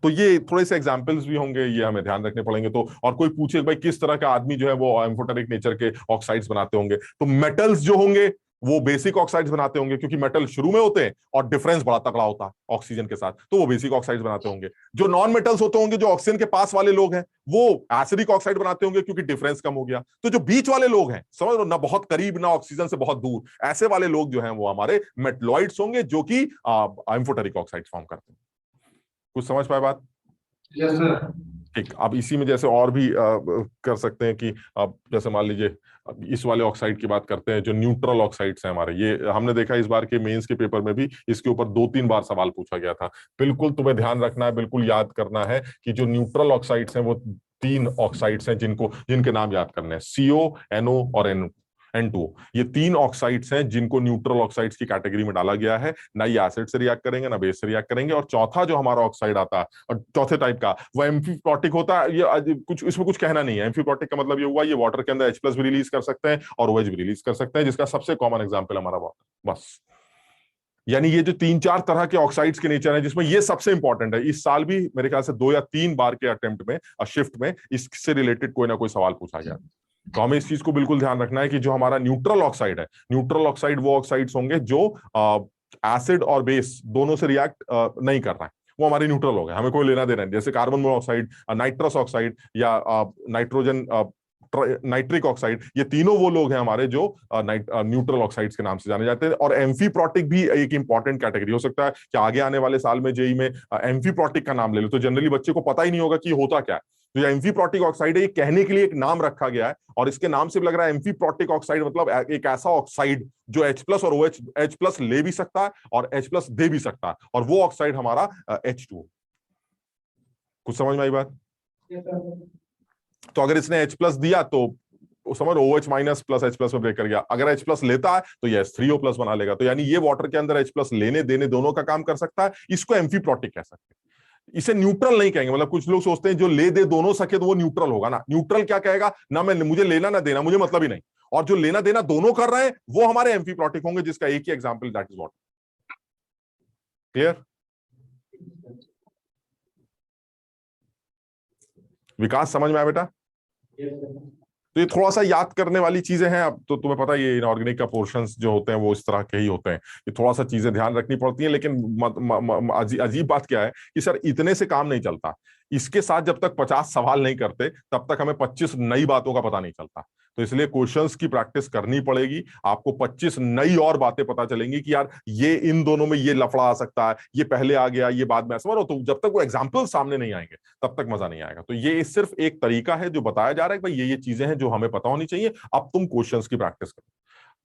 तो ये थोड़े से एग्जांपल्स भी होंगे, ये हमें ध्यान रखने पड़ेंगे। तो और कोई पूछे भाई किस तरह का आदमी जो है वो एम्फोटेरिक नेचर के ऑक्साइड्स बनाते होंगे, तो मेटल्स जो होंगे वो बेसिक ऑक्साइड्स बनाते होंगे, क्योंकि मेटल शुरू में होते हैं और डिफरेंस बड़ा तगड़ा होता है ऑक्सीजन के साथ, तो वो बेसिक ऑक्साइड्स बनाते होंगे। जो नॉन मेटल्स होते होंगे, जो ऑक्सीजन के पास वाले लोग हैं, वो एसिडिक ऑक्साइड बनाते होंगे क्योंकि डिफरेंस कम हो गया। तो जो बीच वाले लोग हैं, समझ लो, ना बहुत करीब ना ऑक्सीजन से बहुत दूर, ऐसे वाले लोग जो हैं वो हमारे मेटलॉइड्स होंगे, जो कि एम्फोटेरिक ऑक्साइड्स फॉर्म करते हैं। कुछ समझ पाए बात? Yes sir. ठीक। अब इसी में जैसे और भी कर सकते हैं कि अब जैसे मान लीजिए इस वाले ऑक्साइड की बात करते हैं, जो न्यूट्रल ऑक्साइड्स हैं हमारे, ये हमने देखा इस बार के मेंस के पेपर में भी इसके ऊपर 2-3 बार सवाल पूछा गया था। बिल्कुल तुम्हें ध्यान रखना है, बिल्कुल याद करना है कि जो न्यूट्रल ऑक्साइड्स हैं वो 3 ऑक्साइड्स हैं जिनके नाम याद करने हैं, CO, NO और N2। ये 3 ऑक्साइड्स हैं जिनको न्यूट्रल ऑक्साइड्स की कैटेगरी में डाला गया है। ना ये एसिड से रिएक्ट करेंगे ना बेस से रिएक्ट करेंगे। और चौथा जो हमारा ऑक्साइड आता है, और चौथे टाइप का, वो एम्फीप्रोटिक होता है। ये कुछ इसमें कुछ कहना नहीं है। एम्फीप्रोटिक का मतलब ये हुआ, ये वाटर के अंदर H+ भी रिलीज कर सकते हैं और OH भी रिलीज कर सकते हैं, जिसका सबसे कॉमन एग्जाम्पल हमारा वाटर। बस, यानी ये जो 3-4 तरह के ऑक्साइड्स के नेचर है, जिसमें ये सबसे इंपॉर्टेंट है। इस साल भी मेरे ख्याल से 2 या 3 बार के अटेम्प्ट में, शिफ्ट में, इससे रिलेटेड कोई ना कोई सवाल पूछा गया। तो हमें इस चीज को बिल्कुल ध्यान रखना है कि जो हमारा न्यूट्रल ऑक्साइड है, न्यूट्रल ऑक्साइड वो ऑक्साइड्स होंगे जो एसिड और बेस दोनों से रिएक्ट नहीं कर रहा है, वो हमारे न्यूट्रल हो गए, हमें कोई लेना देना नहीं। जैसे कार्बन मोनोऑक्साइड, नाइट्रस ऑक्साइड या नाइट्रोजन नाइट्रिक ऑक्साइड, ये तीनों वो लोग हैं हमारे जो न्यूट्रल ऑक्साइड्स के नाम से जाने जाते हैं। और एम्फीप्रोटिक भी एक इंपॉर्टेंट कैटेगरी हो सकता है कि आगे आने वाले साल में जेई में एम्फीप्रोटिक का नाम ले लो तो जनरली बच्चे को पता ही नहीं होगा कि होता क्या है। तो ये एम्फीप्रोटिक ऑक्साइड है, ये कहने के लिए एक नाम रखा गया है और इसके नाम से भी लग रहा है एम्फीप्रोटिक ऑक्साइड मतलब एक ऐसा ऑक्साइड जो H+ और OH H+ ले भी सकता है और H+ दे भी सकता है, और वो ऑक्साइड हमारा H2। कुछ समझ में आई बात? Yes, sir. तो अगर इसने H+ दिया तो समझ OH- प्लस H+ में ब्रेक कर गया, अगर H+ लेता है तो ये H3O+ बना लेगा। तो यानी ये वाटर के अंदर H+ लेने देने दोनों का काम कर सकता है, इसको एम्फीप्रोटिक कह सकते हैं। इसे न्यूट्रल नहीं कहेंगे, मतलब कुछ लोग सोचते हैं जो ले दे दोनों सके तो वो न्यूट्रल होगा ना। न्यूट्रल क्या कहेगा ना, मैं मुझे लेना ना देना मुझे मतलब ही नहीं, और जो लेना देना दोनों कर रहे हैं वो हमारे एम्फीप्रोटिक होंगे, जिसका एक ही example that is water. Clear? Vikas समझ में आया बेटा? Yes, sir. तो ये थोड़ा सा याद करने वाली चीजें हैं। अब तो तुम्हें पता है ये इनऑर्गेनिक का पोर्शंस जो होते हैं वो इस तरह के ही होते हैं, ये थोड़ा सा चीजें ध्यान रखनी पड़ती हैं। लेकिन अजीब बात क्या है कि सर इतने से काम नहीं चलता, इसके साथ जब तक 50 सवाल नहीं करते तब तक हमें 25 नई बातों का पता नहीं चलता। तो इसलिए क्वेश्चंस की प्रैक्टिस करनी पड़ेगी, आपको 25 नई और बातें पता चलेंगी कि यार ये इन दोनों में ये लफड़ा आ सकता है, ये पहले आ गया, ये बाद में समझ रहे हो। तो जब तक वो एग्जाम्पल सामने नहीं आएंगे तब तक मजा नहीं आएगा। तो ये सिर्फ एक तरीका है जो बताया जा रहा है कि भाई ये चीजें हैं जो हमें पता होनी चाहिए, अब तुम क्वेश्चंस की प्रैक्टिस करो।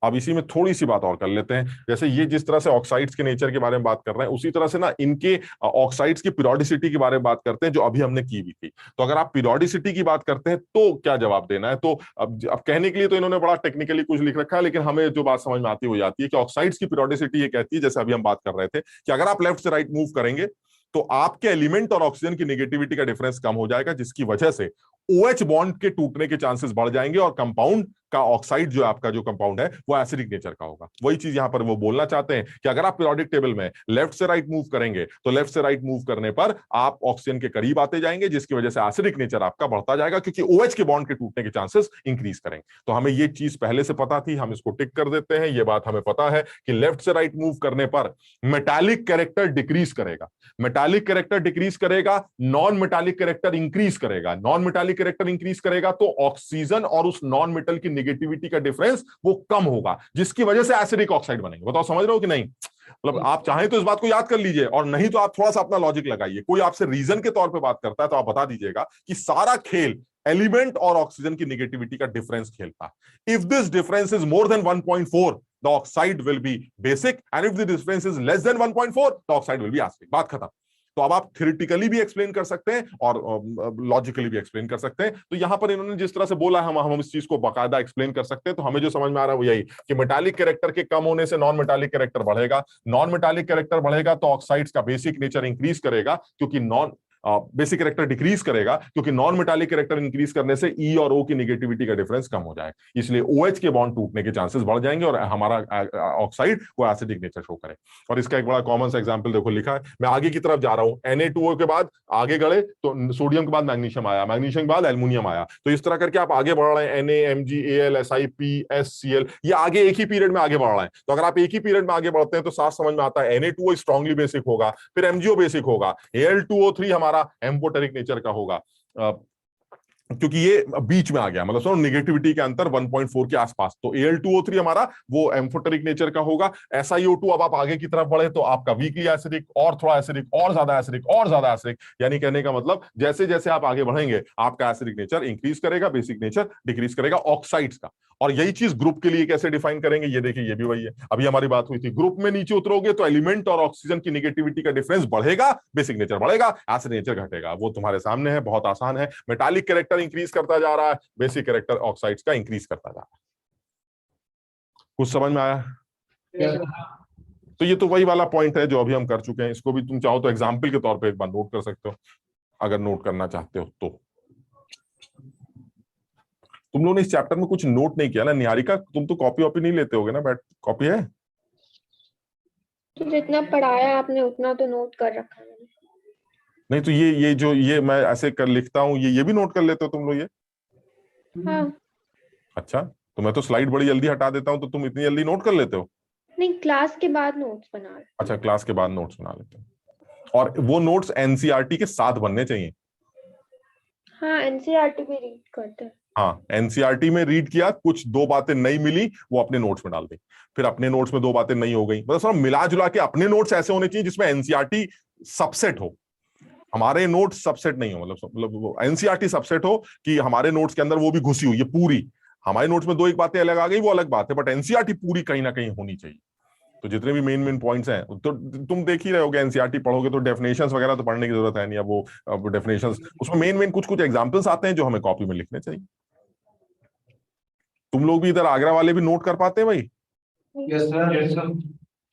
अब इसी में थोड़ी सी बात और कर लेते हैं, जैसे ये जिस तरह से ऑक्साइड्स के नेचर के बारे में बात कर रहे हैं उसी तरह से ना इनके ऑक्साइड्स की पीरियोडिसिटी के बारे में बात करते हैं जो अभी हमने की भी थी। तो अगर आप पीरियोडिसिटी की बात करते हैं तो क्या जवाब देना है? तो अब कहने के लिए तो इन्होंने बड़ा टेक्निकली कुछ लिख रखा है, लेकिन हमें जो बात समझ में आती है वो आती है कि ऑक्साइड्स की पीरियोडिसिटी ये कहती है, जैसे अभी हम बात कर रहे थे कि अगर आप लेफ्ट से राइट मूव करेंगे तो आपके एलिमेंट और ऑक्सीजन की नेगेटिविटी का डिफरेंस कम हो जाएगा, जिसकी वजह से OH बॉन्ड के टूटने के चांसेस बढ़ जाएंगे और कंपाउंड का ऑक्साइड जो आपका जो कंपाउंड है वो एसिडिक नेचर का होगा। वही चीज यहां पर वो बोलना चाहते हैं कि अगर आप पीरियोडिक टेबल में लेफ्ट से राइट मूव करेंगे तो लेफ्ट से राइट मूव करने पर आप ऑक्सीजन के करीब आते जाएंगे, जिसकी वजह से एसिडिक नेचर आपका बढ़ता जाएगा, क्योंकि OH के बॉन्ड के टूटने के चांसेस इंक्रीज करेंगे। तो हमें ये चीज पहले से पता थी, हम इसको टिक कर देते हैं। ये बात हमें पता है कि लेफ्ट से राइट मूव करने पर मेटालिक कैरेक्टर डिक्रीज करेगा, मेटालिक कैरेक्टर डिक्रीज करेगा, नॉन मेटालिक कैरेक्टर इंक्रीज करेगा। नॉन मेटालिक कैरेक्टर इंक्रीज करेगा तो ऑक्सीजन और उस नॉन मेटल की नेगेटिविटी का डिफरेंस वो कम होगा, जिसकी वजह से एसिडिक ऑक्साइड बनेंगे। बताओ समझ रहे हो कि नहीं? मतलब आप चाहें तो इस बात को याद कर लीजिए, और नहीं तो आप थोड़ा सा अपना लॉजिक लगाइए। कोई आपसे रीजन के तौर पे बात करता है तो आप बता दीजिएगा कि सारा खेल एलिमेंट और ऑक्सीजन की नेगेटिविटी का डिफरेंस खेलता है। If this difference is more than 1.4 the oxide will be basic, and if the difference is less than 1.4 the oxide will be acidic। बात खत्म। तो अब आप थ्योरेटिकली भी एक्सप्लेन कर सकते हैं और लॉजिकली भी एक्सप्लेन कर सकते हैं। तो यहां पर इन्होंने जिस तरह से बोला है हम इस चीज को बाकायदा एक्सप्लेन कर सकते हैं। तो हमें जो समझ में आ रहा है वो यही कि मेटालिक कैरेक्टर के कम होने से नॉन मेटालिक कैरेक्टर बढ़ेगा, नॉन मेटालिक कैरेक्टर बढ़ेगा तो ऑक्साइड्स का बेसिक नेचर इंक्रीज करेगा, क्योंकि नॉन बेसिक कैरेक्टर डिक्रीज करेगा, क्योंकि नॉन मेटालिक कैरेक्टर इंक्रीज करने से E और O की नेगेटिविटी का डिफरेंस कम हो जाए, इसलिए OH के बॉन्ड टूटने के चांसेस बढ़ जाएंगे और हमारा ऑक्साइड वो एसिडिक नेचर शो करे। और इसका एक बड़ा कॉमन सा एग्जांपल देखो लिखा है, मैं आगे की तरफ जा रहा हूं, Na2O के बाद आगे गए तो सोडियम के बाद मैग्नीशियम आया, मैग्नीशियम के बाद एल्युमिनियम आया। तो इस तरह करके आप आगे बढ़ रहे हैं, Na, Mg, Al, Si, PsCl, ये आगे एक ही पीरियड में आगे बढ़ रहे हैं। तो अगर आप एक ही पीरियड में आगे बढ़ते हैं तो साफ समझ में आता है Na2O स्ट्रांगली बेसिक होगा, फिर MgO बेसिक होगा, Al2O3 हमारा एम्फोटेरिक नेचर का होगा, क्योंकि ये बीच में आ गया, मतलब सुनो नेगेटिविटी के अंतर 1.4 के आसपास। तो Al2O3 हमारा वो एम्फोटेरिक नेचर का होगा। SiO2 अब आप आगे की तरफ बढ़े तो आपका वीकली एसिडिक, और थोड़ा एसिडिक, और ज्यादा एसिडिक, और ज्यादा एसिडिक। यानी कहने का मतलब जैसे जैसे आप आगे बढ़ेंगे आपका एसिडिक नेचर इंक्रीज करेगा, बेसिक नेचर डिक्रीज करेगा ऑक्साइड्स का। और यही चीज ग्रुप के लिए कैसे डिफाइन करेंगे, ये देखिए ये भी वही है, अभी हमारी बात हुई थी। ग्रुप में नीचे उतरोगे तो एलिमेंट और ऑक्सीजन की नेगेटिविटी का डिफरेंस बढ़ेगा, बेसिक नेचर बढ़ेगा, एसिड नेचर घटेगा। वो तुम्हारे सामने है, बहुत आसान है। मेटालिक कैरेक्टर इंक्रीज करता जा रहा है, बेसिक कैरेक्टर ऑक्साइड्स का इंक्रीज करता जा रहा है। कुछ समझ में आया? Yes, sir. तो ये तो वही वाला पॉइंट है जो अभी हम कर चुके हैं। इसको भी तुम चाहो तो एग्जाम्पल के तौर पे एक बार नोट कर सकते हो, अगर नोट करना चाहते हो तो। तुम लोगों ने इस चैप्टर में कुछ नोट नहीं किया ना निहारिका? तुम तो कॉपी वॉपी नहीं लेते होगे ना? बैठ, कॉपी है? तो जितना पढ़ाया आपने उतना तो नोट कर रखा है मैंने। नहीं तो ये जो ये मैं ऐसे कर लिखता हूँ, ये भी नोट कर लेते हो तुम लोग? ये हाँ। अच्छा, तो मैं तो स्लाइड बड़ी जल्दी हटा देता हूँ, तो तुम इतनी जल्दी नोट कर लेते हो? नहीं, क्लास के बाद नोट्स बना रहे। अच्छा, क्लास के बाद नोट्स बना लेते हो, और वो नोट्स एनसीईआरटी के साथ बनने चाहिए। हाँ, एनसीईआरटी भी रीड करते हैं। हाँ, एनसीईआरटी में रीड किया, कुछ दो बातें नहीं मिली, वो अपने नोट्स में डाल दी। फिर अपने नोट्स में दो बातें नहीं हो गई, मतलब सब मिला जुला के अपने नोट्स ऐसे होने चाहिए जिसमें एनसीईआरटी सबसेट हो, हमारे नोट्स सबसेट नहीं हो, मतलब एनसीईआरटी सबसेट हो कि हमारे नोट्स के अंदर वो भी घुसी हुई है पूरी। हमारे नोट्स में दो एक बातें अलग आ गई, वो अलग बात है, बट एनसीईआरटी पूरी कहीं ना कहीं होनी चाहिए। तो जितने भी मेन मेन पॉइंट्स हैं, तो तुम देख ही रहे होगे, एनसीईआरटी पढ़ोगे तो डेफिनेशंस वगैरह तो पढ़ने की जरूरत है नहीं, अब वो डेफिनेशंस उसमें मेन मेन कुछ कुछ एग्जांपल्स आते हैं जो हमें कॉपी में लिखने चाहिए। तुम लोग भी इधर आगरा वाले भी नोट कर पाते हैं भाई? Yes sir, yes sir.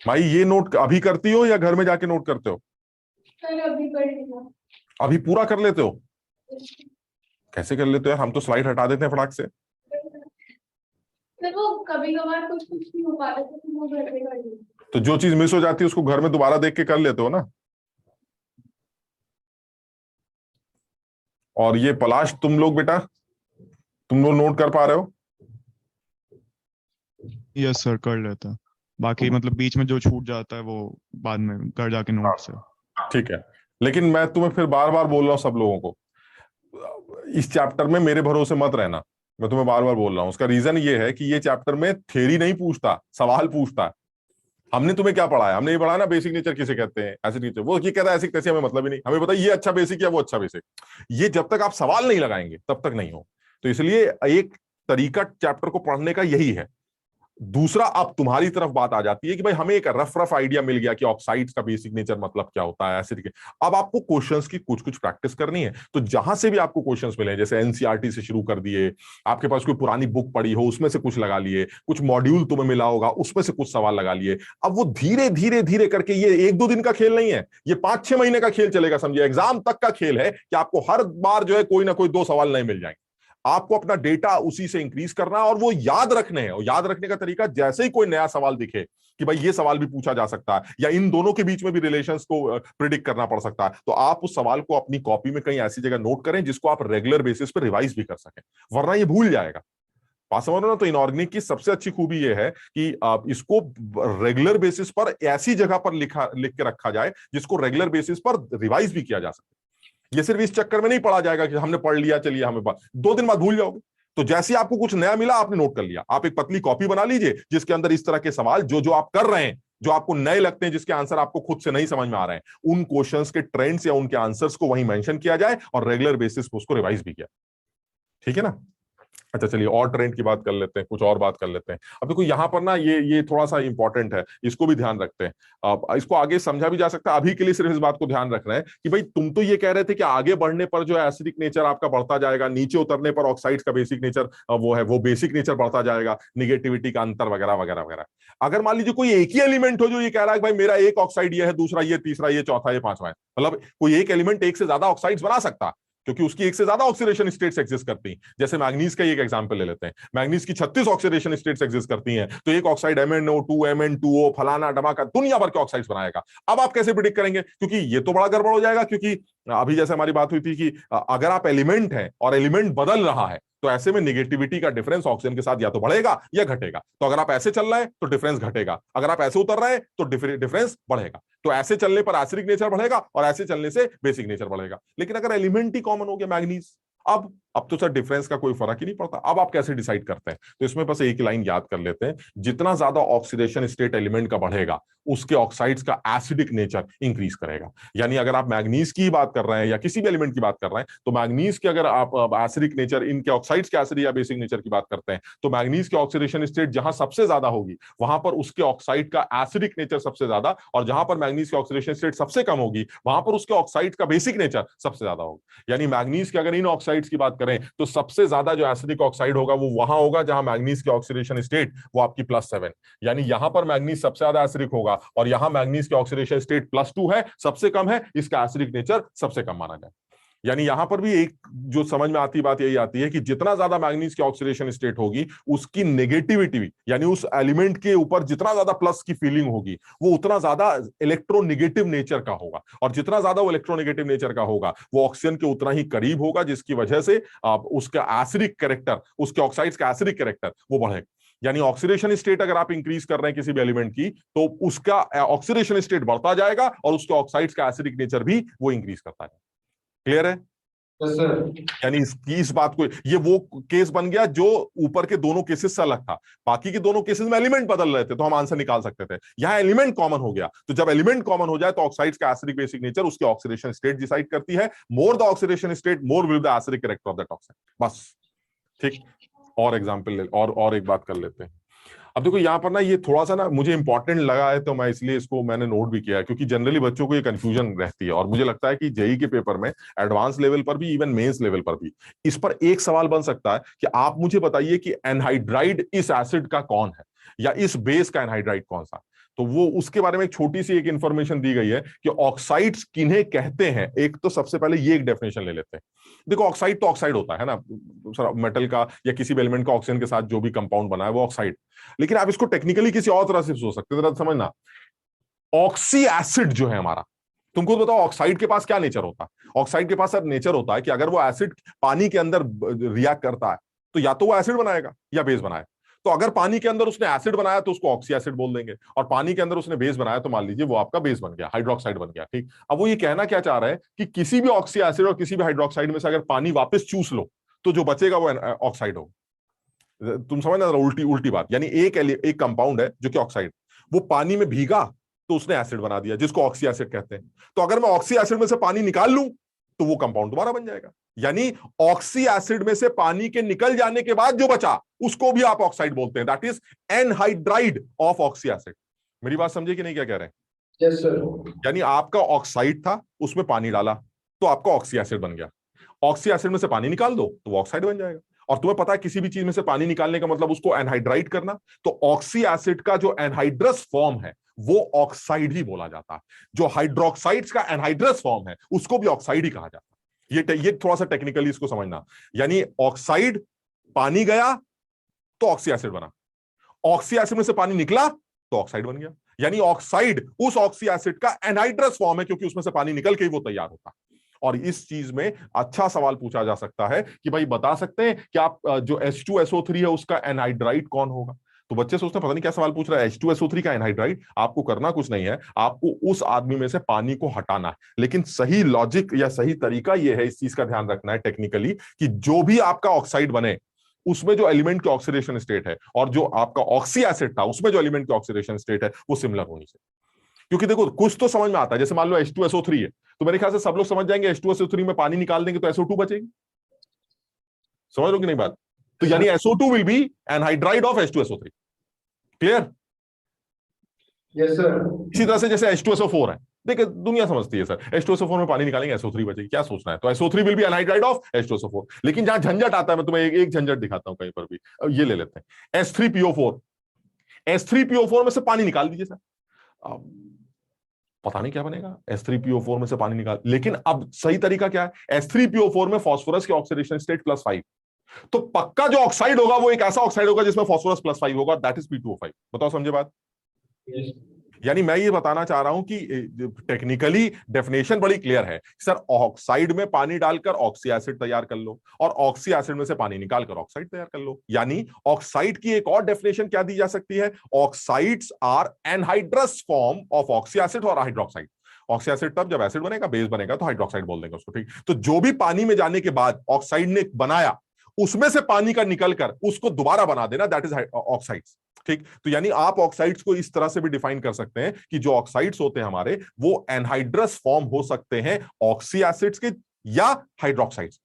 भाई ये नोट अभी करती हो या घर में जाके नोट करते हो? सर अभी कर लिया। अभी पूरा कर लेते हो? कैसे कर लेते हो यार, हम तो स्लाइड हटा देते हैं फटाक से। सर वो कभी कभार कुछ कुछ नहीं हो पाता तो वो घर पे कर लेते। तो जो चीज मिस हो जाती है उसको घर में दोबारा देख के कर लेते हो ना। और ये पलाश, तुम लोग बेटा, तुम लोग नोट कर पा रहे हो? यस सर, कर लेता। बाकी मतलब बीच में जो छूट जाता है वो बाद में घर जाके नोट से। ठीक है, लेकिन मैं तुम्हें फिर बार बार बोल रहा हूँ सब लोगों को, इस चैप्टर में मेरे भरोसे मत रहना। मैं तुम्हें बार बार बोल रहा हूँ, उसका रीजन ये है कि ये चैप्टर में थ्योरी नहीं पूछता, सवाल पूछता है। हमने तुम्हें क्या पढ़ाया? हमने ये पढ़ाया ना बेसिक नेचर किसे कहते हैं, एसिड नेचर। वो ये कहता है एसिड तैसे, हमें मतलब ही नहीं, हमें पता ये अच्छा बेसिक या वो अच्छा बेसिक। ये जब तक आप सवाल नहीं लगाएंगे तब तक नहीं हो। तो इसलिए एक तरीका चैप्टर को पढ़ने का यही है। दूसरा, अब तुम्हारी तरफ बात आ जाती है कि भाई हमें एक रफ आइडिया मिल गया कि ऑक्साइड्स का बेसिक नेचर मतलब क्या होता है, एसिड के। अब आपको क्वेश्चंस की कुछ कुछ प्रैक्टिस करनी है। तो जहां से भी आपको क्वेश्चंस मिले, जैसे एनसीईआरटी से शुरू कर दिए, आपके पास कोई पुरानी बुक पड़ी हो उसमें से कुछ लगा लिए, कुछ मॉड्यूल तुम्हें मिला होगा उसमें से कुछ सवाल लगा लिए। अब वो धीरे धीरे धीरे करके, ये एक दो दिन का खेल नहीं है, ये 5-6 महीने का खेल चलेगा, समझिए एग्जाम तक का खेल है कि आपको हर बार जो है कोई ना कोई दो सवाल नहीं मिल जाएंगे। आपको अपना डेटा उसी से इंक्रीज करना है और वो याद रखने हैं। और याद रखने का तरीका, जैसे ही कोई नया सवाल दिखे कि भाई ये सवाल भी पूछा जा सकता है या इन दोनों के बीच में भी रिलेशंस को प्रिडिक्ट करना पड़ सकता है, तो आप उस सवाल को अपनी कॉपी में कहीं ऐसी जगह नोट करें जिसको आप रेगुलर बेसिस पर रिवाइज भी कर सकें, वरना ये भूल जाएगा। बात समझ रहे हो ना? तो इनऑर्गेनिक की सबसे अच्छी खूबी ये है कि इसको रेगुलर बेसिस पर ऐसी जगह पर लिख के रखा जाए जिसको रेगुलर बेसिस पर रिवाइज भी किया जा सके। ये सिर्फ इस चक्कर में नहीं पढ़ा जाएगा कि हमने पढ़ लिया, चलिए हमें 2 दिन बाद भूल जाओगे। तो जैसे ही आपको कुछ नया मिला आपने नोट कर लिया, आप एक पतली कॉपी बना लीजिए जिसके अंदर इस तरह के सवाल जो जो आप कर रहे हैं, जो आपको नए लगते हैं, जिसके आंसर आपको खुद से नहीं समझ में आ रहे हैं, उन क्वेश्चंस के ट्रेंड्स या उनके आंसर्स को वहीं मेंशन किया जाए और रेगुलर बेसिस पर उसको रिवाइज भी किया। ठीक है ना? अच्छा चलिए, और ट्रेंड की बात कर लेते हैं, कुछ और बात कर लेते हैं। अब देखो यहाँ पर ना ये थोड़ा सा इंपॉर्टेंट है, इसको भी ध्यान रखते हैं। अब इसको आगे समझा भी जा सकता है, अभी के लिए सिर्फ इस बात को ध्यान रखना है कि भाई तुम तो ये कह रहे थे कि आगे बढ़ने पर जो है एसिडिक नेचर आपका बढ़ता जाएगा, नीचे उतरने पर ऑक्साइड्स का बेसिक नेचर वो बेसिक नेचर बढ़ता जाएगा, निगेटिविटी का अंतर वगैरह वगैरह वगैरह। अगर मान लीजिए कोई एक ही एलिमेंट हो जो ये कह रहा है भाई मेरा एक ऑक्साइड ये है, दूसरा ये, तीसरा ये, चौथा ये, पांचवा है, मतलब कोई एक एलिमेंट एक से ज्यादा ऑक्साइड्स बना सकता है क्योंकि उसकी एक से ज्यादा ऑक्सीडेशन स्टेट्स एग्जिस्ट करती हैं। जैसे मैग्नीज का एक एग्जांपल ले लेते हैं, मैग्नीज की 36 ऑक्सीडेशन स्टेट्स एग्जिस्ट करती हैं, तो एक ऑक्साइड MnO2 Mn2O फलाना डमाका दुनिया भर के ऑक्साइड्स बनाएगा। अब आप कैसे प्रिडिक्ट करेंगे? क्योंकि ये तो बड़ा गड़बड़ हो जाएगा, क्योंकि अभी जैसे हमारी बात हुई थी कि अगर आप एलिमेंट हैं और एलिमेंट बदल रहा है तो ऐसे में निगेटिविटी का डिफरेंस ऑक्सीजन के साथ या तो बढ़ेगा या घटेगा। तो अगर आप ऐसे चल रहे हैं तो डिफरेंस घटेगा, अगर आप ऐसे उतर रहे हैं तो डिफरेंस बढ़ेगा। तो ऐसे चलने पर एसिडिक नेचर बढ़ेगा और ऐसे चलने से बेसिक नेचर बढ़ेगा। लेकिन अगर एलिमेंट ही कॉमन हो गया मैग्नीज, अब तो सर डिफरेंस का कोई फर्क ही नहीं पड़ता। अब आप कैसे डिसाइड करते हैं? तो इसमें बस एक लाइन याद कर लेते हैं, जितना ज्यादा ऑक्सीडेशन स्टेट एलिमेंट का बढ़ेगा उसके ऑक्साइड्स का एसिडिक नेचर इंक्रीज करेगा। यानी अगर आप मैग्नीज की बात कर रहे हैं या किसी भी एलिमेंट की बात कर रहे हैं, तो मैग्नीज के अगर आप एसिडिक नेचर, इनके ऑक्साइड्स के एसिड या बेसिक नेचर की बात करते हैं, तो मैग्नीज के ऑक्सीडेशन स्टेट जहां सबसे ज्यादा होगी वहां पर उसके ऑक्साइड का एसिडिक नेचर सबसे ज्यादा, और जहां पर मैग्नीज की ऑक्सीडेशन स्टेट सबसे कम होगी वहां पर उसके ऑक्साइड का बेसिक नेचर सबसे ज्यादा होगा। यानी मैग्नीज के अगर इन ऑक्साइड्स की बात करें तो सबसे ज्यादा जो एसिडिक ऑक्साइड होगा वो वहां होगा जहां मैग्नीज की ऑक्सीडेशन स्टेट वो आपकी +7। यानी यहां पर मैग्नीज सबसे ज्यादा एसिडिक होगा और यहां मैग्नीज की ऑक्सीडेशन स्टेट +2 है, सबसे कम है, इसका एसिडिक नेचर सबसे कम माना जाए। यानी यहां पर भी एक जो समझ में आती बात यही आती है कि जितना ज्यादा मैग्नीज की ऑक्सीडेशन स्टेट होगी उसकी नेगेटिविटी भी, यानी उस एलिमेंट के ऊपर जितना ज्यादा प्लस की फीलिंग होगी वो उतना ज्यादा इलेक्ट्रोनेगेटिव नेचर का होगा, और जितना ज्यादा वो इलेक्ट्रोनेगेटिव नेचर का होगा वो ऑक्सीजन के उतना ही करीब होगा, जिसकी वजह से उसका एसिडिक कैरेक्टर, उसके ऑक्साइड्स का एसिडिक कैरेक्टर वो बढ़ेगा। यानी ऑक्सीडेशन स्टेट अगर आप इंक्रीज कर रहे हैं किसी भी एलिमेंट की तो उसका ऑक्सीडेशन स्टेट बढ़ता जाएगा और उसके ऑक्साइड्स का एसिडिक नेचर भी वो इंक्रीज करता है। क्लियर है? Yes sir. यानी इस बात को, ये वो केस बन गया जो ऊपर के दोनों केसेस से अलग था। बाकी के दोनों केसेस में एलिमेंट बदल रहे थे तो हम आंसर निकाल सकते थे, यहां एलिमेंट कॉमन हो गया। तो जब एलिमेंट कॉमन हो जाए तो ऑक्साइड्स का एसिडिक बेसिक नेचर उसकी ऑक्सीडेशन स्टेट डिसाइड करती है। More the oxidation state more will the acidic character of that oxide. बस ठीक। और एग्जांपल और एक बात कर लेते हैं। अब देखो यहाँ पर ना, ये थोड़ा सा ना मुझे इंपॉर्टेंट लगा है तो मैं इसलिए इसको मैंने नोट भी किया है, क्योंकि जनरली बच्चों को ये कंफ्यूजन रहती है और मुझे लगता है कि जेई के पेपर में एडवांस लेवल पर भी, इवन मेंस लेवल पर भी, इस पर एक सवाल बन सकता है कि आप मुझे बताइए कि एनहाइड्राइड इस एसिड का कौन है, या इस बेस का एनहाइड्राइड कौन सा। तो वो उसके बारे में एक छोटी सी एक इंफॉर्मेशन दी गई है कि ऑक्साइड्स किन्हें कहते हैं। एक तो सबसे पहले ये एक डेफिनेशन ले लेते हैं। देखो ऑक्साइड तो ऑक्साइड होता है ना, मेटल का या किसी भी एलिमेंट का ऑक्सीजन के साथ जो भी कंपाउंड बना है वो ऑक्साइड। लेकिन आप इसको टेक्निकली किसी और तरह से सोच सकते हैं, जरा समझना। ऑक्सी एसिड जो है हमारा, तुमको तो बताओ ऑक्साइड के पास क्या नेचर होता है। ऑक्साइड के पास सर नेचर होता है कि अगर वो एसिड पानी के अंदर रिएक्ट करता है तो या तो वो एसिड बनाएगा या बेस बनाएगा। तो अगर पानी के अंदर उसने एसिड बनाया तो उसको ऑक्सी एसिड बोल देंगे, और पानी के अंदर उसने बेस बनाया तो मान लीजिए वो आपका बेस बन गया, हाइड्रोक्साइड बन गया। ठीक। अब वो ये कहना क्या चाह रहा है कि किसी भी ऑक्सी एसिड और किसी भी हाइड्रोक्साइड में से अगर पानी वापस चूस लो तो जो बचेगा वो ऑक्साइड होगा। तुम समझ ना, उल्टी बात। यानी एक कंपाउंड है जो कि ऑक्साइड, वो पानी में भीगा तो उसने एसिड बना दिया जिसको ऑक्सी एसिड कहते हैं। तो अगर मैं ऑक्सी एसिड में से पानी निकाल लूं तो वो कंपाउंड दोबारा बन जाएगा। यानी ऑक्सी एसिड में से पानी के निकल जाने के बाद जो बचा उसको भी आप ऑक्साइड बोलते हैं, that is anhydride of oxy acid. मेरी बात समझे कि नहीं, क्या कह रहे हैं? Yes sir. यानी आपका ऑक्साइड था, उसमें पानी डाला तो आपका ऑक्सी एसिड बन गया। ऑक्सी एसिड में से पानी निकाल दो तो वो ऑक्साइड बन जाएगा। और तुम्हें पता है किसी भी चीज में से पानी निकालने का मतलब उसको एनहाइड्राइड करना। तो ऑक्सी एसिड का जो एनहाइड्रस फॉर्म है वो ऑक्साइड ही बोला जाता है। जो हाइड्रोक्साइड्स का एनहाइड्रस फॉर्म है उसको भी ऑक्साइड ही कहा जाता है। ये थोड़ा सा टेक्निकली इसको समझना। यानी ऑक्साइड, पानी गया तो ऑक्सी एसिड बना, ऑक्सी एसिड में से पानी निकला तो ऑक्साइड बन गया। यानी ऑक्साइड उस ऑक्सी एसिड का एनहाइड्रस फॉर्म है क्योंकि उसमें से पानी निकल के ही वो तैयार होता है। और इस चीज में अच्छा सवाल पूछा जा सकता है कि भाई बता सकते हैं कि आप जो H2SO3 है उसका एनहाइड्राइड कौन होगा। तो बच्चे सोचते हैं पता नहीं क्या सवाल पूछ रहा है, H2SO3 का एनहाइड्राइड। आपको करना कुछ नहीं है, आपको उस आदमी में से पानी को हटाना है। लेकिन सही लॉजिक या सही तरीका यह है, इस चीज का ध्यान रखना है टेक्निकली, कि जो भी आपका ऑक्साइड बने उसमें जो एलिमेंट की ऑक्सीडेशन स्टेट है और जो आपका ऑक्सी एसिड था उसमें जो एलिमेंट की ऑक्सीडेशन स्टेट है वो सिमिलर होनी चाहिए। क्योंकि देखो कुछ तो समझ में आता है, जैसे मान लो H2SO3 है तो मेरे ख्याल से सब लोग समझ जाएंगे H2SO3 में पानी निकाल देंगे तो SO2 बचेगी। समझ लो कि नहीं बात? तो यानी SO2 will be anhydride of H2SO3। Clear? Yes sir. इसी तरह से जैसे H2SO4 है, देखिए दुनिया समझती है सर H2SO4 में पानी निकालेंगे SO3 बचेगी, क्या सोचना है। तो SO3 will be anhydride of H2SO4। लेकिन जहां झंझट आता है, मैं तुम्हें एक झंझट दिखाता हूं कहीं पर भी। ये ले लेते हैं S3PO4। S3PO4 में से पानी निकाल दीजिए सर, पता नहीं क्या बनेगा। S3PO4 में से पानी निकाल, लेकिन अब सही तरीका क्या है? S3PO4 में फास्फोरस की ऑक्सीडेशन स्टेट +5, तो पक्का जो ऑक्साइड होगा वो एक ऐसा ऑक्साइड होगा जिसमें फास्फोरस +5 होगा, दैट इज P2O5। बताओ समझे बात? यानी मैं ये बताना चाह रहा हूं कि टेक्निकली डेफिनेशन बड़ी क्लियर है सर। ऑक्साइड में पानी डालकर ऑक्सी एसिड तैयार कर लो और ऑक्सी एसिड में से पानी निकालकर ऑक्साइड तैयार कर लो। यानी ऑक्साइड की एक और डेफिनेशन क्या दी जा सकती है? Oxides are anhydrous form of oxy acid और हाइड्रोक्साइड। ऑक्सी एसिड तब जब एसिड बनेगा, बेस बनेगा तो हाइड्रोक्साइड बोल देंगे उसको। ठीक। तो जो भी पानी में जाने के बाद ऑक्साइड ने बनाया उसमें से पानी का निकलकर उसको दोबारा बना देना, दैट इज ऑक्साइड्स। ठीक। तो यानी आप ऑक्साइड्स को इस तरह से भी डिफाइन कर सकते हैं कि जो ऑक्साइड्स होते हैं हमारे वो एनहाइड्रस फॉर्म हो सकते हैं ऑक्सी एसिड्स के या हाइड्रोक्साइड्स।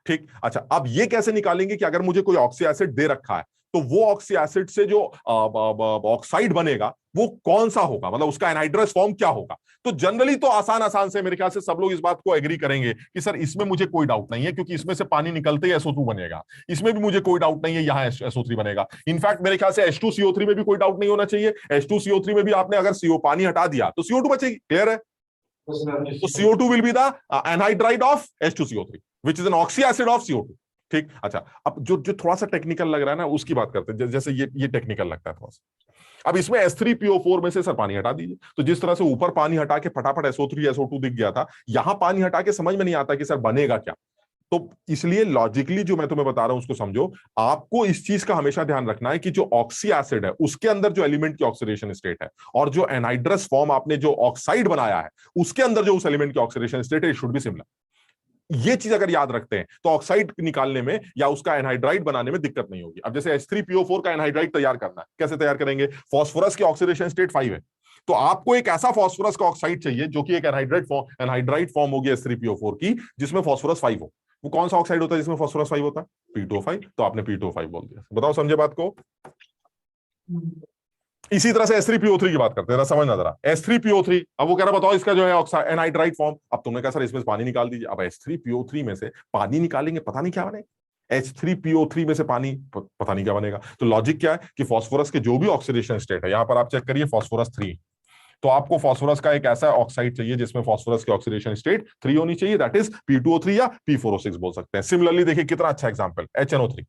ठीक। अच्छा, अब ये कैसे निकालेंगे कि अगर मुझे कोई ऑक्सी एसिड दे रखा है तो वो ऑक्सी एसिड से जो ऑक्साइड बनेगा वो कौन सा होगा, मतलब उसका एनहाइड्रस फॉर्म क्या होगा। तो जनरली तो आसान से मेरे ख्याल से सब लोग इस बात को एग्री करेंगे कि सर इसमें मुझे कोई डाउट नहीं है, क्योंकि इसमें से पानी निकलते ही SO2 बनेगा। इसमें भी मुझे कोई डाउट नहीं है, यहाँ SO3 बनेगा। इनफैक्ट मेरे ख्याल से H2CO3 में भी कोई डाउट नहीं होना चाहिए। H2CO3 में भी आपने अगर CO पानी हटा दिया तो CO2 बचेगी। क्लियर है? तो CO2 will be the anhydride of H2CO3 which is an oxy acid of CO2। ठीक। अच्छा, अब जो थोड़ा सा टेक्निकल लग रहा है ना उसकी बात करते हैं। जैसे ये टेक्निकल लगता है थोड़ा सा। अब इसमें S3PO4 में से सर पानी हटा दीजिए, तो जिस तरह से ऊपर पानी हटा के फटाफट SO3 SO2 दिख गया था, यहां पानी हटा के समझ में नहीं आता कि सर बनेगा क्या। तो इसलिए लॉजिकली जो मैं तुम्हें बता रहा हूं उसको समझो। आपको इस चीज का हमेशा ध्यान रखना है कि जो ऑक्सी एसिड है उसके अंदर जो एलिमेंट की ऑक्सीडेशन स्टेट है और जो एनहाइड्रस फॉर्म आपने जो ऑक्साइड बनाया है उसके अंदर जो उस एलिमेंट की ऑक्सीडेशन स्टेट है, इट शुड बी सिमिलर। ये चीज अगर याद रखते हैं तो ऑक्साइड निकालने में या उसका एनहाइड्राइड बनाने में दिक्कत नहीं होगी। अब जैसे H3PO4 का एनहाइड्राइड तैयार करना है, कैसे तैयार करेंगे? फास्फोरस की ऑक्सीडेशन स्टेट 5 है, तो आपको एक ऐसा फास्फोरस का ऑक्साइड चाहिए जो कि एक एनहाइड्राइड फॉर्म होगी H3PO4 की, जिसमें फास्फोरस 5 हो। वो कौन सा ऑक्साइड होता है जिसमें फास्फोरस 5 होता है? P2O5। तो आपने P2O5 बोल दिया। बताओ, समझे बात को? इसी तरह से H3PO3 की बात करते हैं, समझना जरा। H3PO3, अब वो कह रहा बताओ इसका जो है ऑक्साइड एनहाइड्राइड फॉर्म। अब तुमने कहा सर इसमें पानी निकाल दीजिए। अब H3PO3 में से पानी निकालेंगे, पता नहीं क्या बनेगा। H3PO3 में से पानी पता नहीं क्या बनेगा। तो लॉजिक क्या है कि फास्फोरस के जो भी ऑक्सीडेशन स्टेट है, यहां पर आप चेक करिए फास्फोरस 3, तो आपको फास्फोरस का एक ऐसा ऑक्साइड चाहिए जिसमें फास्फोरस की ऑक्सीडेशन स्टेट 3 होनी चाहिए, दैट इज P2O3 या P4O6 बोल सकते हैं। सिमिलरली देखिए कितना अच्छा एग्जांपल, HNO3।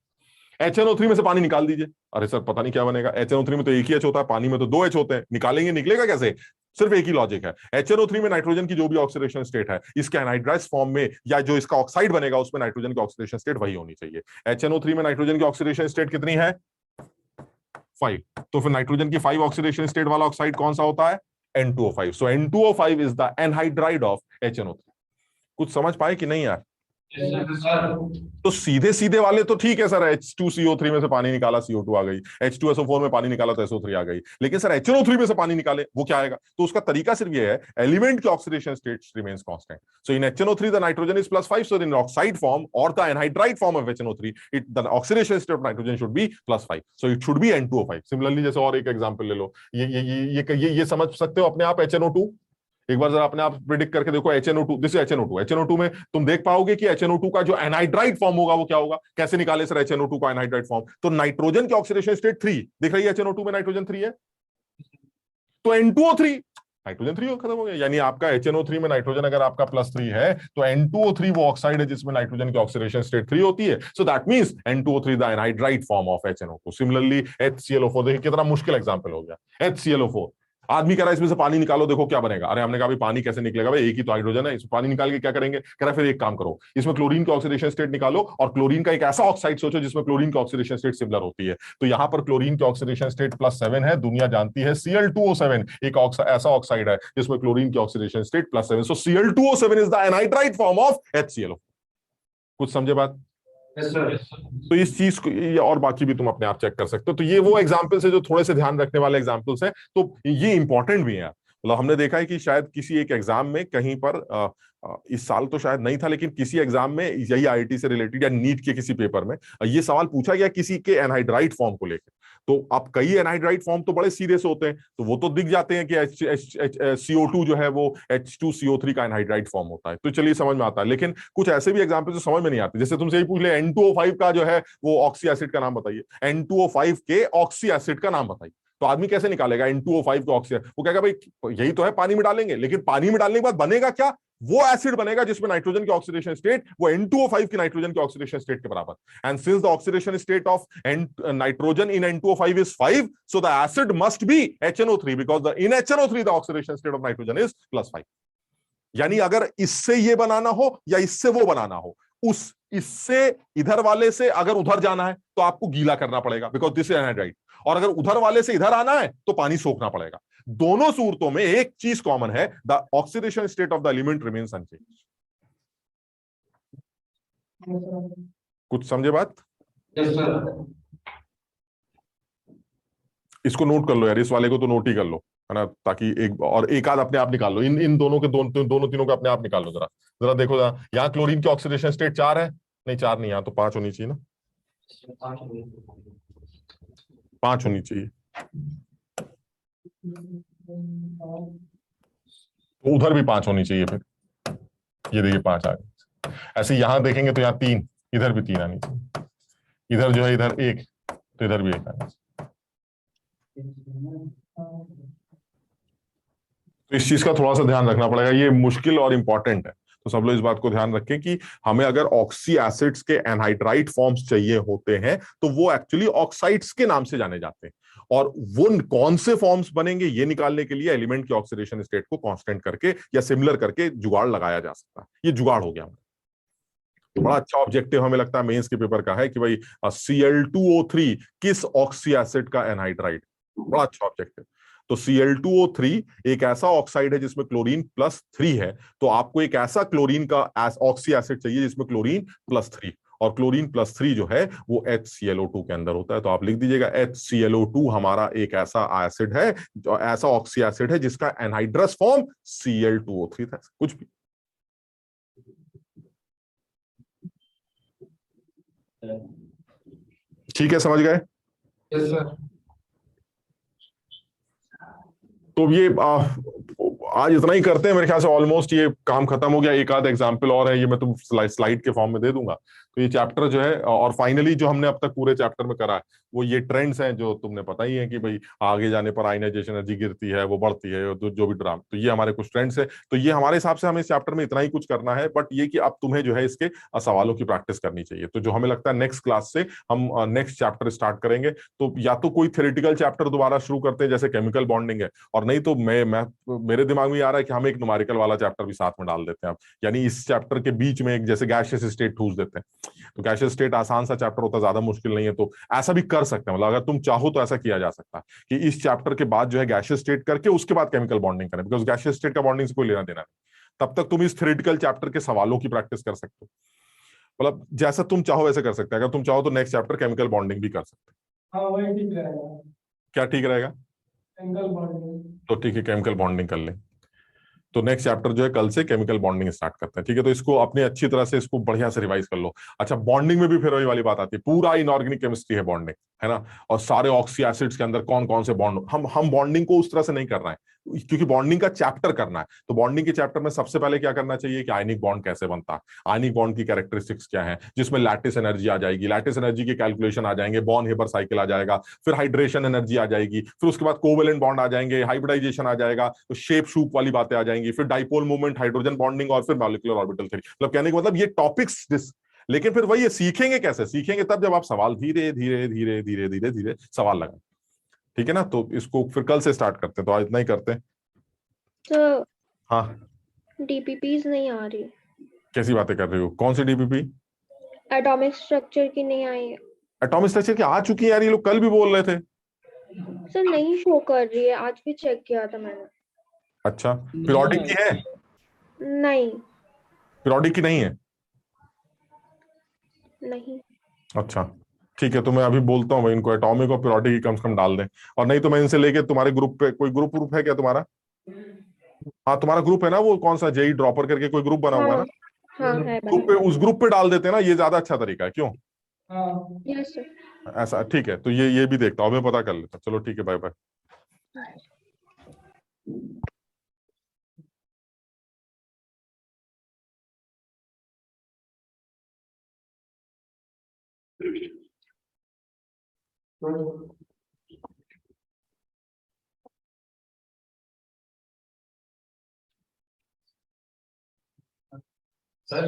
HNO3 में से पानी निकाल दीजिए। अरे सर पता नहीं क्या बनेगा, HNO3 में तो एक ही H होता है, पानी में तो 2 H होते हैं, निकालेंगे, निकलेगा कैसे? सिर्फ एक ही लॉजिक है, HNO3 में नाइट्रोजन की जो भी ऑक्सीडेशन स्टेट है, इसके एनहाइड्राइड फॉर्म में या जो इसका ऑक्साइड बनेगा उसमें नाइट्रोजन की ऑक्सीडेशन स्टेट वही होनी चाहिए। HNO3 में नाइट्रोजन की ऑक्सीडेशन स्टेट कितनी है? 5। तो फिर नाइट्रोजन की 5 ऑक्सीडेशन स्टेट वाला ऑक्साइड कौन सा होता है? N2O5। So N2O5 is the anhydride of HNO3। कुछ समझ पाए कि नहीं यार? तो सीधे सीधे वाले तो ठीक है सर, H2CO3 में से पानी निकाला CO2 आ गई, H2SO4 में पानी निकाला तो SO3 आ गई, लेकिन सर HNO3 में से पानी निकाले वो क्या आएगा? तो उसका तरीका सिर्फ ये है, एलिमेंट की oxidation state remains constant. So in HNO3 the nitrogen is +5, so in oxide form और the anhydride form of HNO3 it the oxidation state of nitrogen should be +5, so it should be N2O5। Similarly जैसे और एक एग्जांपल ले लो, ये समझ सकते हो अपने आप HNO2। एक बार जरा अपने आप प्रिडिक्ट करके देखो, HNO2, दिस इज HNO2 में तुम देख पाओगे कि HNO2 का जो एनहाइड्राइड फॉर्म होगा वो क्या होगा? कैसे निकाले सर HNO2 का एनहाइड्राइड फॉर्म? तो नाइट्रोजन की ऑक्सीडेशन स्टेट 3 दिख रही है, HNO2 में नाइट्रोजन 3 है, तो N2O3 नाइट्रोजन 3 खत्म हो गया। यानी आपका HNO3 में नाइट्रोजन अगर आपका +3 है तो N2O3 वो ऑक्साइड है जिसमें नाइट्रोजन की ऑक्सीडेशन स्टेट 3 होती है। So that means N2O3 the anhydride form of HNO2। Similarly HClO4, देखिए कितना मुश्किल एग्जांपल हो गया। HClO4 आदमी कह रहा है इसमें से पानी निकालो, देखो क्या बनेगा। अरे हमने कहा भाई पानी कैसे निकलेगा भाई, एक ही तो हाइड्रोजन है, इसमें पानी निकाल के क्या करेंगे? कह रहा फिर एक काम करो, इसमें क्लोरीन की ऑक्सीडेशन स्टेट निकालो और क्लोरीन का एक ऐसा ऑक्साइड सोचो जिसमें क्लोरीन की ऑक्सीडेशन स्टेट सिमिलर होती है। तो यहां पर क्लोरीन की ऑक्सीडेशन स्टेट +7 है, दुनिया जानती है Cl2O7 एक ऐसा ऑक्साइड है जिसमें क्लोरीन की oxidation state +7। So Cl2O7 is the anhydride form of HClO। कुछ समझे बात? तो इस चीज को और बाकी भी तुम अपने आप चेक कर सकते हो। तो ये वो एग्जांपल्स है जो थोड़े से ध्यान रखने वाले एग्जांपल्स हैं, तो ये इंपॉर्टेंट भी है। मतलब हमने देखा है कि शायद किसी एक एग्जाम में कहीं पर इस साल तो शायद नहीं था, लेकिन किसी एग्जाम में यही IIT से रिलेटेड या नीट के किसी पेपर में ये सवाल पूछा गया किसी के एनहाइड्राइड फॉर्म को लेकर। तो अब कई एनहाइड्राइड फॉर्म तो बड़े सीरियस होते हैं, तो वो तो दिख जाते हैं कि CO2 जो है वो H2CO3 का एनहाइड्राइड फॉर्म होता है, तो चलिए समझ में आता है। लेकिन कुछ ऐसे भी एग्जांपल जो समझ में नहीं आते, जैसे तुमसे ही पूछ ले N2O5 का जो है वो ऑक्सी एसिड का नाम बताइए, N2O5 के ऑक्सी एसिड का नाम बताइए, तो आदमी कैसे निकालेगा N2O5 का ऑक्सी? वो कहेगा भाई यही तो है, पानी में डालेंगे। लेकिन पानी में डालने के बाद बनेगा क्या? वो एसिड बनेगा जिसमें नाइट्रोजन की ऑक्सीडेशन स्टेट वो N2O5 की नाइट्रोजन की ऑक्सीडेशन स्टेट के बराबर। And since the oxidation state of nitrogen in N2O5 is 5, so the acid must be HNO3 because in HNO3 the oxidation state of nitrogen is +5। यानी अगर इससे ये बनाना हो या इससे वो बनाना हो, इससे इधर वाले से अगर उधर जाना है तो आपको गीला करना पड़ेगा बिकॉज दिस इज एनहाइड्राइड, और अगर उधर वाले से इधर आना है तो पानी सोखना पड़ेगा। दोनों सूरतों में एक चीज कॉमन है, the oxidation state of the element remains unchanged. कुछ समझे बात? इसको नोट कर लो यार, इस वाले को तो नोट ही कर लो, है ना, ताकि एक आध अपने आप निकाल लो। इन दोनों के दोनों तीनों के अपने आप निकाल लो। जरा जरा देखो, जरा यहाँ क्लोरीन की ऑक्सीडेशन स्टेट 4 है, नहीं 4 नहीं, यहाँ तो 5 होनी चाहिए ना, 5 होनी चाहिए, तो उधर भी 5 होनी चाहिए। फिर ये देखिए 5 आ गई। ऐसे यहां देखेंगे तो यहाँ 3, इधर भी 3 आनी चाहिए, इधर जो है इधर 1, तो इधर भी 1 आनी चाहिए। तो इस चीज का थोड़ा सा ध्यान रखना पड़ेगा, ये मुश्किल और इंपॉर्टेंट है। तो सब लोग इस बात को ध्यान रखें कि हमें अगर ऑक्सी एसिड्स के एनहाइड्राइड फॉर्म्स चाहिए होते हैं तो वो एक्चुअली ऑक्साइड्स के नाम से जाने जाते हैं, और वो कौन से फॉर्म्स बनेंगे ये निकालने के लिए एलिमेंट की ऑक्सीडेशन स्टेट को कांस्टेंट करके या सिमिलर करके जुगाड़ लगाया जा सकता है। ये जुगाड़ हो गया। तो बड़ा अच्छा ऑब्जेक्टिव हमें लगता है मेंस के पेपर का है कि भाई Cl2O3 किस ऑक्सी एसिड का एनहाइड्राइड, बड़ा अच्छा ऑब्जेक्टिव। तो Cl2O3 एक ऐसा ऑक्साइड है जिसमें क्लोरीन +3 है, तो आपको एक ऐसा क्लोरीन का ऑक्सी एसिड चाहिए जिसमें क्लोरीन +3, और क्लोरीन +3 जो है वो HClO2 के अंदर होता है। तो आप लिख दीजिएगा HClO2 हमारा एक ऐसा एसिड है, जो ऐसा ऑक्सी एसिड है जिसका एनहाइड्रस फॉर्म Cl2O3 था। कुछ भी ठीक है, समझ गए? Yes sir. तो ये आज इतना ही करते हैं, मेरे ख्याल से ऑलमोस्ट ये काम खत्म हो गया। एक आध एग्जांपल और है, ये मैं तुम स्लाइड के फॉर्म में दे दूंगा। तो ये चैप्टर जो है, और फाइनली जो हमने अब तक पूरे चैप्टर में करा है वो ये ट्रेंड्स हैं जो तुमने पता ही है कि भाई आगे जाने पर आयनाइजेशन एनर्जी गिरती है, वो बढ़ती है, तो जो भी ड्राम, तो ये हमारे कुछ ट्रेंड्स है। तो ये हमारे हिसाब से हमें इस चैप्टर में इतना ही कुछ करना है, बट ये कि अब तुम्हें जो है इसके सवालों की प्रैक्टिस करनी चाहिए। तो जो हमें लगता है नेक्स्ट क्लास से हम नेक्स्ट चैप्टर स्टार्ट करेंगे, तो या तो कोई थ्योरेटिकल चैप्टर दोबारा शुरू करते हैं जैसे केमिकल बॉन्डिंग है, और नहीं तो मैं मेरे दिमाग में आ रहा है कि हम एक न्यूमेरिकल वाला चैप्टर भी साथ में डाल देते हैं। यानी इस चैप्टर के बीच में एक जैसे गैसियस स्टेट ठूस देते हैं। तो गैसियस स्टेट आसान सा चैप्टर होता है, ज्यादा मुश्किल नहीं है, तो ऐसा भी कर सकते हैं। मतलब अगर तुम चाहो तो ऐसा किया जा सकता है कि इस चैप्टर के बाद जो है गैसियस स्टेट करके उसके बाद केमिकल बॉन्डिंग करें, बिकॉज गैसियस स्टेट का बॉन्डिंग से कोई लेना देना नहीं। तब तक तुम इस थ्योरेटिकल चैप्टर के सवालों की प्रैक्टिस कर सकते हो। मतलब जैसा तुम चाहो वैसे कर सकते हैं। अगर तुम चाहो तो नेक्स्ट चैप्टर केमिकल बॉन्डिंग भी कर सकते हैं। हाँ वही ठीक रहेगा। क्या ठीक रहेगा? Angle bonding. तो ठीक है, केमिकल बॉन्डिंग कर लें। तो नेक्स्ट चैप्टर जो है कल से केमिकल बॉन्डिंग स्टार्ट करते हैं। ठीक है, तो इसको अपनी अच्छी तरह से इसको बढ़िया से रिवाइज कर लो। अच्छा, बॉन्डिंग में भी फिर वही वाली बात आती है, पूरा इनऑर्गेनिक केमिस्ट्री है बॉन्डिंग, है ना। और सारे ऑक्सी एसिड्स के अंदर कौन कौन से बॉन्ड, हम बॉन्डिंग को उस तरह से नहीं कर रहे हैं क्योंकि बॉन्डिंग का चैप्टर करना है। तो बॉन्डिंग के चैप्टर में सबसे पहले क्या करना चाहिए कि आयनिक बॉन्ड कैसे बनता है, आयनिक बॉन्ड की कैरेक्टरिस्टिक्स क्या है, जिसमें लैटिस एनर्जी आ जाएगी, लैटिस एनर्जी की कैलकुलेशन आ जाएंगे, बॉर्न हेबर साइकिल आ जाएगा, फिर हाइड्रेशन एनर्जी आ जाएगी, फिर उसके बाद कोवेलेंट बॉन्ड आ जाएंगे, हाइब्रिडाइजेशन आ जाएगा, तो शेप शूप वाली बातें आ जाएंगी, फिर डाइपोल मूवमेंट, हाइड्रोजन बॉन्डिंग, और फिर मॉलिक्यूलर ऑर्बिटल थ्योरी। मतलब कहने का मतलब ये टॉपिक्स, लेकिन फिर वही ये सीखेंगे कैसे, सीखेंगे तब जब आप सवाल धीरे धीरे धीरे धीरे धीरे धीरे सवाल लगाएं। ठीक है ना, तो इसको फिर कल से स्टार्ट करते हैं। तो आज इतना ही करते हैं। तो हाँ, डीपीपीज नहीं आ रही, कैसी बातें कर रही हो? कौन सी डीपीपी? एटॉमिक स्ट्रक्चर की नहीं आई है एटॉमिक स्ट्रक्चर की आ चुकी है यार, ये लोग कल भी बोल रहे थे। सर, नहीं शो कर रही है, आज भी चेक किया था मैंने। अच्छा, पीरियोडिक की है? नहीं पीरियोडिक की नहीं है? नहीं अच्छा ठीक है, तो मैं अभी बोलता हूँ भाई इनको एटॉमिक और पीरियोडिक की कम से कम डाल दें। और नहीं तो मैं इनसे लेके तुम्हारे ग्रुप पे, कोई ग्रुप है क्या तुम्हारा? हाँ तुम्हारा ग्रुप है ना, वो कौन सा जेई ड्रॉपर करके कोई ग्रुप बना हुआ है हाँ ना, हाँ है ग्रुप पे, उस ग्रुप पे डाल देते हैं ना, ये ज्यादा अच्छा तरीका है। क्यों? हाँ यस सर। ऐसा ठीक है, तो ये भी देखता हूँ, मैं पता कर लेता हूँ। चलो ठीक है, बाय बाय। सर